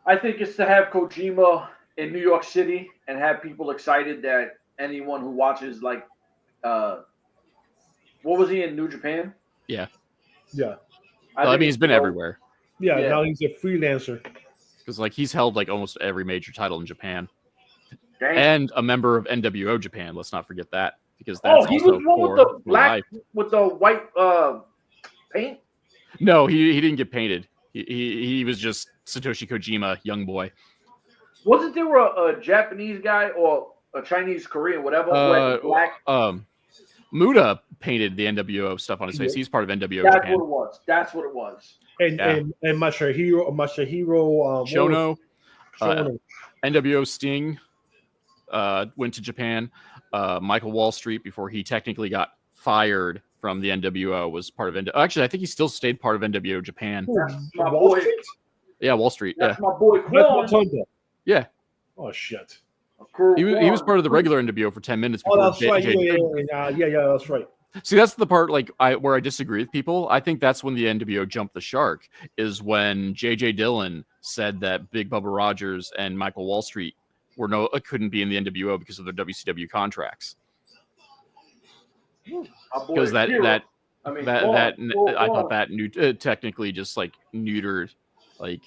I think it's to have Kojima in New York City and have people excited that anyone who watches, like, what was he in New Japan? Yeah. Yeah. I mean, he's been everywhere. Yeah, now he's a freelancer. Because, like, he's held, like, almost every major title in Japan. Dang. And a member of NWO Japan. Let's not forget that. Because that's he also was one with the black, with the white paint? No, he didn't get painted. He was just Satoshi Kojima, young boy. Wasn't there a Japanese guy or a Chinese, Korean, whatever, who had black? Muda painted the NWO stuff on his face. He's part of NWO That's Japan. what it was. That's what it was. And Masahiro Shono, NWO Sting went to Japan. Michael Wall Street, before he technically got fired from the NWO, was part of NWO. Actually, I think he still stayed part of NWO Japan. That's my boy. Yeah, Wall Street. That's my boy Quan. Yeah. Oh shit. He was part of the regular NWO for 10 minutes before that's right. Yeah, that's right. See, that's the part where I disagree with people. I think that's when the NWO jumped the shark, is when J.J. Dillon said that Big Bubba Rogers and Michael Wall Street couldn't be in the NWO because of their WCW contracts. Because I thought that technically just like neutered like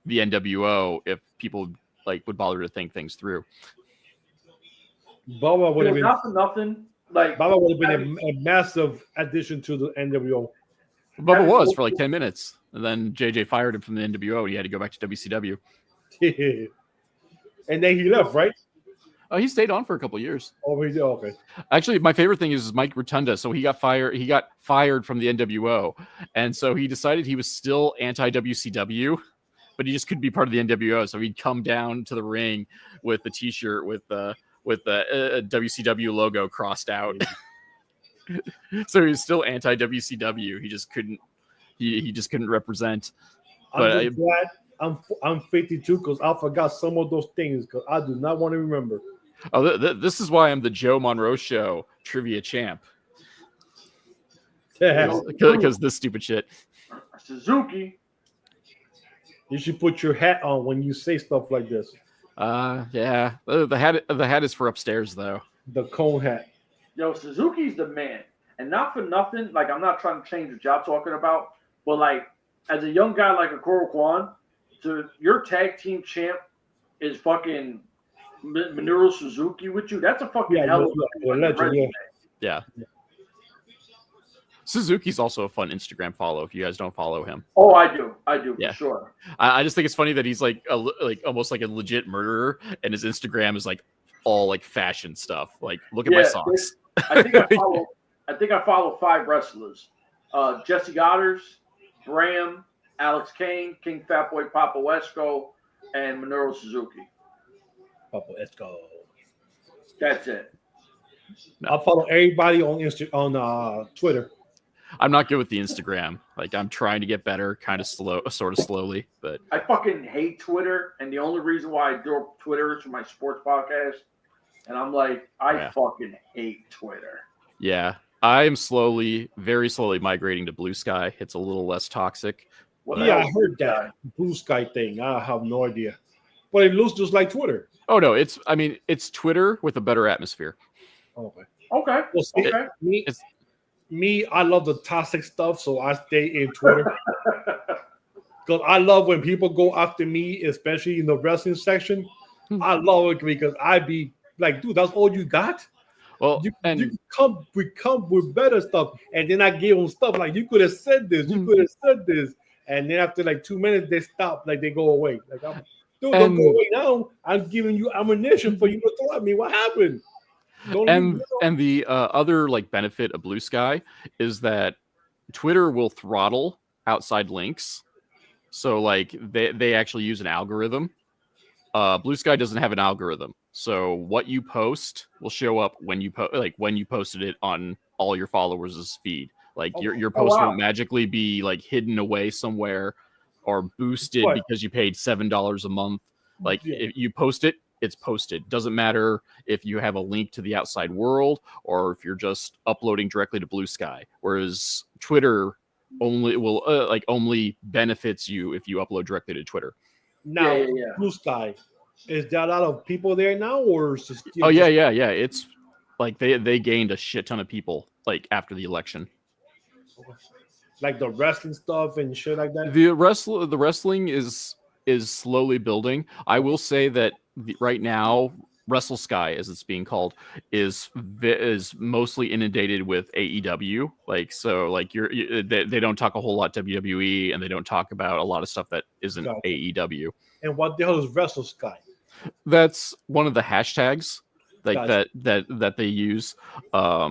the NWO if people like would bother to think things through. Bubba would have been not for nothing. Like Bubba would have been a massive addition to the NWO. Bubba was for like 10 minutes, and then JJ fired him from the NWO. He had to go back to WCW. And then he left, right? Oh, he stayed on for a couple of years. Oh, he did. Okay. Actually, my favorite thing is Mike Rotunda. So he got fired. He got fired from the NWO, and so he decided he was still anti-WCW, but he just couldn't be part of the NWO. So he'd come down to the ring with the T-shirt with the WCW logo crossed out. So he was still anti-WCW. He just couldn't. He just couldn't represent. I'm glad I'm 52 because I forgot some of those things because I do not want to remember. Oh, this is why I'm the Joe Monroe Show trivia champ. Because this stupid shit. Suzuki. You should put your hat on when you say stuff like this. Yeah. The hat is for upstairs though. The cone hat. Yo, Suzuki's the man, and not for nothing. Like, I'm not trying to change the job talking about, but like as a young guy like Okoro Kwan, your tag team champ is fucking Minoru Suzuki with you. That's a fucking Yeah, hell of a legend. resume. Yeah. Suzuki's also a fun Instagram follow if you guys don't follow him. Oh, I do Yeah. for sure. I just think it's funny that he's like almost like a legit murderer, and his Instagram is like all like fashion stuff. Like, look at my socks. I think I follow 5 wrestlers: Jesse Goddard, Bram, Alex Kane, King Fatboy Papa Wesco, and Minoru Suzuki. Papa Esco. That's it. No. I'll follow everybody on Twitter. I'm not good with the Instagram. Like, I'm trying to get better, sort of slowly. But I fucking hate Twitter, and the only reason why I do Twitter is for my sports podcast. And I'm like, I fucking hate Twitter. Yeah, I am very slowly migrating to Blue Sky. It's a little less toxic. Yeah, I heard that Blue Sky thing. I have no idea, but it looks just like Twitter. Oh no, it's Twitter with a better atmosphere. Okay. Well, see, me, I love the toxic stuff, so I stay in Twitter. Because I love when people go after me, especially in the wrestling section. I love it because I be like, dude, that's all you got? Well, we come with better stuff. And then I give them stuff like, you could have said this, you could have said this. And then after like 2 minutes, they stop, like they go away. Like, dude, don't go away now. I'm giving you ammunition for you to throw at me. What happened? And the other like benefit of Blue Sky is that Twitter will throttle outside links. So like they actually use an algorithm. Blue Sky doesn't have an algorithm. So what you post will show up when you posted it on all your followers' feed. Like your post won't magically be like hidden away somewhere or boosted because you paid $7 a month. Like if you post it, it's posted. Doesn't matter if you have a link to the outside world or if you're just uploading directly to Blue Sky. Whereas Twitter only benefits you if you upload directly to Twitter. Now, Blue Sky, is there a lot of people there now, or is it still yeah. It's like they gained a shit ton of people like after the election. Like the wrestling stuff and shit like that. The wrestling is slowly building. I will say that right now, Wrestle Sky, as it's being called, is mostly inundated with AEW. Like, so like they don't talk a whole lot WWE, and they don't talk about a lot of stuff that isn't AEW. And what the hell is Wrestle Sky? That's one of the hashtags like that they use. Yeah,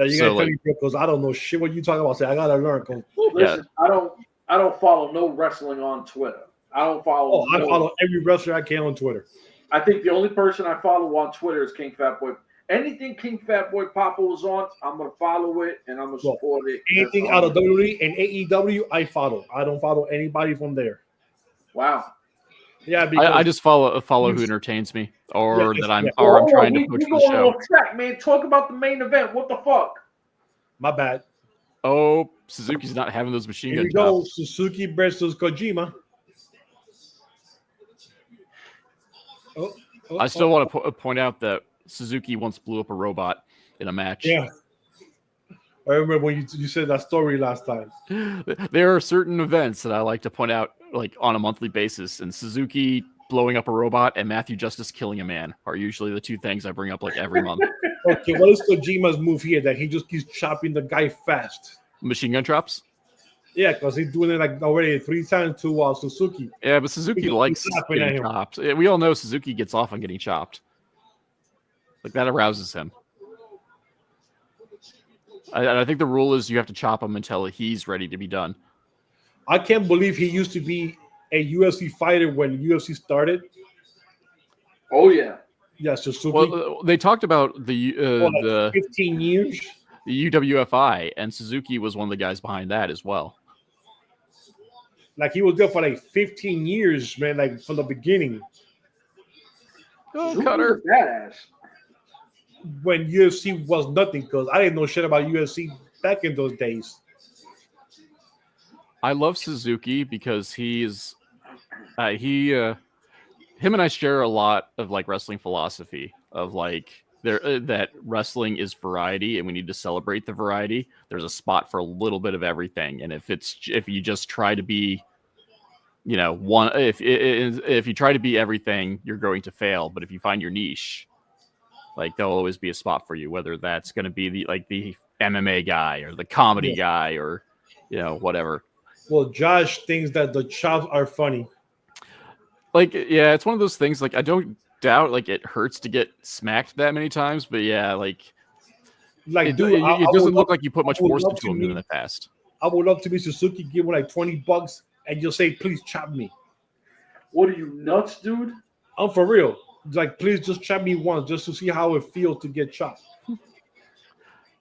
you gotta tell me because I don't know shit what you talking about. I gotta learn. Listen, I don't follow no wrestling on Twitter. I don't follow. I follow every wrestler I can on Twitter. I think the only person I follow on Twitter is King Fatboy. Anything King Fatboy Papa was on, I'm gonna follow it and I'm gonna support it. Anything out of WWE and AEW, I follow. I don't follow anybody from there. Wow. Yeah, I just follow who entertains me, or I'm trying to push the show. Track, man. Talk about the main event. What the fuck? My bad. Oh, Suzuki's not having those machine gun. Here we go. Suzuki versus Kojima. I still want to point out that Suzuki once blew up a robot in a match. Yeah. I remember when you said that story last time. There are certain events that I like to point out like on a monthly basis, and Suzuki blowing up a robot and Matthew Justice killing a man are usually the two things I bring up like every month. Okay, what is Kojima's move here that he just keeps chopping the guy fast? Machine gun chops? Yeah, because he's doing it like already 3 times to Suzuki. Yeah, but Suzuki likes getting chopped. We all know Suzuki gets off on getting chopped. Like that arouses him. I think the rule is you have to chop him until he's ready to be done. I can't believe he used to be a UFC fighter when UFC started. Oh yeah, yeah. Suzuki. Well, they talked about the 15 years, the UWFI, and Suzuki was one of the guys behind that as well. Like he was there for like 15 years, man. Like from the beginning. Oh, Cutter, badass. When UFC was nothing, because I didn't know shit about UFC back in those days. I love Suzuki because him and I share a lot of like wrestling philosophy of like that wrestling is variety and we need to celebrate the variety. There's a spot for a little bit of everything, and if you just try to be one if you try to be everything, you're going to fail. But if you find your niche, like there'll always be a spot for you, whether that's going to be the MMA guy or the comedy guy or whatever. Well, Josh thinks that the chops are funny. Like, yeah, it's one of those things. Like, I don't doubt like it hurts to get smacked that many times, but yeah, like it doesn't look like you put much force into him in the past. I would love to be Suzuki, give him like $20 and just say, please chop me. What are you, nuts, dude? I'm for real. Like, please just chop me once just to see how it feels to get chopped.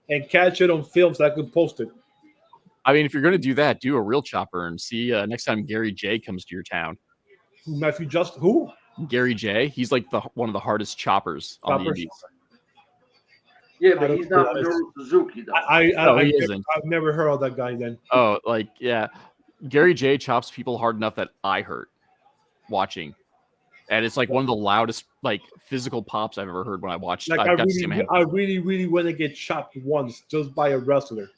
And catch it on film so I could post it. I mean, if you're going to do that, do a real chopper and see next time Gary J comes to your town. Who? Gary J. He's like one of the hardest choppers on the indies. Yeah, but he's not Minoru Suzuki, though. He isn't. I've never heard of that guy then. Oh, like, yeah. Gary J chops people hard enough that I hurt watching. And it's like one of the loudest, like, physical pops I've ever heard when I watched. Like, I really, really want to get chopped once just by a wrestler.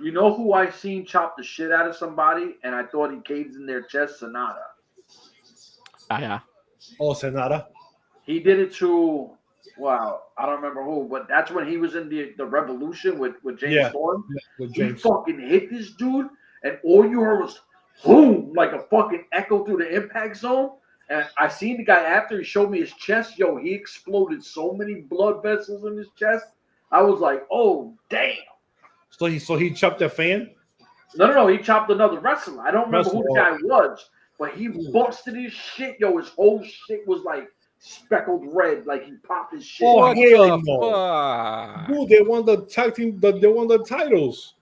You know who I seen chop the shit out of somebody and I thought he caved in their chest? Sonata. Yeah. Oh, Sonata? He did it to... Wow, I don't remember who, but that's when he was in the Revolution with James Storm. Yeah, with James. He fucking hit this dude, and all you heard was boom, like a fucking echo through the impact zone. And I seen the guy after he showed me his chest. Yo, he exploded so many blood vessels in his chest. I was like, oh damn. So he chopped a fan? No. He chopped another wrestler. I don't remember who the guy was, but he busted his shit. Yo, his whole shit was like speckled red, like he popped his shit. Oh, hell no. Dude, they won the tag team, they won the titles.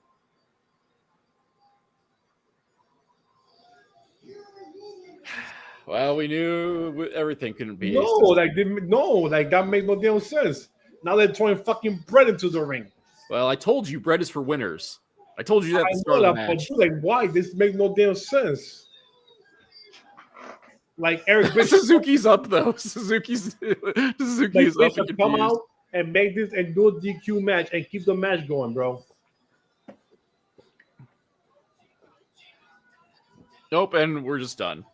Well, we knew everything couldn't be. That made no damn sense. Now they're throwing fucking bread into the ring. Well, I told you bread is for winners. I told you that at the start of the match. But like, why? This makes no damn sense. Like Eric Bishop, Suzuki's up though. Suzuki's up. Come out and make this and do a DQ match and keep the match going, bro. Nope, and we're just done.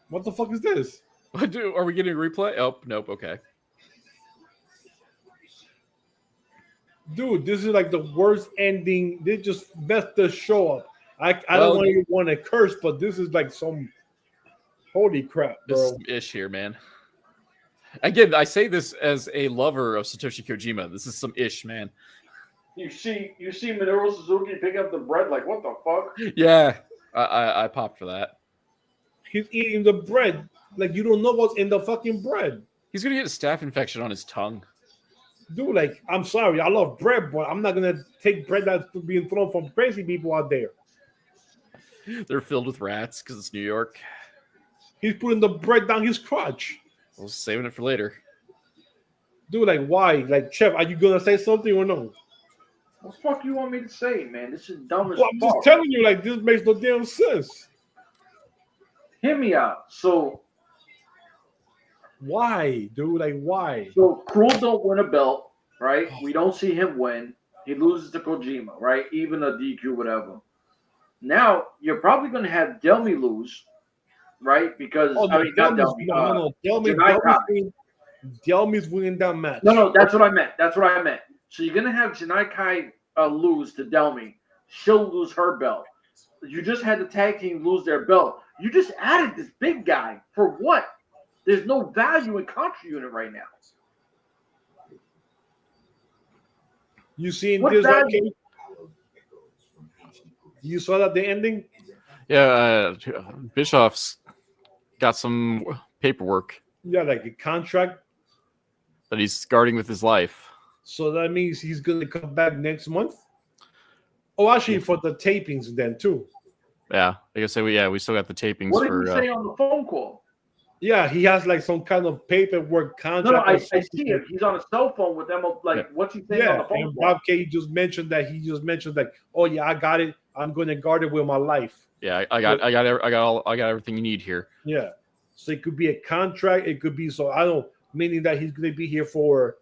What the fuck is this? Are we getting a replay? Oh, nope. Okay. Dude, this is like the worst ending. They just messed the show up. I don't even want to curse, but this is like some holy crap, bro. This is ish here, man. Again, I say this as a lover of Satoshi Kojima. This is some ish, man. You see Minoru Suzuki pick up the bread, like what the fuck? Yeah, I popped for that. He's eating the bread like you don't know what's in the fucking bread. He's gonna get a staph infection on his tongue. Dude, like, I'm sorry, I love bread, but I'm not gonna take bread that's being thrown from crazy people out there. They're filled with rats because it's New York. He's putting the bread down his crotch. I was saving it for later. Dude, like, why? Like, Chef, are you gonna say something or no? What the fuck you want me to say, man? This is dumb as fuck. I'm just telling you, like, this makes no damn sense. Hear me out. So, why, dude? Like, why? So, Cruel don't win a belt, right? We don't see him win. He loses to Kojima, right? Even a DQ, whatever. Now, you're probably going to have Delmy lose, right? Because, Delmy's winning that match. No, that's what I meant. So, you're going to have Janai Kai lose to Delmy. She'll lose her belt. You just had the tag team lose their belt. You just added this big guy. For what? There's no value in Contra Unit right now. You seen this? Okay? You saw that the ending? Yeah, Bischoff's got some paperwork. Yeah, like a contract that he's guarding with his life. So that means he's going to come back next month? Oh, actually, for the tapings then, too. Yeah, like I said, we still got the tapings. What did he say on the phone call? Yeah, he has like some kind of paperwork contract. No, I see it. He's on a cell phone with them. Like, what's he saying on the phone call? Rob K just mentioned that. Oh yeah, I got it. I'm going to guard it with my life. Yeah, I got everything you need here. Yeah, so it could be a contract. It could be meaning that he's going to be here for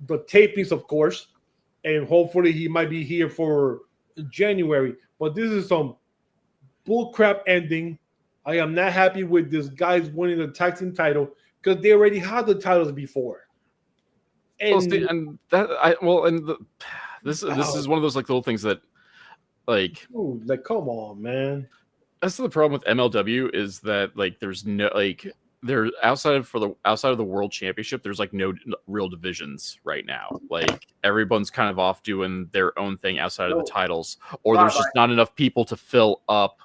the tapings, of course, and hopefully he might be here for January. But this is some bullcrap ending. I am not happy with this guys winning the tag team title because they already had the titles before. And this is one of those like little things that like come on, man. That's the problem with MLW is that like there's no like there outside of the World Championship, there's like no real divisions right now. Like everyone's kind of off doing their own thing outside of the titles, or there's just not enough people to fill up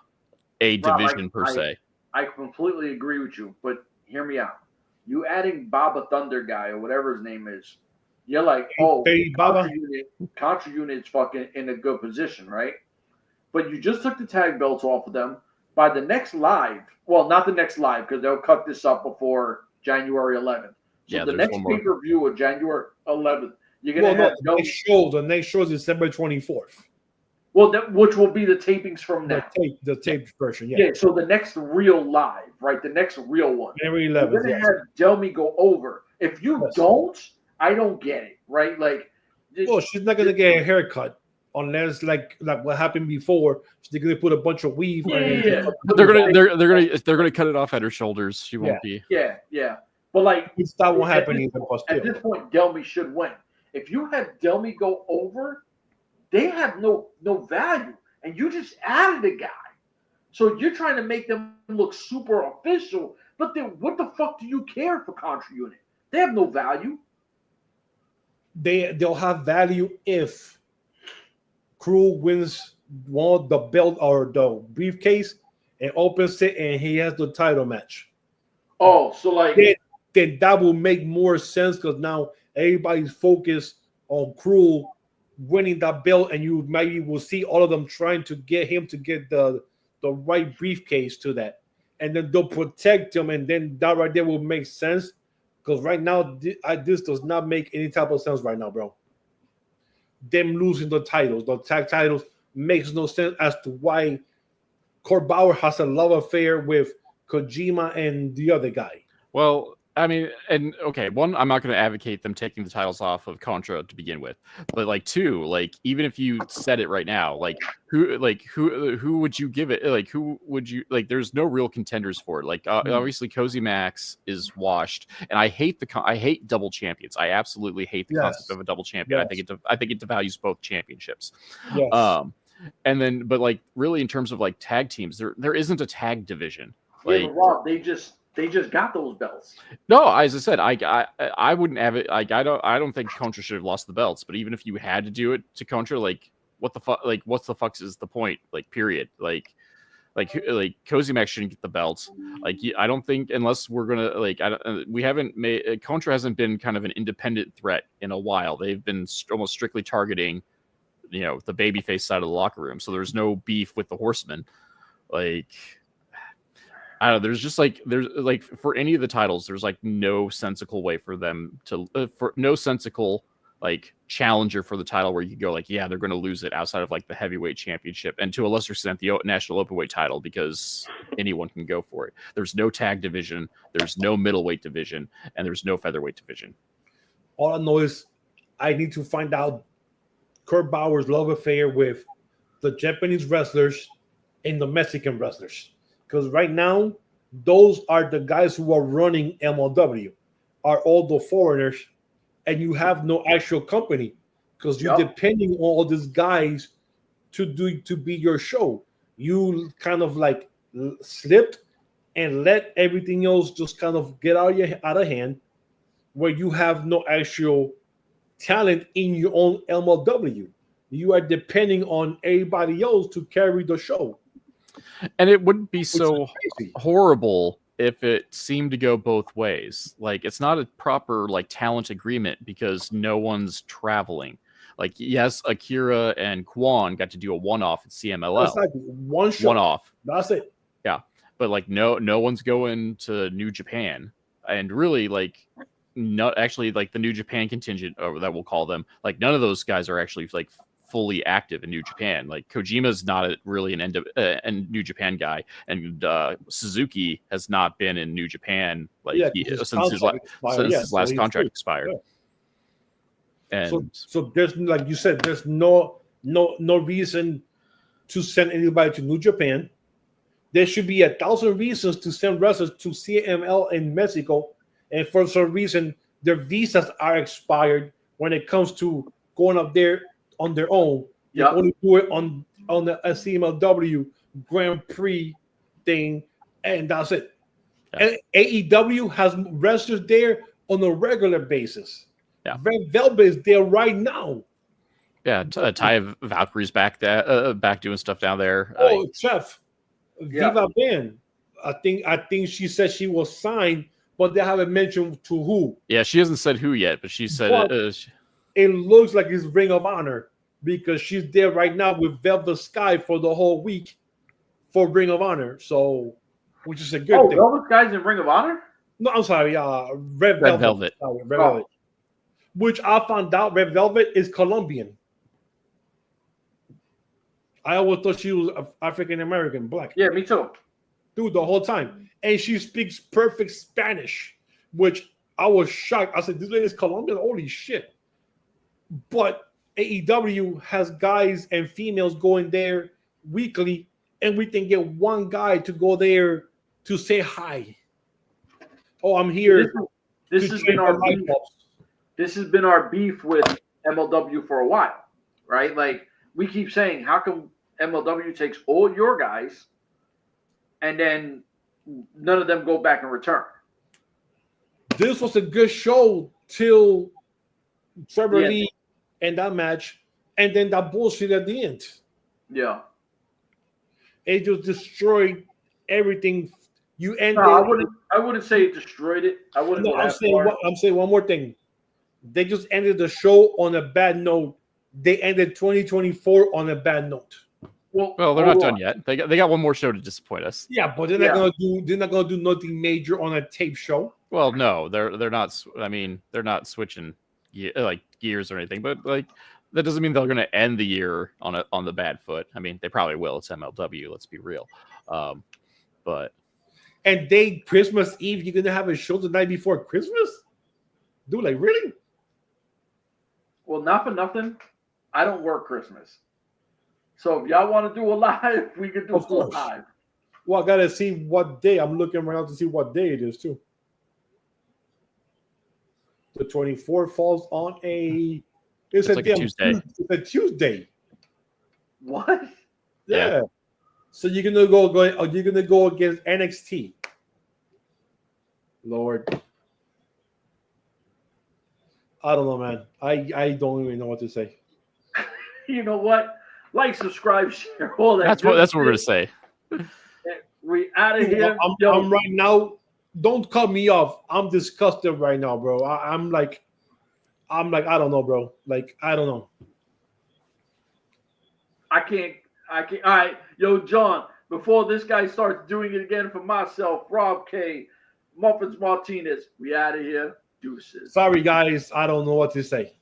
a division per se. I completely agree with you, but hear me out. You adding Baba Thunder guy or whatever his name is, you're like, Contra Unit's fucking in a good position, right? But you just took the tag belts off of them. By the next live, well, not the next live because they'll cut this up before January 11th. So the next pay-per-view of January 11th, you're gonna have the next show is December 24th. Well, which will be the tapings from now. The taped version, yeah. Yeah, so the next real live, right? The next real one. January 11th. You're gonna have Delmy go over. If you don't, I don't get it, right? Like, she's not gonna get a haircut. Unless like what happened before, they're gonna put a bunch of weave. Yeah. They're gonna cut it off at her shoulders. She won't be. Yeah. But like that won't happen either. At this point, Delmy should win. If you have Delmy go over, they have no value, and you just added a guy. So you're trying to make them look super official. But then, what the fuck do you care for Contra Unit? They have no value. They'll have value if Crew wins the belt or the briefcase and opens it, and he has the title match. Oh, so like then that will make more sense because now everybody's focused on Crew winning that belt, and you maybe will see all of them trying to get him to get the right briefcase to that, and then they'll protect him, and then that right there will make sense. Because right now, this does not make any type of sense right now, bro. Them losing the tag titles makes no sense as to why Court Bauer has a love affair with Kojima and the other guy. Well, I mean, and okay, one, I'm not going to advocate them taking the titles off of Contra to begin with, but like two, like even if you said it right now, who would you give it? Like who would you like? There's no real contenders for it. Like obviously, Cozy Max is washed, and I hate double champions. I absolutely hate the concept of a double champion. Yes. I think it devalues both championships. Yes. And then, but like really, in terms of like tag teams, there isn't a tag division. Like Rob, they just got those belts. No, as I said, I wouldn't have it. Like I don't think Contra should have lost the belts. But even if you had to do it to Contra, like what the fuck? Like what's the fuck is the point? Like period. Like Cozy Max shouldn't get the belts. Like I don't think unless we're gonna we haven't made Contra hasn't been kind of an independent threat in a while. They've been almost strictly targeting, the babyface side of the locker room. So there's no beef with the Horsemen. Like. I don't know. There's like for any of the titles, there's like no sensical way for them to for no sensical like challenger for the title where you could go like, yeah, they're going to lose it outside of like the heavyweight championship and to a lesser extent the national openweight title because anyone can go for it. There's no tag division, there's no middleweight division, and there's no featherweight division. All I know is I need to find out Kurt Bauer's love affair with the Japanese wrestlers and the Mexican wrestlers. Because right now, those are the guys who are running MLW, are all the foreigners, and you have no actual company because you're depending on all these guys to be your show. You kind of like slipped and let everything else just kind of get out of hand, where you have no actual talent in your own MLW. You are depending on everybody else to carry the show. And it wouldn't be so horrible if it seemed to go both ways. Like it's not a proper like talent agreement because no one's traveling. Like yes, Akira and Kwon got to do a one-off at CMLL. That's like one-off. That's it. Yeah, but like no one's going to New Japan, and really like not actually like the New Japan contingent, or that we'll call them. Like none of those guys are actually like fully active in New Japan. Like Kojima's not really an New Japan guy, and Suzuki has not been in New Japan since his last contract expired. Yeah. And so there's, like you said, there's no reason to send anybody to New Japan. there should be 1,000 reasons to send wrestlers to CML in Mexico, and for some reason their visas are expired when it comes to going up there on their own. They only do it on the CMLW Grand Prix thing, and that's it. Yeah. And AEW has wrestlers there on a regular basis. Yeah. Red Velvet is there right now. Yeah, Ty Valkyrie's back there, back doing stuff down there. Oh, Chef, Viva Ben. I think she said she was signed, but they haven't mentioned to who. Yeah, she hasn't said who yet, but she said it looks like it's Ring of Honor because she's there right now with Velvet Sky for the whole week for Ring of Honor. So, which is a good thing. Velvet Sky's in Ring of Honor? No, I'm sorry. Red Velvet. Sorry, Red Velvet. Which I found out Red Velvet is Colombian. I always thought she was African American, black. Yeah, me too. Dude, the whole time. And she speaks perfect Spanish, which I was shocked. I said, this lady is Colombian? Holy shit. But AEW has guys and females going there weekly, and we can get one guy to go there to say hi. Oh, I'm here. This has been our beef. This has been our beef with MLW for a while, right? Like, we keep saying, how come MLW takes all your guys and then none of them go back and return? This was a good show till Trevor Lee and that match, and then that bullshit at the end. Yeah. It just destroyed everything. You ended. No, I wouldn't say it destroyed it. I wouldn't. No, I'm saying one more thing. They just ended the show on a bad note. They ended 2024 on a bad note. Well, they're not done yet. They got one more show to disappoint us. Yeah, but they're not gonna do nothing major on a tape show. Well, no, they're not. I mean, they're not switching gears or anything. But like, that doesn't mean they're going to end the year on the bad foot. I mean, they probably will. It's MLW. Let's be real. But Christmas Eve, you're gonna have a show the night before Christmas, dude? Like, really? Well, not for nothing. I don't work Christmas. So if y'all want to do a live, we can do a live. Well, I gotta see what day. I'm looking around to see what day it is too. The 24th falls on it's like a Tuesday. It's a Tuesday. What? Yeah. So you're gonna go against NXT. Lord. I don't know, man. I don't even know what to say. You know what? Like, subscribe, share, all that. That's what we're gonna say. We out of here. I'm right now. Don't cut me off. I'm disgusted right now, bro. I'm like, I don't know, bro. Like, I don't know. I can't. All right, yo, John. Before this guy starts doing it again for myself, Rob K, Muffins Martinez. We out of here. Deuces. Sorry, guys. I don't know what to say.